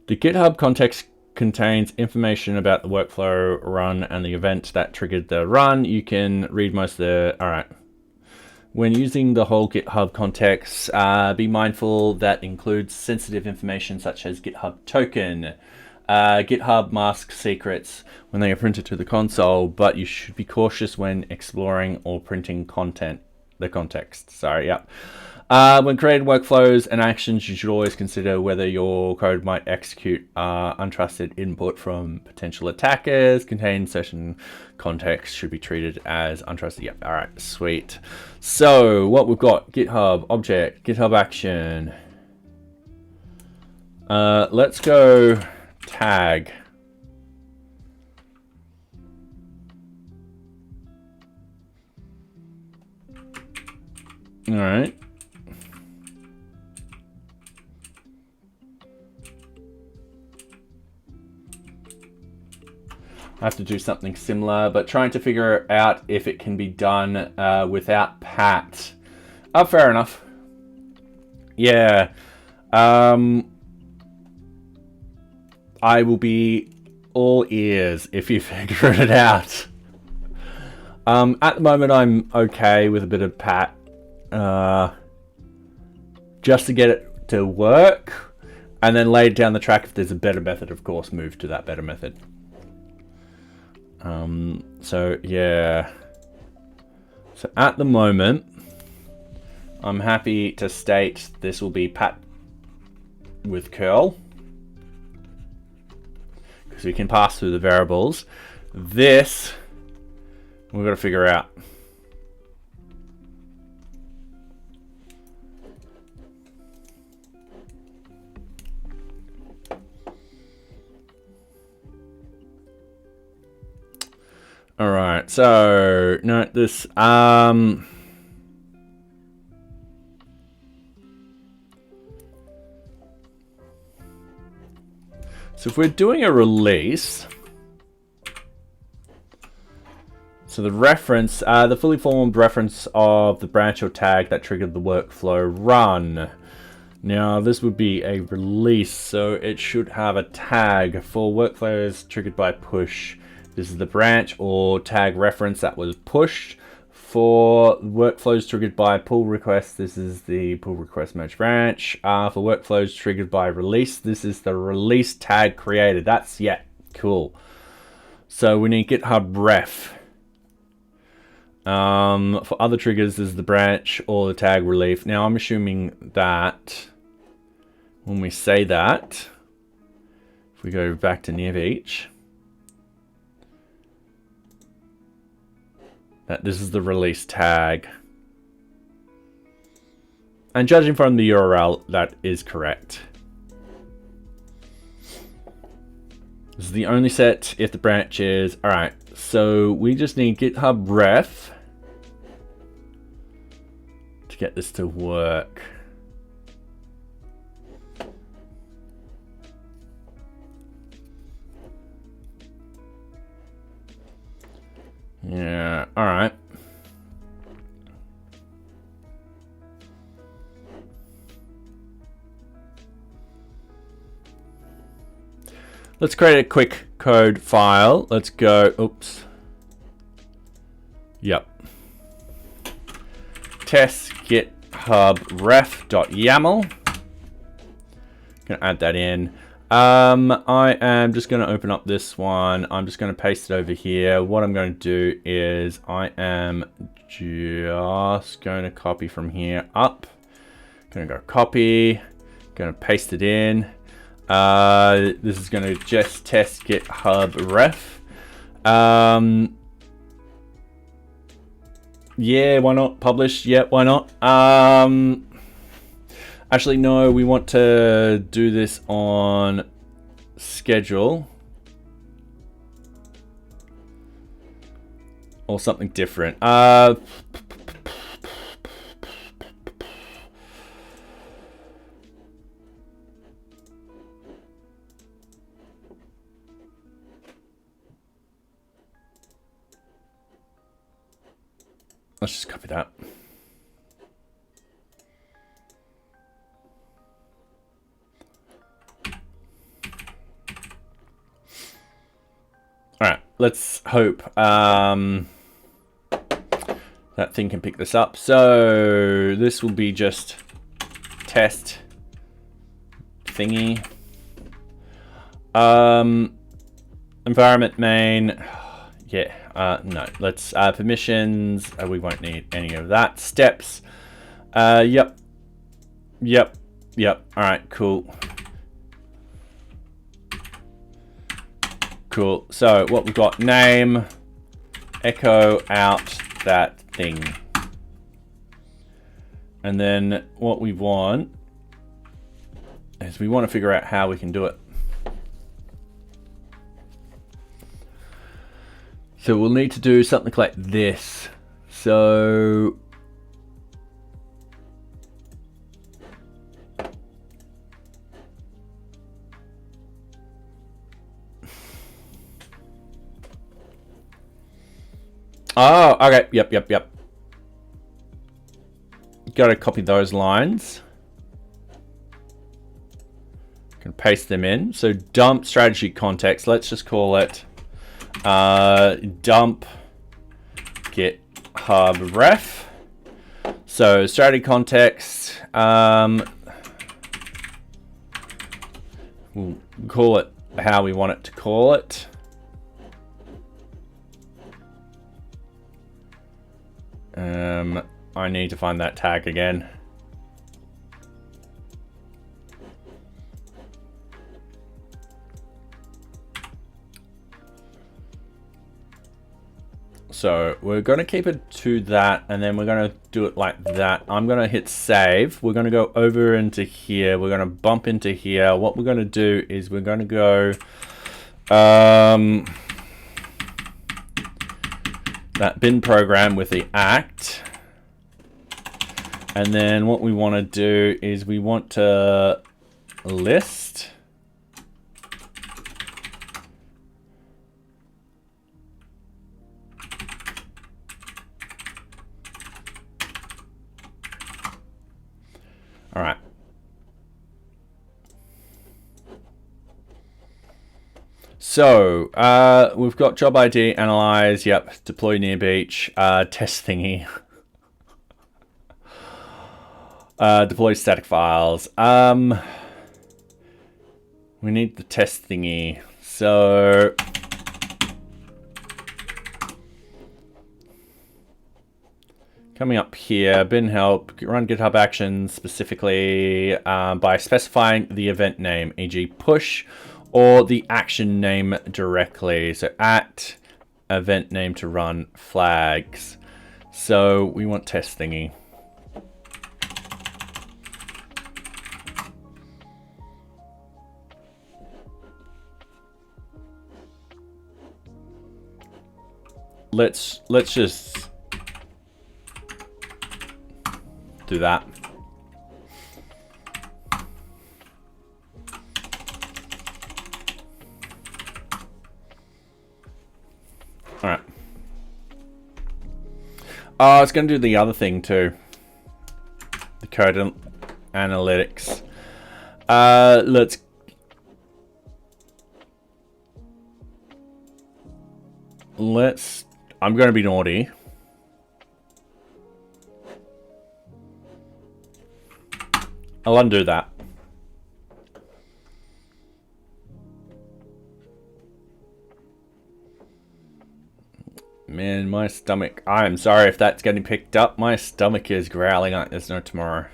[SPEAKER 1] The GitHub context contains information about the workflow run and the event that triggered the run. You can read most of the... All right. When using the whole GitHub context, be mindful that includes sensitive information such as GitHub token. GitHub masks secrets when they are printed to the console, but you should be cautious when exploring or printing the context. Sorry, yeah. When creating workflows and actions, you should always consider whether your code might execute untrusted input from potential attackers. Contained session context should be treated as untrusted. Yep. All right. Sweet. So what we've got: GitHub object, GitHub action. Let's go tag. All right. I have to do something similar, but trying to figure out if it can be done without pat. Oh, fair enough. Yeah. I will be all ears if you figure it out. At the moment, I'm okay with a bit of pat. Just to get it to work. And then later down the track, if there's a better method, of course, move to that better method. So yeah, so at the moment I'm happy to state this will be pat with curl because we can pass through the variables. This we've got to figure out. All right, so note this. So if we're doing a release, so the reference, the fully formed reference of the branch or tag that triggered the workflow run. Now this would be a release, so it should have a tag for workflows triggered by push. This is the branch or tag reference that was pushed. For workflows triggered by pull request, this is the pull request merge branch. For workflows triggered by release, this is the release tag created. That's, yeah, cool. So we need GitHub ref. For other triggers, this is the branch or the tag relief. Now I'm assuming that when we say that, if we go back to NearBeach, that this is the release tag. And judging from the URL, that is correct. This is the only set if the branch is. All right, so we just need GitHub ref to get this to work. Yeah, all right. Let's create a quick code file. Let's go, oops. Yep. Test GitHub ref.yaml. Gonna add that in. I am just going to open up this one. I'm just going to paste it over here. What I'm going to do is I am just going to copy from here up. Going to go copy. Going to paste it in. This is going to just test GitHub ref. Yeah, why not? Publish. Yeah, why not? Actually, no, we want to do this on schedule or something different. Let's just copy that. All right, let's hope that thing can pick this up. So this will be just test thingy. Environment main. Yeah, no, let's permissions. We won't need any of that. Steps. Yep. All right, cool. Cool. So what we've got, name, echo out that thing. And then what we want is we want to figure out how we can do it. So we'll need to do something like this. So oh, okay. Yep. Gotta copy those lines. Can paste them in. So dump strategy context. Let's just call it dump GitHub ref. So strategy context. We'll call it how we want it to call it. I need to find that tag again. So we're going to keep it to that, and then we're going to do it like that. I'm going to hit save. We're going to go over into here. We're going to bump into here. What we're going to do is we're going to go that bin program with the act. And then what we want to do is we want to list. All right. So we've got job ID, analyze, yep, deploy NearBeach, test thingy, deploy static files. We need the test thingy. So Coming up here, bin help, run GitHub actions specifically by specifying the event name, e.g. push, or the action name directly. So at event name to run flags. So we want test thingy. Let's just do that. All right. Oh, it's going to do the other thing too. The code analytics. Let's. I'm going to be naughty. I'll undo that. Man, my stomach. I am sorry if that's getting picked up. My stomach is growling like there's no tomorrow.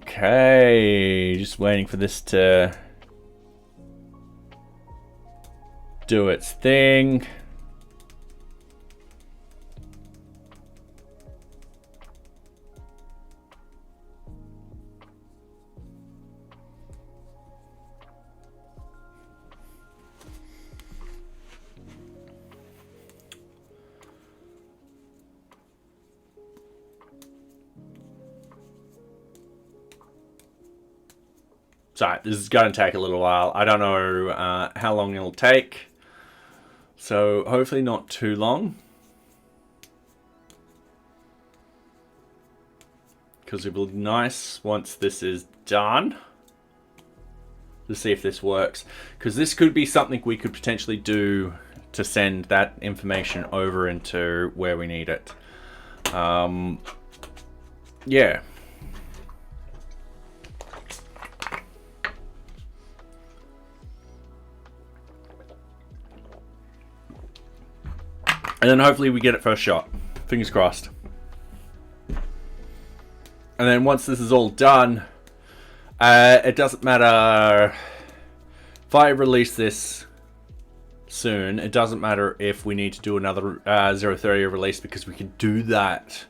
[SPEAKER 1] Okay, just waiting for this to do its thing. So this is going to take a little while. I don't know how long it'll take. So hopefully not too long. Because it will be nice once this is done. To see if this works. Because this could be something we could potentially do to send that information over into where we need it. Yeah. And then hopefully we get it first shot. Fingers crossed. And then once this is all done, it doesn't matter if I release this soon. It doesn't matter if we need to do another 0.30 release, because we can do that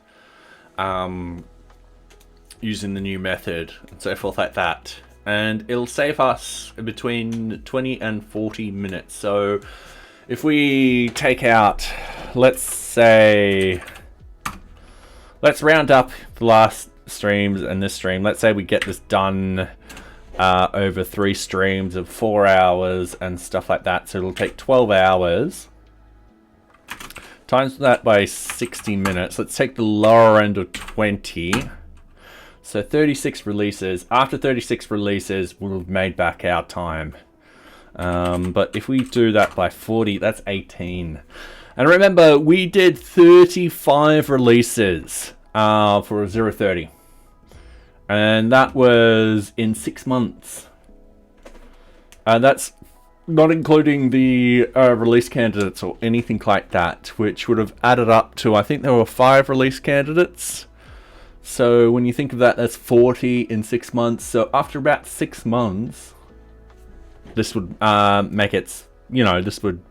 [SPEAKER 1] using the new method and so forth like that. And it'll save us between 20 and 40 minutes. So if we take out, let's say, let's round up the last streams and this stream. Let's say we get this done over 3 streams of 4 hours and stuff like that. So it'll take 12 hours. Times that by 60 minutes. Let's take the lower end of 20. So 36 releases. After 36 releases, we'll have made back our time. But if we do that by 40, that's 18. And remember, we did 35 releases for 0.30. And that was in 6 months. And that's not including the release candidates or anything like that, which would have added up to, I think there were 5 release candidates. So when you think of that, that's 40 in 6 months. So after about 6 months, this would make its, this would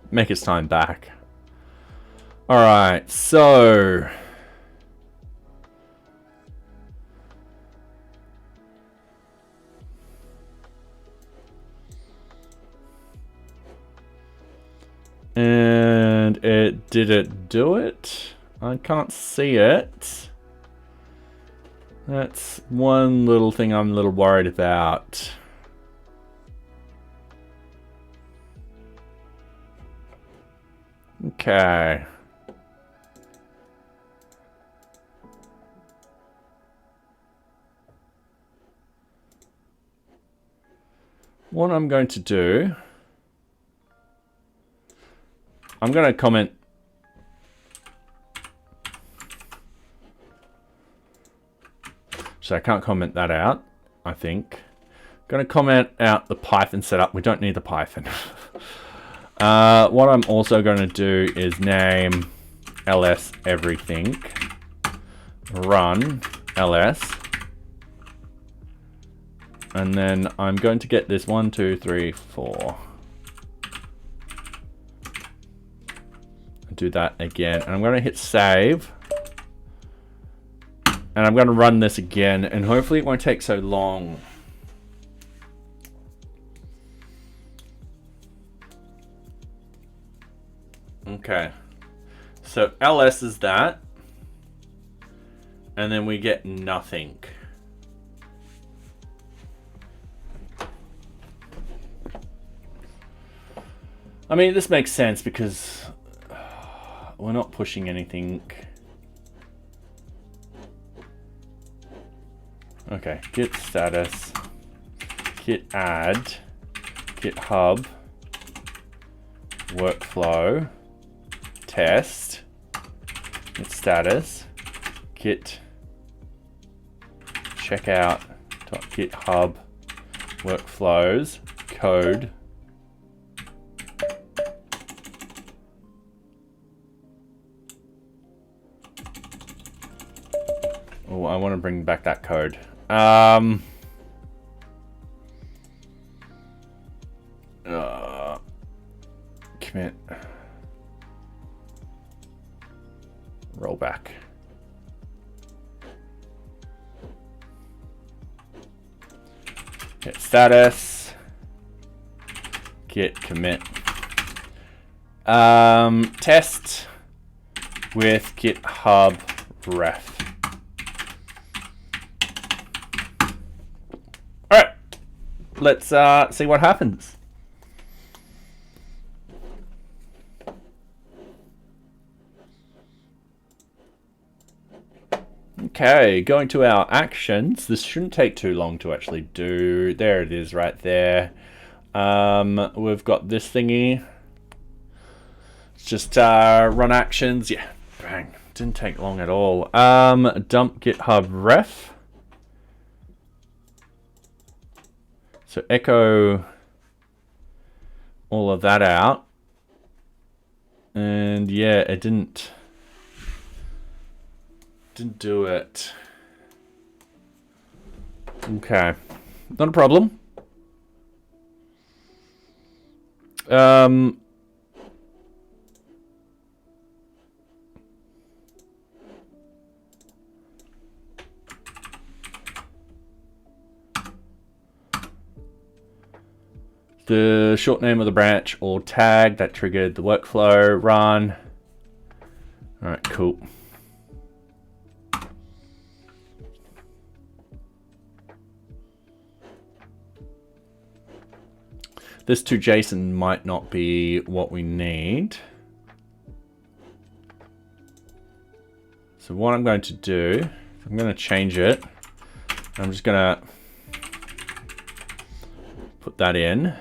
[SPEAKER 1] make its time back. All right, so and did it do it? I can't see it. That's one little thing I'm a little worried about. Okay. What I'm going to do, I'm going to comment. So I can't comment that out, I think. Going to comment out the Python setup. We don't need the Python. What I'm also going to do is name ls everything, run ls, and then I'm going to get this 1, 2, 3, 4. Do that again, and I'm going to hit save, and I'm going to run this again, and hopefully it won't take so long. Okay, so ls is that, and then we get nothing. I mean, this makes sense because we're not pushing anything. Okay, git status, git add, GitHub, workflow, test, git status, git checkout.github workflows, code, oh, I want to bring back that code. Commit, roll back. Git status, git commit, test with GitHub ref. All right, let's see what happens. Okay, going to our actions. This shouldn't take too long to actually do. There it is right there. We've got this thingy. It's just run actions. Yeah, bang. Didn't take long at all. Dump GitHub ref. So echo all of that out. And yeah, it didn't do it. Okay, not a problem. The short name of the branch or tag that triggered the workflow run. All right, cool. This to JSON might not be what we need. So what I'm going to do, I'm going to change it. I'm just going to put that in.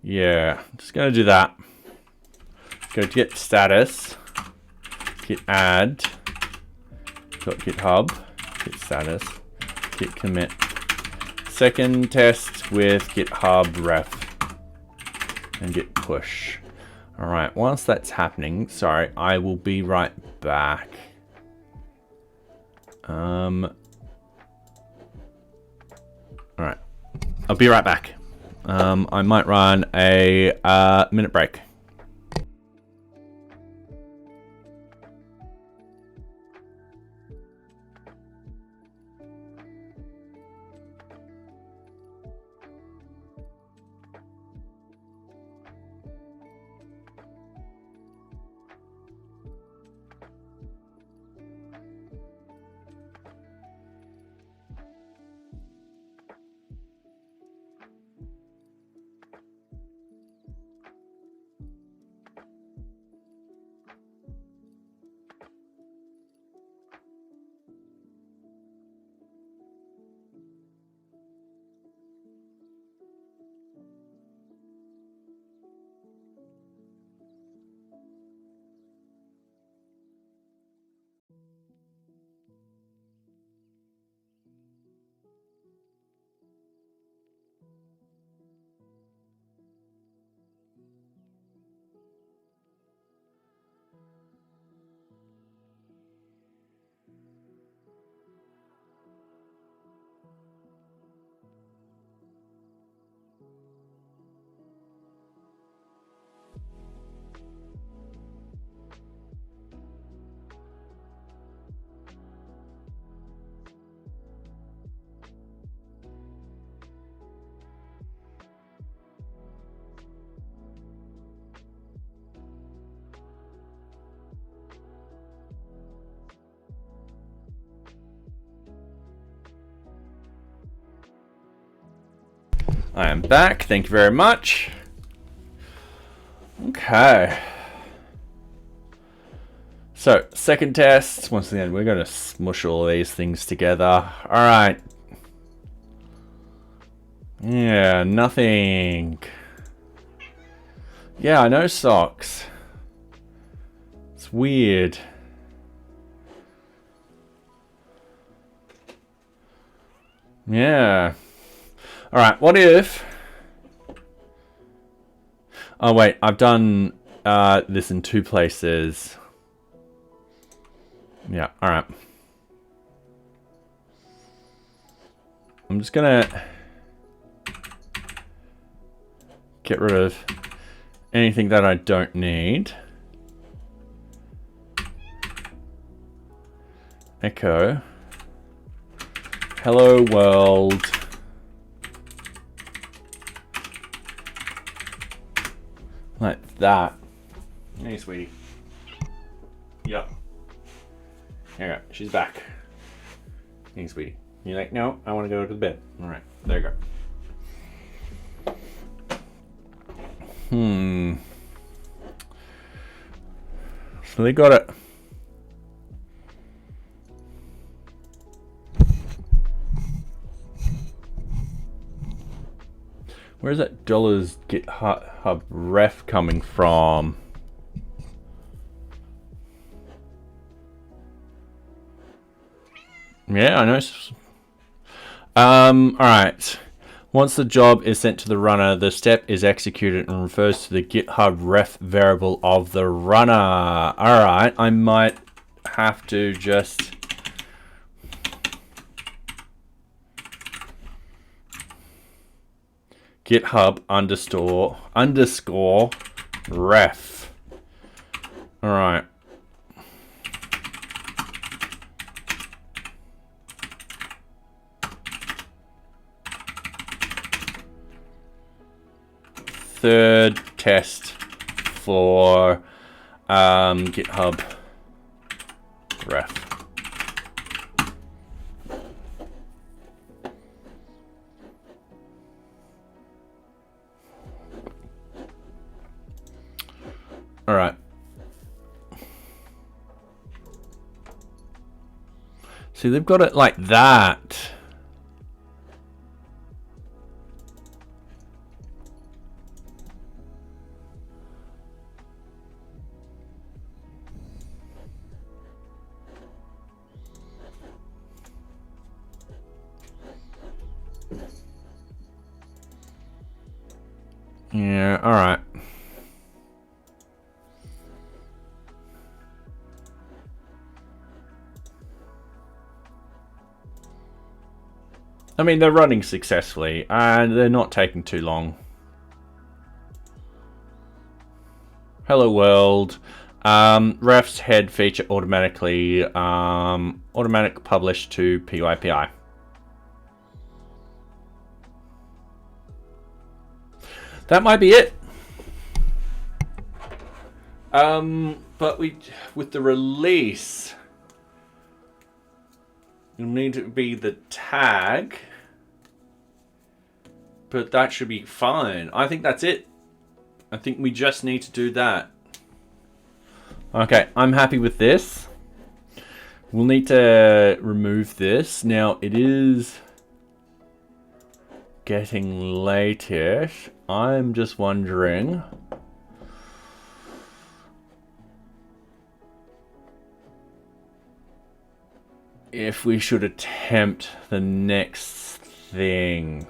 [SPEAKER 1] Yeah, just going to do that. Go to git status. Git add, .github, git status, git commit. Second test with GitHub ref and git push. All right, whilst that's happening, sorry, I will be right back. All right, I'll be right back. I might run a minute break. I am back. Thank you very much. Okay. So, second test. Once again, we're going to smush all these things together. All right. Yeah, nothing. Yeah, I know socks. It's weird. Yeah. All right, what if... Oh, wait, I've done this in 2 places. Yeah, all right. I'm just going to get rid of anything that I don't need. Echo. Hello world. Like that. Hey, sweetie. Yep. There you go. She's back. Hey, sweetie. You're like, no, I want to go to bed. All right. There you go. So they got it. Where's that dollars GitHub ref coming from? Yeah, I know. All right. Once the job is sent to the runner, the step is executed and refers to the GitHub ref variable of the runner. All right, I might have to just... GitHub underscore ref. All right. Third test for GitHub ref. All right. See, they've got it like that. Yeah, all right. I mean, they're running successfully, and they're not taking too long. Hello world. Refs head feature automatically, automatic publish to PYPI. That might be it. But with the release, you'll need to be the tag. But that should be fine. I think that's it. I think we just need to do that. Okay, I'm happy with this. We'll need to remove this. Now, it is getting late-ish. I'm just wondering if we should attempt the next thing,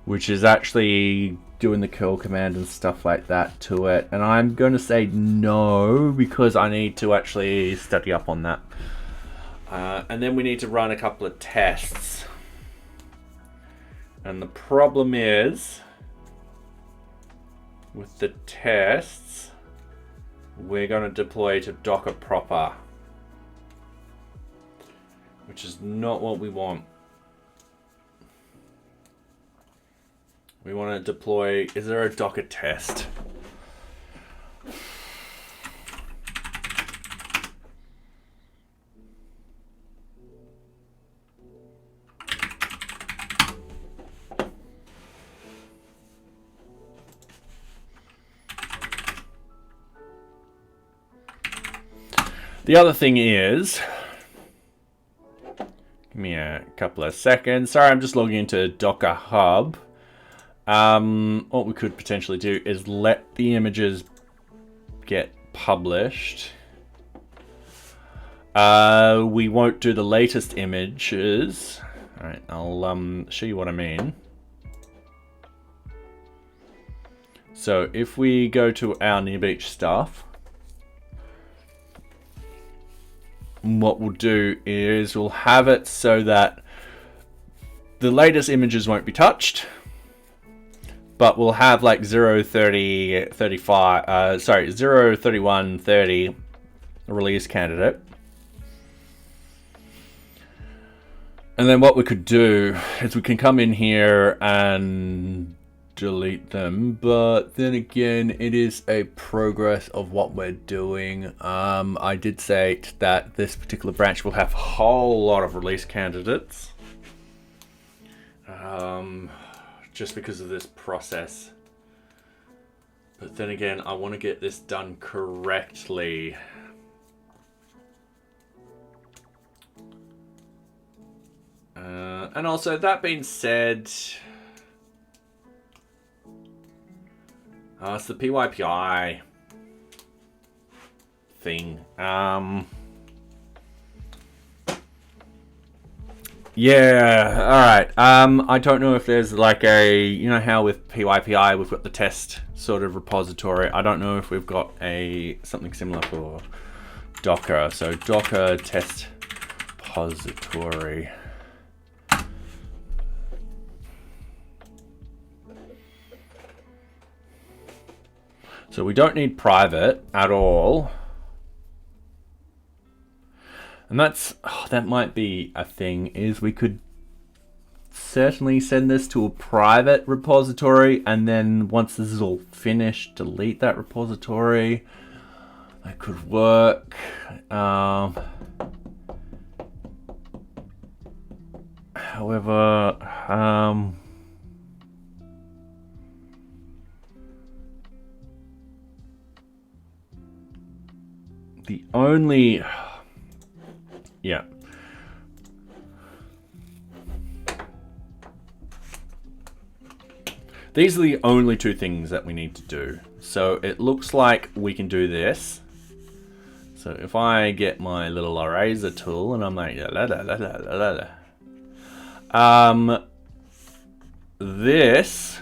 [SPEAKER 1] which is actually doing the curl command and stuff like that to it. And I'm going to say no, because I need to actually study up on that. And then we need to run a couple of tests. And the problem is, with the tests, we're going to deploy to Docker proper, which is not what we want. We want to deploy, is there a Docker test? The other thing is, give me a couple of seconds. Sorry, I'm just logging into Docker Hub. What we could potentially do is let the images get published. We won't do the latest images. All right, I'll show you what I mean. So if we go to our NearBeach stuff, what we'll do is we'll have it so that the latest images won't be touched, but we'll have like 0, 30, 35, 0, 31, 30 release candidate. And then what we could do is we can come in here and delete them, but then again, it is a progress of what we're doing. I did say that this particular branch will have a whole lot of release candidates, just because of this process. But then again, I want to get this done correctly. And also, that being said, it's the PYPI thing. Yeah, alright. I don't know if there's like a, you know how with PYPI we've got the test sort of repository. I don't know if we've got something similar for Docker. So Docker test repository. So we don't need private at all. And that might be a thing, is we could certainly send this to a private repository, and then once this is all finished, delete that repository. That could work. However, the only, yeah. These are the only two things that we need to do. So it looks like we can do this. So if I get my little eraser tool and I'm like, this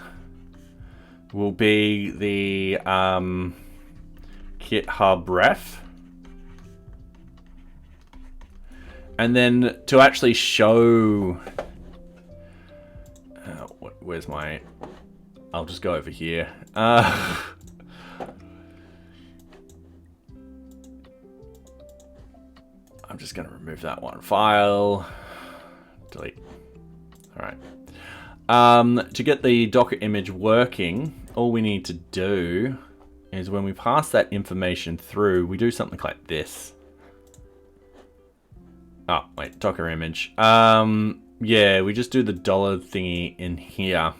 [SPEAKER 1] will be the GitHub ref. And then to actually show, where's my, I'll just go over here. I'm just going to remove that one file, delete. All right. To get the Docker image working, all we need to do is when we pass that information through, we do something like this. Oh, wait, Docker image. Yeah, we just do the dollar thingy in here.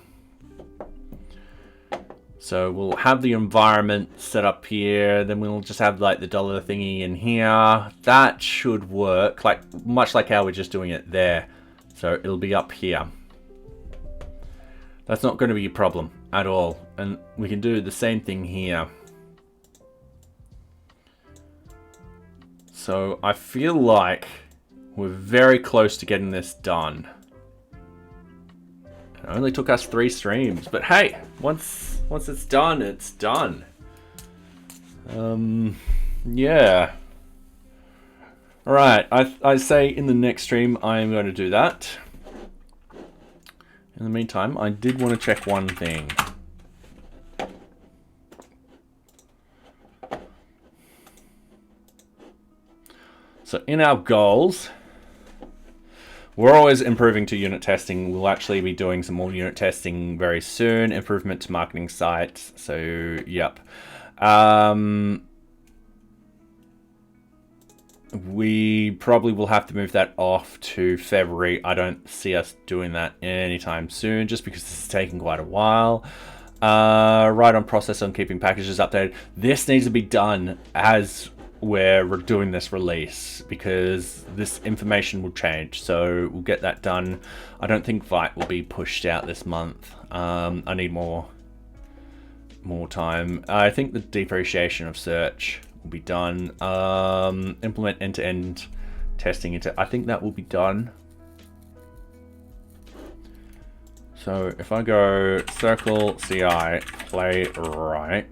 [SPEAKER 1] So we'll have the environment set up here, then we'll just have like the dollar thingy in here. That should work, like much like how we're just doing it there. So it'll be up here. That's not going to be a problem at all. And we can do the same thing here. So I feel like we're very close to getting this done. It only took us 3 streams, but hey, once it's done, it's done. Yeah. All right, I say in the next stream I am going to do that. In the meantime, I did want to check one thing. So in our goals, we're always improving to unit testing. We'll actually be doing some more unit testing very soon. Improvement to marketing sites. So, yep. We probably will have to move that off to February. I don't see us doing that anytime soon, just because this is taking quite a while. Right on process on keeping packages updated. This needs to be done as we're doing this release, because this information will change. So we'll get that done. I don't think Vite will be pushed out this month. I need more time. I think the depreciation of search will be done. Implement end-to-end testing into. I think that will be done. So if I go circle CI playwright.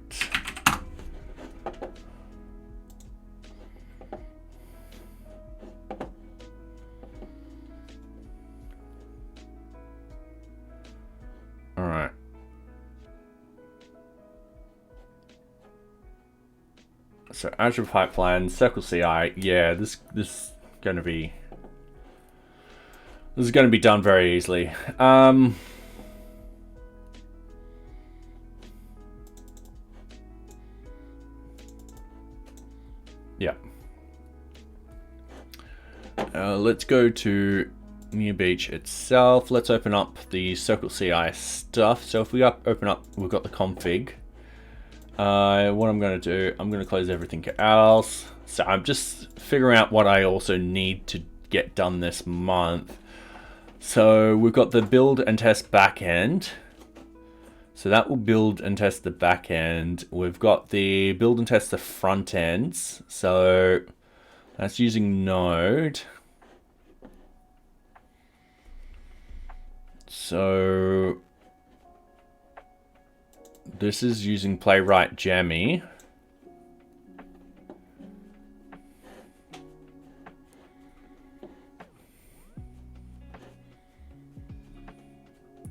[SPEAKER 1] All right. So Azure Pipeline, Circle CI, yeah, this is going to be done very easily. Yeah. Let's go to NearBeach itself. Let's open up the Circle CI stuff. So if we open up, we've got the config. What I'm going to do, I'm going to close everything else. So I'm just figuring out what I also need to get done this month. So we've got the build and test backend. So that will build and test the backend. We've got the build and test the front ends. So that's using Node. So this is using Playwright Jammy.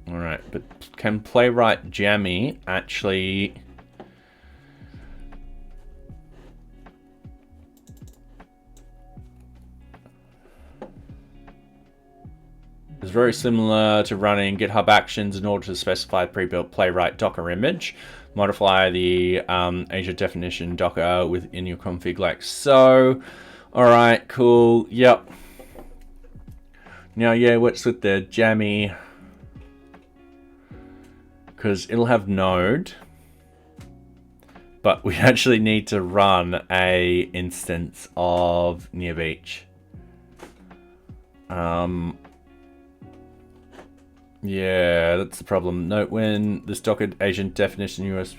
[SPEAKER 1] All right, but can Playwright Jammy actually It's very similar to running GitHub Actions in order to specify pre-built Playwright Docker image. Modify the Azure definition Docker within your config like so. All right, cool. Yep. Now, yeah, what's with the Jammy? Because it'll have Node, but we actually need to run a instance of NearBeach. Yeah, that's the problem. Note when this Docker agent definition US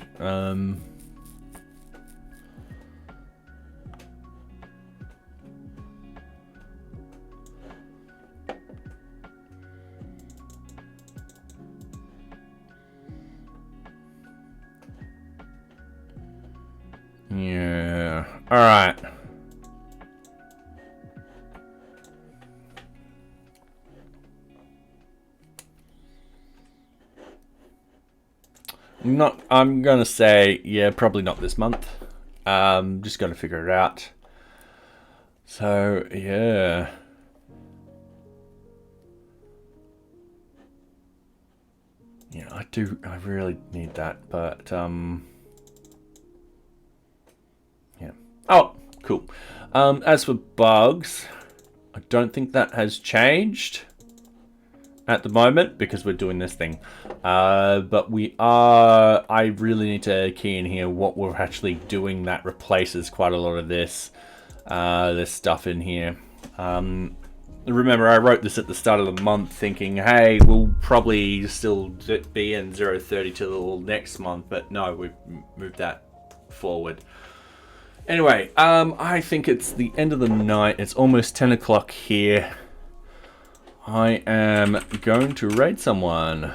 [SPEAKER 1] yeah. All right. I'm gonna say, yeah, probably not this month. Just gotta figure it out. So yeah. Yeah, I really need that, but yeah. Oh, cool. As for bugs, I don't think that has changed at the moment because we're doing this thing. But I really need to key in here what we're actually doing that replaces quite a lot of this stuff in here. Remember, I wrote this at the start of the month thinking, hey, we'll probably still be in 0.30 till next month, but no, we've moved that forward. Anyway, I think it's the end of the night. It's almost 10 o'clock here. I am going to raid someone.